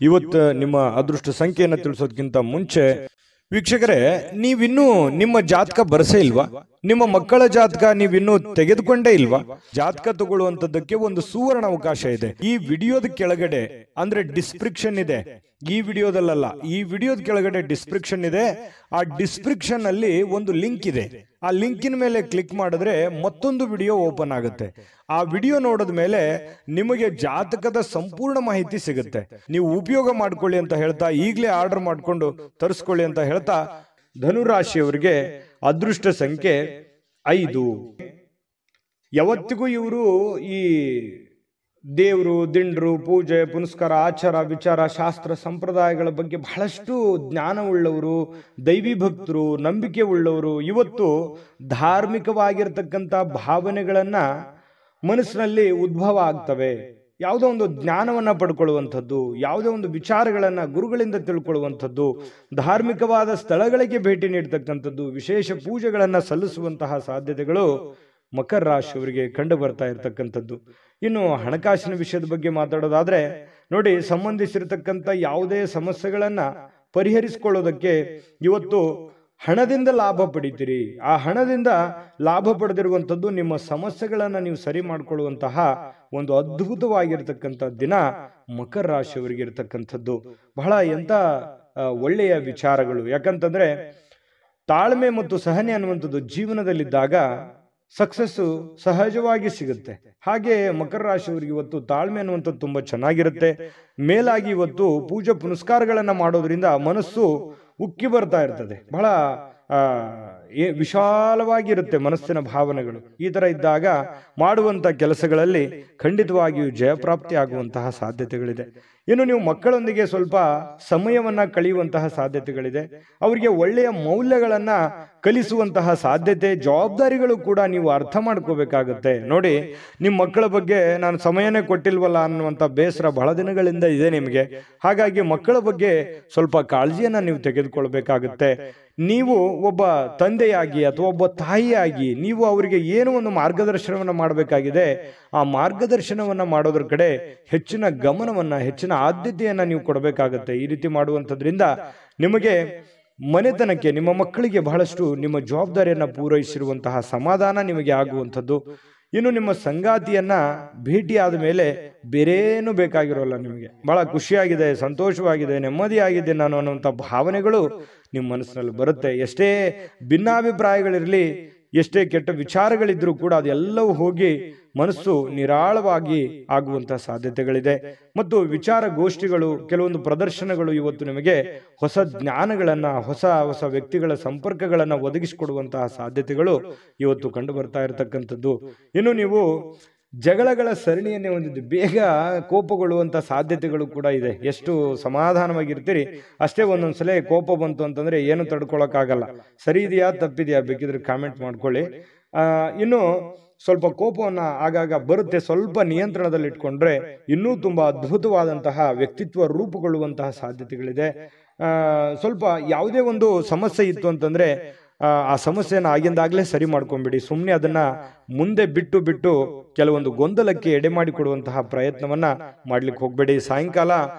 ಇವತ್ತು ನಿಮ್ಮ ಅದೃಷ್ಟ ಸಂಖ್ಯೆಯನ್ನ ತಿಳಿಸೋದಕ್ಕಿಂತ ಮುಂಚೆ ವೀಕ್ಷಕರೇ, ನೀವಿನ್ನೂ ನಿಮ್ಮ ಜಾತಕ ಬರಸೇ ಇಲ್ವಾ? ನಿಮ್ಮ ಮಕ್ಕಳ ಜಾತಕ ನೀವಿನ್ನೂ ತೆಗೆದುಕೊಂಡೇ ಇಲ್ವಾ? ಜಾತಕ ತಗೊಳ್ಳುವಂತದ್ದಕ್ಕೆ ಒಂದು ಸುವರ್ಣ ಅವಕಾಶ ಇದೆ. ಈ ವಿಡಿಯೋದ ಕೆಳಗಡೆ ಅಂದ್ರೆ ಡಿಸ್ಕ್ರಿಪ್ಷನ್ ಇದೆ, ಈ ವಿಡಿಯೋದಲ್ಲ, ಈ ವಿಡಿಯೋದ ಕೆಳಗಡೆ ಡಿಸ್ಕ್ರಿಪ್ಷನ್ ಇದೆ. ಆ ಡಿಸ್ಕ್ರಿಪ್ಷನ್ ಅಲ್ಲಿ ಒಂದು ಲಿಂಕ್ ಇದೆ. ಆ ಲಿಂಕಿನ ಮೇಲೆ ಕ್ಲಿಕ್ ಮಾಡಿದ್ರೆ ಮತ್ತೊಂದು ವಿಡಿಯೋ ಓಪನ್ ಆಗುತ್ತೆ. ಆ ವಿಡಿಯೋ ನೋಡಿದ ಮೇಲೆ ನಿಮಗೆ ಜಾತಕದ ಸಂಪೂರ್ಣ ಮಾಹಿತಿ ಸಿಗುತ್ತೆ. ನೀವು ಉಪಯೋಗ ಮಾಡ್ಕೊಳ್ಳಿ ಅಂತ ಹೇಳ್ತಾ, ಈಗಲೇ ಆರ್ಡರ್ ಮಾಡಿಕೊಂಡು ತರಿಸ್ಕೊಳ್ಳಿ ಅಂತ ಹೇಳ್ತಾ, ಧನುರಾಶಿಯವರಿಗೆ ಅದೃಷ್ಟ ಸಂಖ್ಯೆ 5. ಯಾವತ್ತಿಗೂ ಇವರು ಈ ದೇವರು, ದಿಂಡ್ರು, ಪೂಜೆ ಪುನಸ್ಕಾರ, ಆಚಾರ ವಿಚಾರ, ಶಾಸ್ತ್ರ ಸಂಪ್ರದಾಯಗಳ ಬಗ್ಗೆ ಬಹಳಷ್ಟು ಜ್ಞಾನವುಳ್ಳವರು, ದೈವಿ ಭಕ್ತರು, ನಂಬಿಕೆ ಉಳ್ಳವರು. ಇವತ್ತು ಧಾರ್ಮಿಕವಾಗಿರ್ತಕ್ಕಂಥ ಭಾವನೆಗಳನ್ನ ಮನಸ್ಸಿನಲ್ಲಿ ಉದ್ಭವ ಆಗ್ತವೆ. ಯಾವುದೋ ಒಂದು ಜ್ಞಾನವನ್ನ ಪಡ್ಕೊಳ್ಳುವಂಥದ್ದು, ಯಾವುದೋ ಒಂದು ವಿಚಾರಗಳನ್ನ ಗುರುಗಳಿಂದ ತಿಳ್ಕೊಳ್ಳುವಂಥದ್ದು, ಧಾರ್ಮಿಕವಾದ ಸ್ಥಳಗಳಿಗೆ ಭೇಟಿ ನೀಡತಕ್ಕಂಥದ್ದು, ವಿಶೇಷ ಪೂಜೆಗಳನ್ನ ಸಲ್ಲಿಸುವಂತಹ ಸಾಧ್ಯತೆಗಳು ಮಕರ ರಾಶಿಯವರಿಗೆ ಕಂಡು ಬರ್ತಾ ಇರತಕ್ಕಂಥದ್ದು. ಇನ್ನು ಹಣಕಾಸಿನ ವಿಷಯದ ಬಗ್ಗೆ ಮಾತಾಡೋದಾದ್ರೆ ನೋಡಿ, ಸಂಬಂಧಿಸಿರತಕ್ಕಂಥ ಯಾವುದೇ ಸಮಸ್ಯೆಗಳನ್ನ ಪರಿಹರಿಸಿಕೊಳ್ಳೋದಕ್ಕೆ ಇವತ್ತು ಹಣದಿಂದ ಲಾಭ ಪಡಿತೀರಿ. ಆ ಹಣದಿಂದ ಲಾಭ ಪಡೆದಿರುವಂಥದ್ದು ನಿಮ್ಮ ಸಮಸ್ಯೆಗಳನ್ನ ನೀವು ಸರಿ ಮಾಡಿಕೊಳ್ಳುವಂತಹ ಒಂದು ಅದ್ಭುತವಾಗಿರ್ತಕ್ಕಂಥ ದಿನ ಮಕರ ರಾಶಿಯವರಿಗೆ ಇರತಕ್ಕಂಥದ್ದು. ಬಹಳ ಎಂತ ಒಳ್ಳೆಯ ವಿಚಾರಗಳು. ಯಾಕಂತಂದ್ರೆ ತಾಳ್ಮೆ ಮತ್ತು ಸಹನೆ ಅನ್ನುವಂಥದ್ದು ಜೀವನದಲ್ಲಿದ್ದಾಗ ಸಕ್ಸಸ್ಸು ಸಹಜವಾಗಿ ಸಿಗುತ್ತೆ. ಹಾಗೆ ಮಕರ ರಾಶಿಯವರಿಗೆ ಇವತ್ತು ತಾಳ್ಮೆ ಅನ್ನುವಂಥದ್ದು ತುಂಬಾ ಚೆನ್ನಾಗಿರುತ್ತೆ. ಮೇಲಾಗಿ ಇವತ್ತು ಪೂಜೆ ಪುನಸ್ಕಾರಗಳನ್ನ ಮಾಡೋದ್ರಿಂದ ಮನಸ್ಸು ಉಕ್ಕಿ ಬರ್ತಾ ಇರ್ತದೆ. ಬಹಳ ವಿಶಾಲವಾಗಿರುತ್ತೆ ಮನಸ್ಸಿನ ಭಾವನೆಗಳು. ಈ ತರ ಇದ್ದಾಗ ಮಾಡುವಂತ ಕೆಲಸಗಳಲ್ಲಿ ಖಂಡಿತವಾಗಿಯೂ ಜಯಪ್ರಾಪ್ತಿ ಆಗುವಂತಹ ಸಾಧ್ಯತೆಗಳಿದೆ. ಇನ್ನು ನೀವು ಮಕ್ಕಳೊಂದಿಗೆ ಸ್ವಲ್ಪ ಸಮಯವನ್ನ ಕಳೆಯುವಂತಹ ಸಾಧ್ಯತೆಗಳಿದೆ. ಅವರಿಗೆ ಒಳ್ಳೆಯ ಮೌಲ್ಯಗಳನ್ನ ಕಲಿಸುವಂತಹ ಸಾಧ್ಯತೆ, ಜವಾಬ್ದಾರಿಗಳು ಕೂಡ ನೀವು ಅರ್ಥ ಮಾಡ್ಕೋಬೇಕಾಗುತ್ತೆ. ನೋಡಿ, ನಿಮ್ಮ ಮಕ್ಕಳ ಬಗ್ಗೆ ನಾನು ಸಮಯನೇ ಕೊಟ್ಟಿಲ್ವಲ್ಲ ಅನ್ನುವಂಥ ಬೇಸರ ಬಹಳ ದಿನಗಳಿಂದ ಇದೆ ನಿಮಗೆ. ಹಾಗಾಗಿ ಮಕ್ಕಳ ಬಗ್ಗೆ ಸ್ವಲ್ಪ ಕಾಳಜಿಯನ್ನ ನೀವು ತೆಗೆದುಕೊಳ್ಬೇಕಾಗುತ್ತೆ. ನೀವು ಒಬ್ಬ ತಂದೆಯಾಗಿ ಅಥವಾ ಒಬ್ಬ ತಾಯಿಯಾಗಿ ನೀವು ಅವರಿಗೆ ಏನು ಒಂದು ಮಾರ್ಗದರ್ಶನವನ್ನ ಮಾಡಬೇಕಾಗಿದೆ. ಆ ಮಾರ್ಗದರ್ಶನವನ್ನ ಮಾಡೋದ್ರ ಕಡೆ ಹೆಚ್ಚಿನ ಗಮನವನ್ನ, ಹೆಚ್ಚಿನ ಆದ್ಯತೆಯನ್ನ ನೀವು ಕೊಡಬೇಕಾಗತ್ತೆ. ಈ ರೀತಿ ಮಾಡುವಂಥದ್ರಿಂದ ನಿಮಗೆ ಮನೆತನಕ್ಕೆ, ನಿಮ್ಮ ಮಕ್ಕಳಿಗೆ ಬಹಳಷ್ಟು ನಿಮ್ಮ ಜವಾಬ್ದಾರಿಯನ್ನ ಪೂರೈಸಿರುವಂತಹ ಸಮಾಧಾನ ನಿಮಗೆ ಆಗುವಂಥದ್ದು. ಇನ್ನು ನಿಮ್ಮ ಸಂಗಾತಿಯನ್ನ ಭೇಟಿಯಾದ ಮೇಲೆ ಬೇರೇನು ಬೇಕಾಗಿರೋಲ್ಲ. ನಿಮಗೆ ಬಹಳ ಖುಷಿಯಾಗಿದೆ, ಸಂತೋಷವಾಗಿದೆ, ನೆಮ್ಮದಿಯಾಗಿದೆ ನಾನು ಅನ್ನುವಂಥ ಭಾವನೆಗಳು ನಿಮ್ಮ ಮನಸ್ಸಿನಲ್ಲಿ ಬರುತ್ತೆ. ಎಷ್ಟೇ ಭಿನ್ನಾಭಿಪ್ರಾಯಗಳಿರಲಿ, ಎಷ್ಟೇ ಕೆಟ್ಟ ವಿಚಾರಗಳಿದ್ರೂ ಕೂಡ ಅದೆಲ್ಲವೂ ಹೋಗಿ ಮನಸ್ಸು ನಿರಾಳವಾಗಿ ಆಗುವಂತಹ ಸಾಧ್ಯತೆಗಳಿದೆ. ಮತ್ತು ವಿಚಾರ ಗೋಷ್ಠಿಗಳು, ಕೆಲವೊಂದು ಪ್ರದರ್ಶನಗಳು ಇವತ್ತು ನಿಮಗೆ ಹೊಸ ಜ್ಞಾನಗಳನ್ನ, ಹೊಸ ಹೊಸ ವ್ಯಕ್ತಿಗಳ ಸಂಪರ್ಕಗಳನ್ನ ಒದಗಿಸಿಕೊಡುವಂತಹ ಸಾಧ್ಯತೆಗಳು ಇವತ್ತು ಕಂಡು ಬರ್ತಾ ಇರತಕ್ಕಂಥದ್ದು. ಇನ್ನು ನೀವು ಜಗಳಗಳ ಸರಣಿಯನ್ನೇ ಹೊಂದಿದ್ದು ಬೇಗ ಕೋಪಗೊಳ್ಳುವಂತ ಸಾಧ್ಯತೆಗಳು ಕೂಡ ಇದೆ. ಎಷ್ಟು ಸಮಾಧಾನವಾಗಿರ್ತೀರಿ ಅಷ್ಟೇ ಒಂದೊಂದ್ಸಲ ಕೋಪ ಬಂತು ಅಂತಂದ್ರೆ ಏನು ತಡ್ಕೊಳಕ್ಕಾಗಲ್ಲ. ಸರಿ ಇದೆಯಾ ತಪ್ಪಿದೆಯಾ ಬೇಕಿದ್ರೆ ಕಾಮೆಂಟ್ ಮಾಡ್ಕೊಳ್ಳಿ. ಇನ್ನು ಸ್ವಲ್ಪ ಕೋಪವನ್ನ ಆಗಾಗ ಬರುತ್ತೆ, ಸ್ವಲ್ಪ ನಿಯಂತ್ರಣದಲ್ಲಿ ಇಟ್ಕೊಂಡ್ರೆ ಇನ್ನೂ ತುಂಬಾ ಅದ್ಭುತವಾದಂತಹ ವ್ಯಕ್ತಿತ್ವ ರೂಪುಗೊಳ್ಳುವಂತಹ ಸಾಧ್ಯತೆಗಳಿದೆ. ಸ್ವಲ್ಪ ಯಾವುದೇ ಒಂದು ಸಮಸ್ಯೆ ಇತ್ತು ಅಂತಂದ್ರೆ ಆ ಸಮಸ್ಯೆಯನ್ನು ಆಗಿಂದಾಗ್ಲೇ ಸರಿ ಮಾಡ್ಕೊಂಡ್ಬಿಡಿ. ಸುಮ್ಮನೆ ಅದನ್ನ ಮುಂದೆ ಬಿಟ್ಟು ಕೆಲವೊಂದು ಗೊಂದಲಕ್ಕೆ ಎಡೆ ಮಾಡಿಕೊಡುವಂತಹ ಪ್ರಯತ್ನವನ್ನ ಮಾಡ್ಲಿಕ್ಕೆ ಹೋಗ್ಬೇಡಿ. ಸಾಯಂಕಾಲ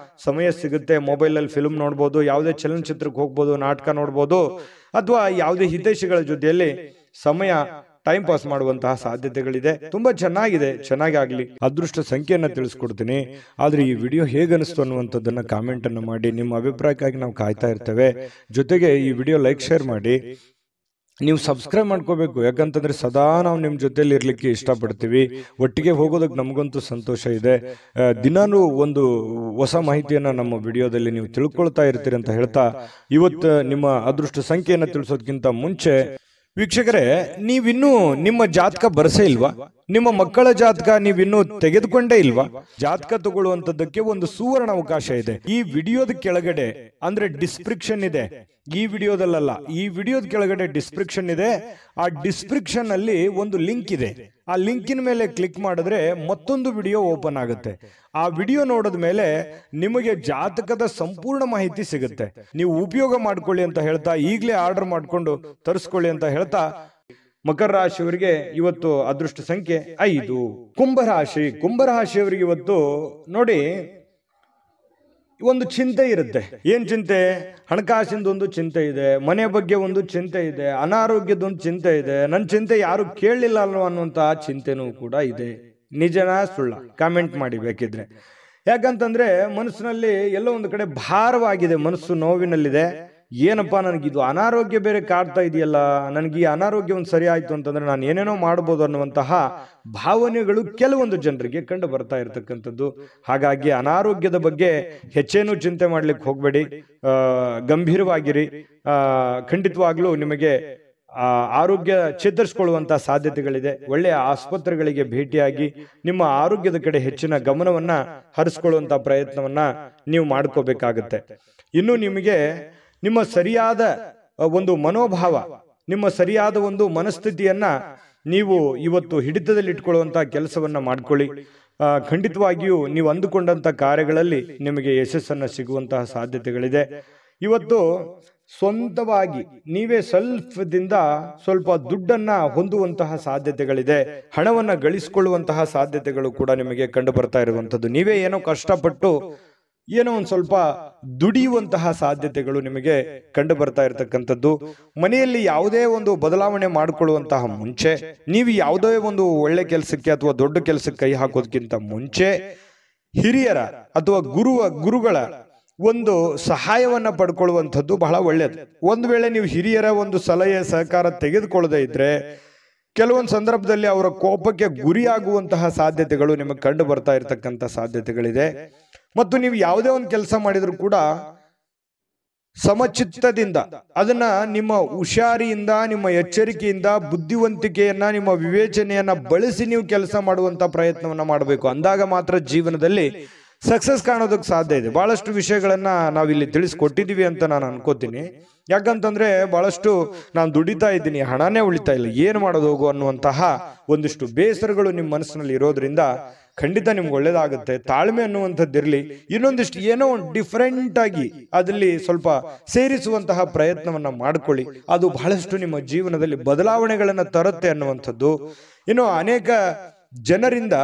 ಸಮಯ ಸಿಗುತ್ತೆ, ಮೊಬೈಲಲ್ಲಿ ಫಿಲ್ಮ್ ನೋಡ್ಬೋದು, ಯಾವುದೇ ಚಲನಚಿತ್ರಕ್ಕೆ ಹೋಗ್ಬೋದು, ನಾಟಕ ನೋಡ್ಬೋದು, ಅಥವಾ ಯಾವುದೇ ಹಿತೈಷಿಗಳ ಜೊತೆಯಲ್ಲಿ ಸಮಯ ಟೈಮ್ ಪಾಸ್ ಮಾಡುವಂತಹ ಸಾಧ್ಯತೆಗಳಿದೆ. ತುಂಬಾ ಚೆನ್ನಾಗಿದೆ, ಚೆನ್ನಾಗಿ ಆಗ್ಲಿ. ಅದೃಷ್ಟ ಸಂಖ್ಯೆಯನ್ನ ತಿಳಿಸ್ಕೊಡ್ತೀನಿ. ಆದ್ರೆ ಈ ವಿಡಿಯೋ ಹೇಗನಿಸ್ತು ಅನ್ನುವಂಥದ್ದನ್ನ ಕಾಮೆಂಟ್ ಅನ್ನು ಮಾಡಿ. ನಿಮ್ಮ ಅಭಿಪ್ರಾಯಕ್ಕಾಗಿ ನಾವು ಕಾಯ್ತಾ ಇರ್ತೇವೆ. ಜೊತೆಗೆ ಈ ವಿಡಿಯೋ ಲೈಕ್, ಶೇರ್ ಮಾಡಿ. ನೀವು ಸಬ್ಸ್ಕ್ರೈಬ್ ಮಾಡ್ಕೋಬೇಕು. ಯಾಕಂತಂದ್ರೆ ಸದಾ ನಾವು ನಿಮ್ಮ ಜೊತೆಲಿ ಇರ್ಲಿಕ್ಕೆ ಇಷ್ಟಪಡ್ತೀವಿ. ಒಟ್ಟಿಗೆ ಹೋಗೋದಕ್ಕೆ ನಮಗಂತೂ ಸಂತೋಷ ಇದೆ. ದಿನಾನು ಒಂದು ಹೊಸ ಮಾಹಿತಿಯನ್ನ ನಮ್ಮ ವಿಡಿಯೋದಲ್ಲಿ ನೀವು ತಿಳ್ಕೊಳ್ತಾ ಇರ್ತೀರಿ ಅಂತ ಹೇಳ್ತಾ, ಇವತ್ತು ನಿಮ್ಮ ಅದೃಷ್ಟ ಸಂಖ್ಯೆಯನ್ನ ತಿಳಿಸೋದಕ್ಕಿಂತ ಮುಂಚೆ ವೀಕ್ಷಕರೇ, ನೀವಿನ್ನೂ ನಿಮ್ಮ ಜಾತಕ ಬರಸೇ ಇಲ್ವಾ? ನಿಮ್ಮ ಮಕ್ಕಳ ಜಾತಕ ನೀವಿನ್ನೂ ತೆಗೆದುಕೊಂಡೇ ಇಲ್ವಾ? ಜಾತಕ ತಗೊಳ್ಳುವಂತದ್ದಕ್ಕೆ ಒಂದು ಸುವರ್ಣ ಅವಕಾಶ ಇದೆ. ಈ ವಿಡಿಯೋದ ಕೆಳಗಡೆ ಅಂದ್ರೆ ಡಿಸ್ಕ್ರಿಪ್ಷನ್ ಇದೆ. ಈ ವಿಡಿಯೋದಲ್ಲ, ಈ ವಿಡಿಯೋದ ಕೆಳಗಡೆ ಡಿಸ್ಕ್ರಿಪ್ಷನ್ ಇದೆ. ಆ ಡಿಸ್ಕ್ರಿಪ್ಷನ್ ಅಲ್ಲಿ ಒಂದು ಲಿಂಕ್ ಇದೆ. ಆ ಲಿಂಕಿನ ಮೇಲೆ ಕ್ಲಿಕ್ ಮಾಡಿದ್ರೆ ಮತ್ತೊಂದು ವಿಡಿಯೋ ಓಪನ್ ಆಗುತ್ತೆ. ಆ ವಿಡಿಯೋ ನೋಡಿದ ಮೇಲೆ ನಿಮಗೆ ಜಾತಕದ ಸಂಪೂರ್ಣ ಮಾಹಿತಿ ಸಿಗುತ್ತೆ. ನೀವು ಉಪಯೋಗ ಮಾಡ್ಕೊಳ್ಳಿ ಅಂತ ಹೇಳ್ತಾ, ಈಗಲೇ ಆರ್ಡರ್ ಮಾಡಿಕೊಂಡು ತರಿಸ್ಕೊಳ್ಳಿ ಅಂತ ಹೇಳ್ತಾ, ಮಕರ ರಾಶಿಯವರಿಗೆ ಇವತ್ತು ಅದೃಷ್ಟ ಸಂಖ್ಯೆ 5. ಕುಂಭರಾಶಿಯವರಿಗೆ ಇವತ್ತು ನೋಡಿ ಒಂದು ಚಿಂತೆ ಇರುತ್ತೆ. ಏನ್ ಚಿಂತೆ? ಹಣಕಾಸಿಂದ ಒಂದು ಚಿಂತೆ ಇದೆ, ಮನೆ ಬಗ್ಗೆ ಒಂದು ಚಿಂತೆ ಇದೆ, ಅನಾರೋಗ್ಯದ ಒಂದು ಚಿಂತೆ ಇದೆ, ನನ್ನ ಚಿಂತೆ ಯಾರು ಕೇಳಲಿಲ್ಲ ಅನ್ನೋ ಅನ್ನುವಂತಹ ಚಿಂತೆನೂ ಕೂಡ ಇದೆ. ನಿಜನಾ ಸುಳ್ಳ? ಕಾಮೆಂಟ್ ಮಾಡಿ ಬೇಕಿದ್ರೆ. ಯಾಕಂತಂದ್ರೆ ಮನಸ್ಸಿನಲ್ಲಿ ಎಲ್ಲೋ ಒಂದು ಕಡೆ ಭಾರವಾಗಿದೆ, ಮನಸ್ಸು ನೋವಿನಲ್ಲಿದೆ. ಏನಪ್ಪ ನನಗಿದು ಅನಾರೋಗ್ಯ ಬೇರೆ ಕಾಡ್ತಾ ಇದೆಯಲ್ಲ, ನನಗೆ ಈ ಅನಾರೋಗ್ಯ ಒಂದು ಸರಿ ಆಯ್ತು ಅಂತಂದ್ರೆ ನಾನು ಏನೇನೋ ಮಾಡ್ಬೋದು ಅನ್ನುವಂತಹ ಭಾವನೆಗಳು ಕೆಲವೊಂದು ಜನರಿಗೆ ಕಂಡು ಬರ್ತಾ ಇರತಕ್ಕಂಥದ್ದು. ಹಾಗಾಗಿ ಅನಾರೋಗ್ಯದ ಬಗ್ಗೆ ಹೆಚ್ಚೇನು ಚಿಂತೆ ಮಾಡ್ಲಿಕ್ಕೆ ಹೋಗ್ಬೇಡಿ, ಗಂಭೀರವಾಗಿರಿ. ಖಂಡಿತವಾಗ್ಲೂ ನಿಮಗೆ ಆರೋಗ್ಯ ಚೇತರಿಸಿಕೊಳ್ಳುವಂತಹ ಸಾಧ್ಯತೆಗಳಿದೆ. ಒಳ್ಳೆಯ ಆಸ್ಪತ್ರೆಗಳಿಗೆ ಭೇಟಿಯಾಗಿ ನಿಮ್ಮ ಆರೋಗ್ಯದ ಕಡೆ ಹೆಚ್ಚಿನ ಗಮನವನ್ನ ಹರಿಸ್ಕೊಳ್ಳುವಂತಹ ಪ್ರಯತ್ನವನ್ನ ನೀವು ಮಾಡ್ಕೋಬೇಕಾಗತ್ತೆ. ಇನ್ನು ನಿಮಗೆ ನಿಮ್ಮ ಸರಿಯಾದ ಒಂದು ಮನೋಭಾವ, ನಿಮ್ಮ ಸರಿಯಾದ ಒಂದು ಮನಸ್ಥಿತಿಯನ್ನ ನೀವು ಇವತ್ತು ಹಿಡಿತದಲ್ಲಿ ಇಟ್ಕೊಳ್ಳುವಂತಹ ಕೆಲಸವನ್ನ ಮಾಡ್ಕೊಳ್ಳಿ. ಖಂಡಿತವಾಗಿಯೂ ನೀವು ಅಂದುಕೊಂಡಂತ ಕಾರ್ಯಗಳಲ್ಲಿ ನಿಮಗೆ ಯಶಸ್ಸನ್ನ ಸಿಗುವಂತಹ ಸಾಧ್ಯತೆಗಳಿದೆ. ಇವತ್ತು ಸ್ವಂತವಾಗಿ ನೀವೇ ಸೆಲ್ಫ್ದಿಂದ ಸ್ವಲ್ಪ ದುಡ್ಡನ್ನ ಹೊಂದುವಂತಹ ಸಾಧ್ಯತೆಗಳಿದೆ. ಹಣವನ್ನ ಗಳಿಸಿಕೊಳ್ಳುವಂತಹ ಸಾಧ್ಯತೆಗಳು ಕೂಡ ನಿಮಗೆ ಕಂಡು ಬರ್ತಾ ಇರುವಂತದ್ದು. ನೀವೇ ಏನೋ ಕಷ್ಟಪಟ್ಟು ಏನೋ ಒಂದು ಸ್ವಲ್ಪ ದುಡಿಯುವಂತಹ ಸಾಧ್ಯತೆಗಳು ನಿಮಗೆ ಕಂಡು ಬರ್ತಾ ಇರತಕ್ಕಂಥದ್ದು. ಮನೆಯಲ್ಲಿ ಯಾವುದೇ ಒಂದು ಬದಲಾವಣೆ ಮಾಡಿಕೊಳ್ಳುವಂತಹ ಮುಂಚೆ, ನೀವು ಯಾವುದೇ ಒಂದು ಒಳ್ಳೆ ಕೆಲಸಕ್ಕೆ ಅಥವಾ ದೊಡ್ಡ ಕೆಲಸಕ್ಕೆ ಕೈ ಹಾಕೋದಕ್ಕಿಂತ ಮುಂಚೆ ಹಿರಿಯರ ಅಥವಾ ಗುರುಗಳ ಒಂದು ಸಹಾಯವನ್ನ ಪಡ್ಕೊಳ್ಳುವಂಥದ್ದು ಬಹಳ ಒಳ್ಳೆಯದು. ಒಂದು ವೇಳೆ ನೀವು ಹಿರಿಯರ ಒಂದು ಸಲಹೆ ಸಹಕಾರ ತೆಗೆದುಕೊಳ್ಳದೆ ಇದ್ರೆ ಕೆಲವೊಂದು ಸಂದರ್ಭದಲ್ಲಿ ಅವರ ಕೋಪಕ್ಕೆ ಗುರಿಯಾಗುವಂತಹ ಸಾಧ್ಯತೆಗಳು ನಿಮಗೆ ಕಂಡು ಬರ್ತಾ ಇರತಕ್ಕಂಥ ಸಾಧ್ಯತೆಗಳಿದೆ. ಮತ್ತು ನೀವು ಯಾವುದೇ ಒಂದು ಕೆಲಸ ಮಾಡಿದ್ರು ಕೂಡ ಸಮಚಿತ್ತದಿಂದ ಅದನ್ನ ನಿಮ್ಮ ಹುಷಾರಿಯಿಂದ, ನಿಮ್ಮ ಎಚ್ಚರಿಕೆಯಿಂದ, ಬುದ್ಧಿವಂತಿಕೆಯನ್ನ, ನಿಮ್ಮ ವಿವೇಚನೆಯನ್ನ ಬಳಸಿ ನೀವು ಕೆಲಸ ಮಾಡುವಂತ ಪ್ರಯತ್ನವನ್ನ ಮಾಡಬೇಕು. ಅಂದಾಗ ಮಾತ್ರ ಜೀವನದಲ್ಲಿ ಸಕ್ಸಸ್ ಕಾಣೋದಕ್ಕೆ ಸಾಧ್ಯ ಇದೆ. ಬಹಳಷ್ಟು ವಿಷಯಗಳನ್ನ ನಾವಿಲ್ಲಿ ತಿಳಿಸ್ಕೊಟ್ಟಿದೀವಿ ಅಂತ ನಾನು ಅನ್ಕೋತೀನಿ. ಯಾಕಂತಂದ್ರೆ ಬಹಳಷ್ಟು ನಾನು ದುಡಿತಾ ಇದ್ದೀನಿ, ಹಣನೇ ಉಳಿತಾ ಇಲ್ಲ, ಏನ್ ಮಾಡೋದು ಹೋಗು ಅನ್ನುವಂತಹ ಒಂದಿಷ್ಟು ಬೇಸರಗಳು ನಿಮ್ಮ ಮನಸ್ಸಿನಲ್ಲಿ ಇರೋದ್ರಿಂದ ಖಂಡಿತ ನಿಮ್ಗೆ ಒಳ್ಳೇದಾಗುತ್ತೆ. ತಾಳ್ಮೆ ಅನ್ನುವಂಥದ್ದಿರಲಿ, ಇನ್ನೊಂದಿಷ್ಟು ಏನೋ ಒಂದು ಡಿಫರೆಂಟ್ ಆಗಿ ಅದಲ್ಲಿ ಸ್ವಲ್ಪ ಸೇರಿಸುವಂತಹ ಪ್ರಯತ್ನವನ್ನ ಮಾಡ್ಕೊಳ್ಳಿ. ಅದು ಬಹಳಷ್ಟು ನಿಮ್ಮ ಜೀವನದಲ್ಲಿ ಬದಲಾವಣೆಗಳನ್ನ ತರುತ್ತೆ ಅನ್ನುವಂಥದ್ದು. ಇನ್ನು ಅನೇಕ ಜನರಿಂದ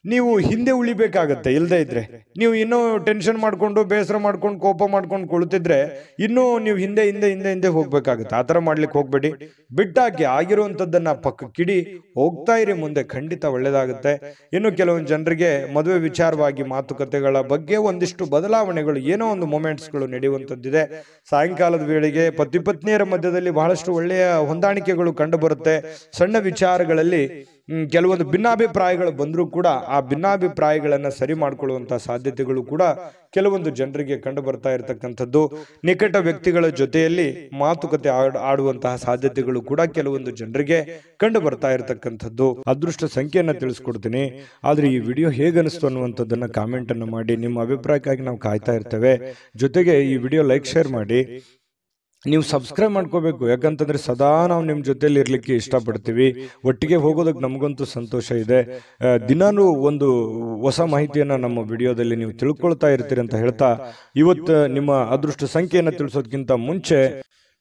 ನೀವು ಹಿಂದೆ ಉಳಿಬೇಕಾಗತ್ತೆ. ಇಲ್ಲದೆ ಇದ್ರೆ ನೀವು ಇನ್ನೂ ಟೆನ್ಷನ್ ಮಾಡ್ಕೊಂಡು, ಬೇಸರ ಮಾಡ್ಕೊಂಡು, ಕೋಪ ಮಾಡ್ಕೊಂಡು ಕುಳಿತಿದ್ರೆ ಇನ್ನೂ ನೀವು ಹಿಂದೆ ಹಿಂದೆ ಹಿಂದೆ ಹಿಂದೆ ಹೋಗ್ಬೇಕಾಗತ್ತೆ. ಆತರ ಮಾಡ್ಲಿಕ್ಕೆ ಹೋಗ್ಬೇಡಿ. ಬಿಟ್ಟಾಕಿ, ಆಗಿರುವಂತದ್ದನ್ನ ಪಕ್ಕಕ್ಕಿಡಿ, ಹೋಗ್ತಾ ಇರಿ ಮುಂದೆ, ಖಂಡಿತ ಒಳ್ಳೇದಾಗುತ್ತೆ. ಇನ್ನು ಕೆಲವೊಂದು ಜನರಿಗೆ ಮದುವೆ ವಿಚಾರವಾಗಿ ಮಾತುಕತೆಗಳ ಬಗ್ಗೆ ಒಂದಿಷ್ಟು ಬದಲಾವಣೆಗಳು, ಏನೋ ಒಂದು ಮೊಮೆಂಟ್ಸ್ಗಳು ನಡೆಯುವಂತದ್ದಿದೆ. ಸಾಯಂಕಾಲದ ವೇಳೆಗೆ ಪತಿ ಪತ್ನಿಯರ ಮಧ್ಯದಲ್ಲಿ ಬಹಳಷ್ಟು ಒಳ್ಳೆಯ ಹೊಂದಾಣಿಕೆಗಳು ಕಂಡು ಬರುತ್ತೆ. ಸಣ್ಣ ವಿಚಾರಗಳಲ್ಲಿ ಕೆಲವೊಂದು ಭಿನ್ನಾಭಿಪ್ರಾಯಗಳು ಬಂದರೂ ಕೂಡ ಆ ಭಿನ್ನಾಭಿಪ್ರಾಯಗಳನ್ನ ಸರಿ ಮಾಡ್ಕೊಳ್ಳುವಂತಹ ಸಾಧ್ಯತೆಗಳು ಕೂಡ ಕೆಲವೊಂದು ಜನರಿಗೆ ಕಂಡು ಬರ್ತಾ ಇರತಕ್ಕಂಥದ್ದು. ನಿಕಟ ವ್ಯಕ್ತಿಗಳ ಜೊತೆಯಲ್ಲಿ ಮಾತುಕತೆ ಆಡುವಂತಹ ಸಾಧ್ಯತೆಗಳು ಕೂಡ ಕೆಲವೊಂದು ಜನರಿಗೆ ಕಂಡು ಬರ್ತಾ ಇರತಕ್ಕಂಥದ್ದು. ಅದೃಷ್ಟ ಸಂಖ್ಯೆಯನ್ನ ತಿಳಿಸ್ಕೊಡ್ತೀನಿ. ಆದ್ರೆ ಈ ವಿಡಿಯೋ ಹೇಗನಿಸ್ತು ಅನ್ನುವಂಥದ್ದನ್ನ ಕಾಮೆಂಟ್ ಅನ್ನು ಮಾಡಿ. ನಿಮ್ಮ ಅಭಿಪ್ರಾಯಕ್ಕಾಗಿ ನಾವು ಕಾಯ್ತಾ ಇರ್ತೇವೆ. ಜೊತೆಗೆ ಈ ವಿಡಿಯೋ ಲೈಕ್, ಶೇರ್ ಮಾಡಿ. ನೀವು ಸಬ್ಸ್ಕ್ರೈಬ್ ಮಾಡ್ಕೋಬೇಕು. ಯಾಕಂತಂದ್ರೆ ಸದಾ ನಾವು ನಿಮ್ಮ ಜೊತೆಲಿ ಇರ್ಲಿಕ್ಕೆ ಇಷ್ಟಪಡ್ತೀವಿ. ಒಟ್ಟಿಗೆ ಹೋಗೋದಕ್ಕೆ ನಮಗಂತೂ ಸಂತೋಷ ಇದೆ. ದಿನಾನು ಒಂದು ಹೊಸ ಮಾಹಿತಿಯನ್ನ ನಮ್ಮ ವಿಡಿಯೋದಲ್ಲಿ ನೀವು ತಿಳ್ಕೊಳ್ತಾ ಇರ್ತೀರಿ ಅಂತ ಹೇಳ್ತಾ, ಇವತ್ತು ನಿಮ್ಮ ಅದೃಷ್ಟ ಸಂಖ್ಯೆಯನ್ನು ತಿಳಿಸೋದಕ್ಕಿಂತ ಮುಂಚೆ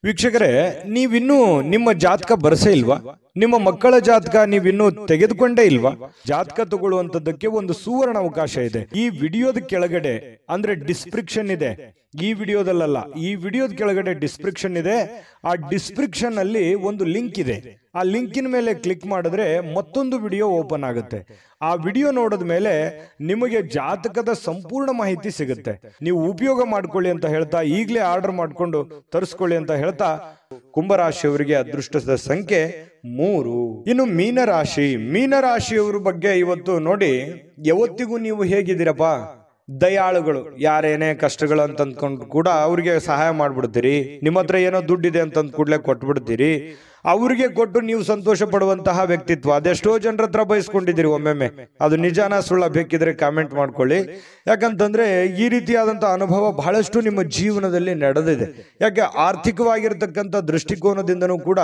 ವೀಕ್ಷಕರೇ, ನೀವಿನ್ನೂ ನಿಮ್ಮ ಜಾತಕ ಬರಸೇ ಇಲ್ವಾ? ನಿಮ್ಮ ಮಕ್ಕಳ ಜಾತಕ ನೀವಿನ್ನೂ ತೆಗೆದುಕೊಂಡೇ ಇಲ್ವಾ? ಜಾತಕ ತಗೊಳ್ಳುವಂತದ್ದಕ್ಕೆ ಒಂದು ಸುವರ್ಣ ಅವಕಾಶ ಇದೆ. ಈ ವಿಡಿಯೋದ ಕೆಳಗಡೆ ಅಂದ್ರೆ ಡಿಸ್ಕ್ರಿಪ್ಷನ್ ಇದೆ. ಈ ವಿಡಿಯೋದಲ್ಲ, ಈ ವಿಡಿಯೋದ ಕೆಳಗಡೆ ಡಿಸ್ಕ್ರಿಪ್ಷನ್ ಇದೆ. ಆ ಡಿಸ್ಕ್ರಿಪ್ಷನ್ ಅಲ್ಲಿ ಒಂದು ಲಿಂಕ್ ಇದೆ. ಆ ಲಿಂಕಿನ ಮೇಲೆ ಕ್ಲಿಕ್ ಮಾಡಿದ್ರೆ ಮತ್ತೊಂದು ವಿಡಿಯೋ ಓಪನ್ ಆಗುತ್ತೆ. ಆ ವಿಡಿಯೋ ನೋಡಿದ ಮೇಲೆ ನಿಮಗೆ ಜಾತಕದ ಸಂಪೂರ್ಣ ಮಾಹಿತಿ ಸಿಗುತ್ತೆ. ನೀವು ಉಪಯೋಗ ಮಾಡ್ಕೊಳ್ಳಿ ಅಂತ ಹೇಳ್ತಾ, ಈಗಲೇ ಆರ್ಡರ್ ಮಾಡ್ಕೊಂಡು ತರಿಸ್ಕೊಳ್ಳಿ ಅಂತ ಹೇಳ್ತಾ, ಕುಂಭರಾಶಿಯವರಿಗೆ ಅದೃಷ್ಟದ ಸಂಖ್ಯೆ 3. ಇನ್ನು ಮೀನರಾಶಿಯವರ ಬಗ್ಗೆ ಇವತ್ತು ನೋಡಿ. ಯಾವತ್ತಿಗೂ ನೀವು ಹೇಗಿದ್ದೀರಪ್ಪ? ದಯಾಳುಗಳು. ಯಾರೇನೇ ಕಷ್ಟಗಳು ಅಂತ ಅಂದ್ಕೊಂಡು ಕೂಡ ಅವ್ರಿಗೆ ಸಹಾಯ ಮಾಡ್ಬಿಡ್ತೀರಿ. ನಿಮ್ಮ ಹತ್ರ ಏನೋ ದುಡ್ಡಿದೆ ಅಂತ ಕೂಡಲೇ ಕೊಟ್ಬಿಡ್ತೀರಿ. ಅವ್ರಿಗೆ ಕೊಟ್ಟು ನೀವು ಸಂತೋಷ ಪಡುವಂತಹ ವ್ಯಕ್ತಿತ್ವ ಅದೆಷ್ಟೋ ಜನರ ಹತ್ರ ಬಯಸ್ಕೊಂಡಿದ್ದೀರಿ. ಒಮ್ಮೆಮ್ಮೆ ಅದು ನಿಜಾನ ಸುಳ್ಳ ಬೇಕಿದ್ರೆ ಕಾಮೆಂಟ್ ಮಾಡ್ಕೊಳ್ಳಿ. ಯಾಕಂತಂದ್ರೆ ಈ ರೀತಿಯಾದಂತಹ ಅನುಭವ ಬಹಳಷ್ಟು ನಿಮ್ಮ ಜೀವನದಲ್ಲಿ ನಡೆದಿದೆ. ಯಾಕೆ ಆರ್ಥಿಕವಾಗಿರ್ತಕ್ಕಂಥ ದೃಷ್ಟಿಕೋನದಿಂದನೂ ಕೂಡ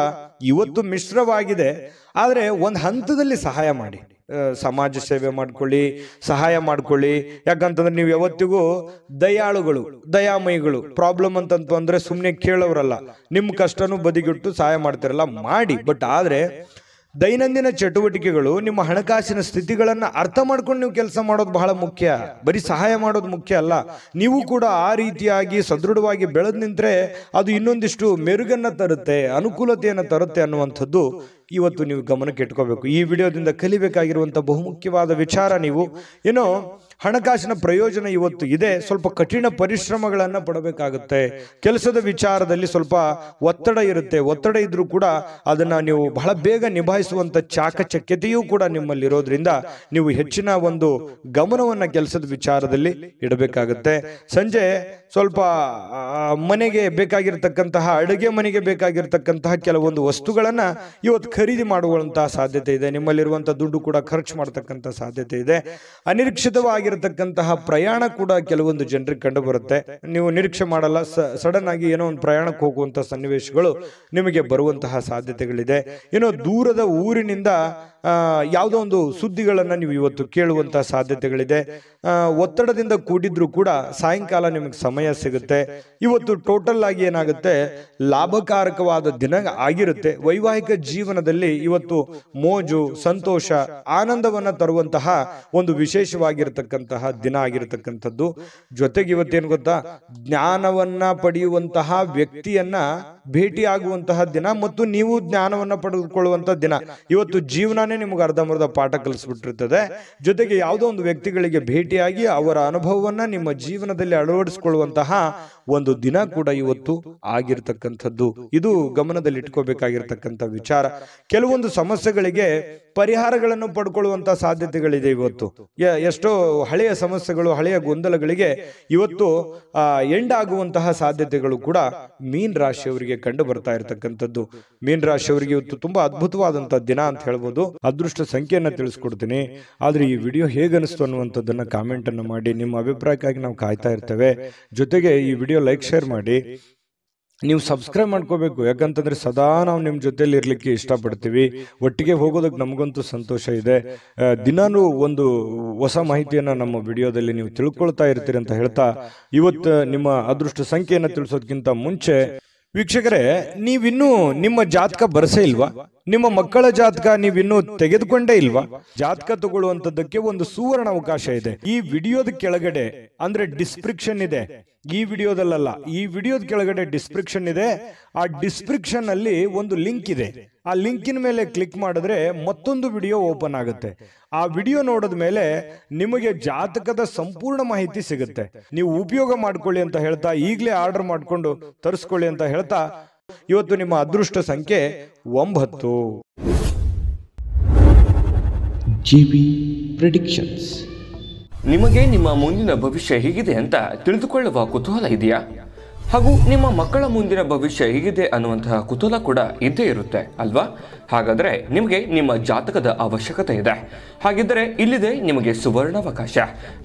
ಇವತ್ತು ಮಿಶ್ರವಾಗಿದೆ. ಆದ್ರೆ ಒಂದು ಹಂತದಲ್ಲಿ ಸಹಾಯ ಮಾಡಿ, ಸಮಾಜ ಸೇವೆ ಮಾಡ್ಕೊಳ್ಳಿ, ಸಹಾಯ ಮಾಡ್ಕೊಳ್ಳಿ. ಯಾಕಂತಂದ್ರೆ ನೀವು ಯಾವತ್ತಿಗೂ ದಯಾಳುಗಳು, ದಯಾಮಯಿಗಳು. ಪ್ರಾಬ್ಲಮ್ ಅಂತಂತು ಅಂದ್ರೆ ಸುಮ್ಮನೆ ಕೇಳೋರಲ್ಲ. ನಿಮ್ಮ ಕಷ್ಟನೂ ಬದಿಗಿಟ್ಟು ಸಹಾಯ ಮಾಡ್ತಿರಲ್ಲ, ಮಾಡಿ. ಬಟ್ ಆದ್ರೆ ದೈನಂದಿನ ಚಟುವಟಿಕೆಗಳು, ನಿಮ್ಮ ಹಣಕಾಸಿನ ಸ್ಥಿತಿಗಳನ್ನ ಅರ್ಥ ಮಾಡ್ಕೊಂಡು ನೀವು ಕೆಲಸ ಮಾಡೋದು ಬಹಳ ಮುಖ್ಯ. ಬರೀ ಸಹಾಯ ಮಾಡೋದು ಮುಖ್ಯ ಅಲ್ಲ. ನೀವು ಕೂಡ ಆ ರೀತಿಯಾಗಿ ಸದೃಢವಾಗಿ ಬೆಳೆದ್ ನಿಂತ್ರೆ ಅದು ಇನ್ನೊಂದಿಷ್ಟು ಮೆರುಗನ್ನ ತರುತ್ತೆ, ಅನುಕೂಲತೆಯನ್ನು ತರುತ್ತೆ ಅನ್ನುವಂಥದ್ದು ಇವತ್ತು ನೀವು ಗಮನಕ್ಕೆ ಇಟ್ಕೋಬೇಕು. ಈ ವಿಡಿಯೋದಿಂದ ಕಲಿಬೇಕಾಗಿರುವಂತಹ ಬಹುಮುಖ್ಯವಾದ ವಿಚಾರ, ನೀವು ಏನೋ ಹಣಕಾಸಿನ ಪ್ರಯೋಜನ ಇವತ್ತು ಇದೆ. ಸ್ವಲ್ಪ ಕಠಿಣ ಪರಿಶ್ರಮಗಳನ್ನು ಪಡಬೇಕಾಗುತ್ತೆ. ಕೆಲಸದ ವಿಚಾರದಲ್ಲಿ ಸ್ವಲ್ಪ ಒತ್ತಡ ಇರುತ್ತೆ. ಒತ್ತಡ ಇದ್ರೂ ಕೂಡ ಅದನ್ನ ನೀವು ಬಹಳ ಬೇಗ ನಿಭಾಯಿಸುವಂತ ಚಾಕಚಕ್ಯತೆಯೂ ಕೂಡ ನಿಮ್ಮಲ್ಲಿರೋದ್ರಿಂದ ನೀವು ಹೆಚ್ಚಿನ ಒಂದು ಗಮನವನ್ನ ಕೆಲಸದ ವಿಚಾರದಲ್ಲಿ ಇಡಬೇಕಾಗುತ್ತೆ. ಸಂಜೆ ಸ್ವಲ್ಪ ಮನೆಗೆ ಬೇಕಾಗಿರ್ತಕ್ಕಂತಹ ಅಡುಗೆ ಮನೆಗೆ ಬೇಕಾಗಿರ್ತಕ್ಕಂತಹ ಕೆಲವೊಂದು ವಸ್ತುಗಳನ್ನ ಇವತ್ತು ಖರೀದಿ ಮಾಡುವಂತಹ ಸಾಧ್ಯತೆ ಇದೆ. ನಿಮ್ಮಲ್ಲಿರುವಂತಹ ದುಡ್ಡು ಕೂಡ ಖರ್ಚು ಮಾಡತಕ್ಕಂಥ ಸಾಧ್ಯತೆ ಇದೆ. ಅನಿರೀಕ್ಷಿತವಾಗಿರತಕ್ಕಂತಹ ಪ್ರಯಾಣ ಕೂಡ ಕೆಲವೊಂದು ಜನರಿಗೆ ಕಂಡು ಬರುತ್ತೆ. ನೀವು ನಿರೀಕ್ಷೆ ಮಾಡಲ್ಲ, ಸಡನ್ ಆಗಿ ಏನೋ ಒಂದು ಪ್ರಯಾಣಕ್ಕೆ ಹೋಗುವಂತಹ ಸನ್ನಿವೇಶಗಳು ನಿಮಗೆ ಬರುವಂತಹ ಸಾಧ್ಯತೆಗಳಿದೆ. ಏನೋ ದೂರದ ಊರಿನಿಂದ ಯಾವುದೋ ಒಂದು ಸುದ್ದಿಗಳನ್ನು ನೀವು ಇವತ್ತು ಕೇಳುವಂತಹ ಸಾಧ್ಯತೆಗಳಿದೆ. ಒತ್ತಡದಿಂದ ಕೂಡಿದ್ರೂ ಕೂಡ ಸಾಯಂಕಾಲ ನಿಮಗೆ ಸಮಯ ಸಿಗುತ್ತೆ. ಇವತ್ತು ಟೋಟಲ್ ಆಗಿ ಏನಾಗುತ್ತೆ, ಲಾಭಕಾರಕವಾದ ದಿನ ಆಗಿರುತ್ತೆ. ವೈವಾಹಿಕ ಜೀವನದಲ್ಲಿ ಇವತ್ತು ಮೋಜು, ಸಂತೋಷ, ಆನಂದವನ್ನ ತರುವಂತಹ ಒಂದು ವಿಶೇಷವಾಗಿರತಕ್ಕಂತಹ ದಿನ ಆಗಿರತಕ್ಕಂಥದ್ದು. ಜೊತೆಗೆ ಇವತ್ತೇನು ಗೊತ್ತಾ, ಜ್ಞಾನವನ್ನ ಪಡೆಯುವಂತಹ ವ್ಯಕ್ತಿಯನ್ನ ಭೇಟಿಯಾಗುವಂತಹ ದಿನ ಮತ್ತು ನೀವು ಜ್ಞಾನವನ್ನ ಪಡೆದುಕೊಳ್ಳುವಂತಹ ದಿನ. ಇವತ್ತು ಜೀವನನೇ ನಿಮಗೆ ಅರ್ಧಂಬರ್ಧ ಪಾಠ ಕಲಿಸ್ಬಿಟ್ಟಿರ್ತದೆ. ಜೊತೆಗೆ ಯಾವುದೋ ಒಂದು ವ್ಯಕ್ತಿಗಳಿಗೆ ಭೇಟಿಯಾಗಿ ಅವರ ಅನುಭವವನ್ನ ನಿಮ್ಮ ಜೀವನದಲ್ಲಿ ಅಳವಡಿಸಿಕೊಳ್ಳುವಂತಹ ಒಂದು ದಿನ ಕೂಡ ಇವತ್ತು ಆಗಿರ್ತಕ್ಕಂಥದ್ದು. ಇದು ಗಮನದಲ್ಲಿ ಇಟ್ಕೋಬೇಕಾಗಿರ್ತಕ್ಕಂಥ ವಿಚಾರ. ಕೆಲವೊಂದು ಸಮಸ್ಯೆಗಳಿಗೆ ಪರಿಹಾರಗಳನ್ನು ಪಡ್ಕೊಳ್ಳುವಂತಹ ಸಾಧ್ಯತೆಗಳಿದೆ. ಇವತ್ತು ಎಷ್ಟೋ ಹಳೆಯ ಸಮಸ್ಯೆಗಳು, ಹಳೆಯ ಗೊಂದಲಗಳಿಗೆ ಇವತ್ತು ಎಂಡ್ ಆಗುವಂತಹ ಸಾಧ್ಯತೆಗಳು ಕೂಡ ಮೀನ್ ರಾಶಿಯವರಿಗೆ ಕಂಡು ಬರ್ತಾ ಇರತಕ್ಕಂಥದ್ದು. ಮೀನ್ ರಾಶಿಯವರಿಗೆ ಇವತ್ತು ತುಂಬಾ ಅದ್ಭುತವಾದಂತಹ ದಿನ ಅಂತ ಹೇಳ್ಬೋದು. ಅದೃಷ್ಟ ಸಂಖ್ಯೆಯನ್ನ ತಿಳಿಸ್ಕೊಡ್ತೀನಿ. ಆದ್ರೆ ಈ ವಿಡಿಯೋ ಹೇಗನಿಸ್ತು ಅನ್ನುವಂಥದ್ದನ್ನ ಕಾಮೆಂಟ್ ಅನ್ನು ಮಾಡಿ. ನಿಮ್ಮ ಅಭಿಪ್ರಾಯಕ್ಕಾಗಿ ನಾವು ಕಾಯ್ತಾ ಇರ್ತೇವೆ. ಜೊತೆಗೆ ಈ ವಿಡಿಯೋ ಲೈಕ್, ಶೇರ್ ಮಾಡಿ. ನೀವು ಸಬ್ಸ್ಕ್ರೈಬ್ ಮಾಡ್ಕೋಬೇಕು. ಯಾಕಂತಂದ್ರೆ ಸದಾ ನಾವು ನಿಮ್ಮ ಜೊತೆಲಿ ಇರ್ಲಿಕ್ಕೆ ಇಷ್ಟಪಡ್ತೀವಿ. ಒಟ್ಟಿಗೆ ಹೋಗೋದಕ್ಕೆ ನಮಗಂತೂ ಸಂತೋಷ ಇದೆ. ದಿನಾನೂ ಒಂದು ಹೊಸ ಮಾಹಿತಿಯನ್ನ ನಮ್ಮ ವಿಡಿಯೋದಲ್ಲಿ ನೀವು ತಿಳ್ಕೊಳ್ತಾ ಇರ್ತೀರಿ ಅಂತ ಹೇಳ್ತಾ, ಇವತ್ತು ನಿಮ್ಮ ಅದೃಷ್ಟ ಸಂಖ್ಯೆಯನ್ನು ತಿಳಿಸೋದಕ್ಕಿಂತ ಮುಂಚೆ ವೀಕ್ಷಕರೇ, ನೀವಿನ್ನೂ ನಿಮ್ಮ ಜಾತಕ ಬರಸೇ ಇಲ್ವಾ? ನಿಮ್ಮ ಮಕ್ಕಳ ಜಾತಕ ನೀವಿನ್ನೂ ತೆಗೆದುಕೊಂಡೇ ಇಲ್ವಾ? ಜಾತಕ ತಗೊಳ್ಳುವಂತದ್ದಕ್ಕೆ ಒಂದು ಸುವರ್ಣ ಅವಕಾಶ ಇದೆ. ಈ ವಿಡಿಯೋದ ಕೆಳಗಡೆ ಅಂದ್ರೆ ಡಿಸ್ಕ್ರಿಪ್ಷನ್ ಇದೆ. ಈ ವಿಡಿಯೋದಲ್ಲ, ಈ ವಿಡಿಯೋದ ಕೆಳಗಡೆ ಡಿಸ್ಕ್ರಿಪ್ಷನ್ ಇದೆ. ಆ ಡಿಸ್ಕ್ರಿಪ್ಷನ್ ಅಲ್ಲಿ ಒಂದು ಲಿಂಕ್ ಇದೆ. ಆ ಲಿಂಕಿನ ಮೇಲೆ ಕ್ಲಿಕ್ ಮಾಡಿದ್ರೆ ಮತ್ತೊಂದು ವಿಡಿಯೋ ಓಪನ್ ಆಗುತ್ತೆ. ಆ ವಿಡಿಯೋ ನೋಡಿದ ಮೇಲೆ ನಿಮಗೆ ಜಾತಕದ ಸಂಪೂರ್ಣ ಮಾಹಿತಿ ಸಿಗುತ್ತೆ. ನೀವು ಉಪಯೋಗ ಮಾಡ್ಕೊಳ್ಳಿ ಅಂತ ಹೇಳ್ತಾ, ಈಗಲೇ ಆರ್ಡರ್ ಮಾಡ್ಕೊಂಡು ತರಿಸ್ಕೊಳ್ಳಿ ಅಂತ ಹೇಳ್ತಾ, ಇವತ್ತು ನಿಮ್ಮ ಅದೃಷ್ಟ ಸಂಖ್ಯೆ 9. GB predictions. ನಿಮಗೆ ನಿಮ್ಮ ಮುಂದಿನ ಭವಿಷ್ಯ ಹೇಗಿದೆ ಅಂತ ತಿಳಿದುಕೊಳ್ಳುವ ಕುತೂಹಲ ಇದೆಯಾ? ಹಾಗೂ ನಿಮ್ಮ ಮಕ್ಕಳ ಮುಂದಿನ ಭವಿಷ್ಯ ಹೇಗಿದೆ ಅನ್ನುವಂತಹ ಕುತೂಹಲ ಕೂಡ ಇದ್ದೇ ಇರುತ್ತೆ ಅಲ್ವಾ? ಹಾಗಾದರೆ ನಿಮಗೆ ನಿಮ್ಮ ಜಾತಕದ ಅವಶ್ಯಕತೆ ಇದೆ. ಹಾಗಿದ್ದರೆ ಇಲ್ಲಿದೆ ನಿಮಗೆ ಸುವರ್ಣಾವಕಾಶ.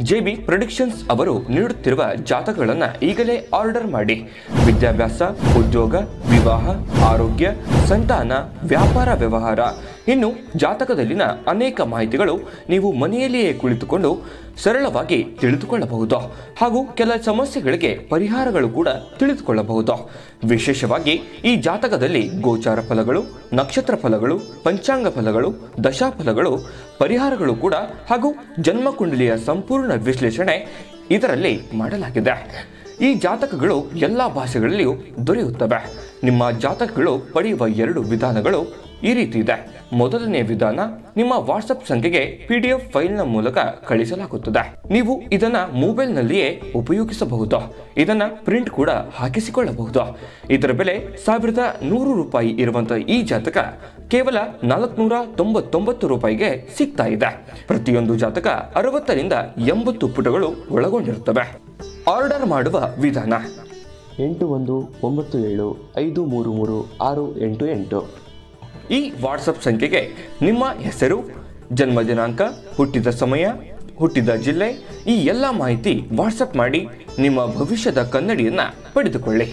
JB ಪ್ರೆಡಿಕ್ಷನ್ಸ್ ಅವರು ನೀಡುತ್ತಿರುವ ಜಾತಕಗಳನ್ನು ಈಗಲೇ ಆರ್ಡರ್ ಮಾಡಿ. ವಿದ್ಯಾಭ್ಯಾಸ, ಉದ್ಯೋಗ, ವಿವಾಹ, ಆರೋಗ್ಯ, ಸಂತಾನ, ವ್ಯಾಪಾರ ವ್ಯವಹಾರ, ಇನ್ನು ಜಾತಕದಲ್ಲಿನ ಅನೇಕ ಮಾಹಿತಿಗಳು ನೀವು ಮನೆಯಲ್ಲಿಯೇ ಕುಳಿತುಕೊಂಡು ಸರಳವಾಗಿ ತಿಳಿದುಕೊಳ್ಳಬಹುದು. ಹಾಗೂ ಕೆಲ ಸಮಸ್ಯೆಗಳಿಗೆ ಪರಿಹಾರಗಳು ಕೂಡ ತಿಳಿದುಕೊಳ್ಳಬಹುದು. ವಿಶೇಷವಾಗಿ ಈ ಜಾತಕದಲ್ಲಿ ಗೋಚಾರ ಫಲಗಳು, ನಕ್ಷತ್ರ ಫಲಗಳು, ಪಂಚಾಂಗ ಫಲಗಳು, ದಶಾಫಲಗಳು, ಪರಿಹಾರಗಳು ಕೂಡ ಹಾಗೂ ಜನ್ಮಕುಂಡಲಿಯ ಸಂಪೂರ್ಣ ವಿಶ್ಲೇಷಣೆ ಇದರಲ್ಲಿ ಮಾಡಲಾಗಿದೆ. ಈ ಜಾತಕಗಳು ಎಲ್ಲ ಭಾಷೆಗಳಲ್ಲಿಯೂ ದೊರೆಯುತ್ತವೆ. ನಿಮ್ಮ ಜಾತಕಗಳು ಪಡೆಯುವ 2 ವಿಧಾನಗಳು ಈ ರೀತಿ ಇದೆ. ಮೊದಲನೇ ವಿಧಾನ, ನಿಮ್ಮ ವಾಟ್ಸಪ್ ಸಂಖ್ಯೆಗೆ PDF ಫೈಲ್ನ ಮೂಲಕ ಕಳಿಸಲಾಗುತ್ತದೆ. ನೀವು ಇದನ್ನ ಮೊಬೈಲ್ನಲ್ಲಿಯೇ ಉಪಯೋಗಿಸಬಹುದು. ಇದನ್ನ ಪ್ರಿಂಟ್ ಕೂಡ ಹಾಕಿಸಿಕೊಳ್ಳಬಹುದು. ಇದರ ಬೆಲೆ 1100 ರೂಪಾಯಿ ಇರುವಂತಹ ಈ ಜಾತಕ ಕೇವಲ 499 ರೂಪಾಯಿಗೆ ಸಿಗ್ತಾ ಇದೆ. ಪ್ರತಿಯೊಂದು ಜಾತಕ 60 ರಿಂದ 80 ಪುಟಗಳು ಒಳಗೊಂಡಿರುತ್ತವೆ. ಆರ್ಡರ್ ಮಾಡುವ ವಿಧಾನ: 8197533688. ಈ ವಾಟ್ಸಪ್ ಸಂಖ್ಯೆಗೆ ನಿಮ್ಮ ಹೆಸರು, ಜನ್ಮ ದಿನಾಂಕ, ಹುಟ್ಟಿದ ಸಮಯ, ಹುಟ್ಟಿದ ಜಿಲ್ಲೆ, ಈ ಎಲ್ಲ ಮಾಹಿತಿ ವಾಟ್ಸಪ್ ಮಾಡಿ ನಿಮ್ಮ ಭವಿಷ್ಯದ ಕನ್ನಡಿಯನ್ನ ಪಡೆದುಕೊಳ್ಳಿ.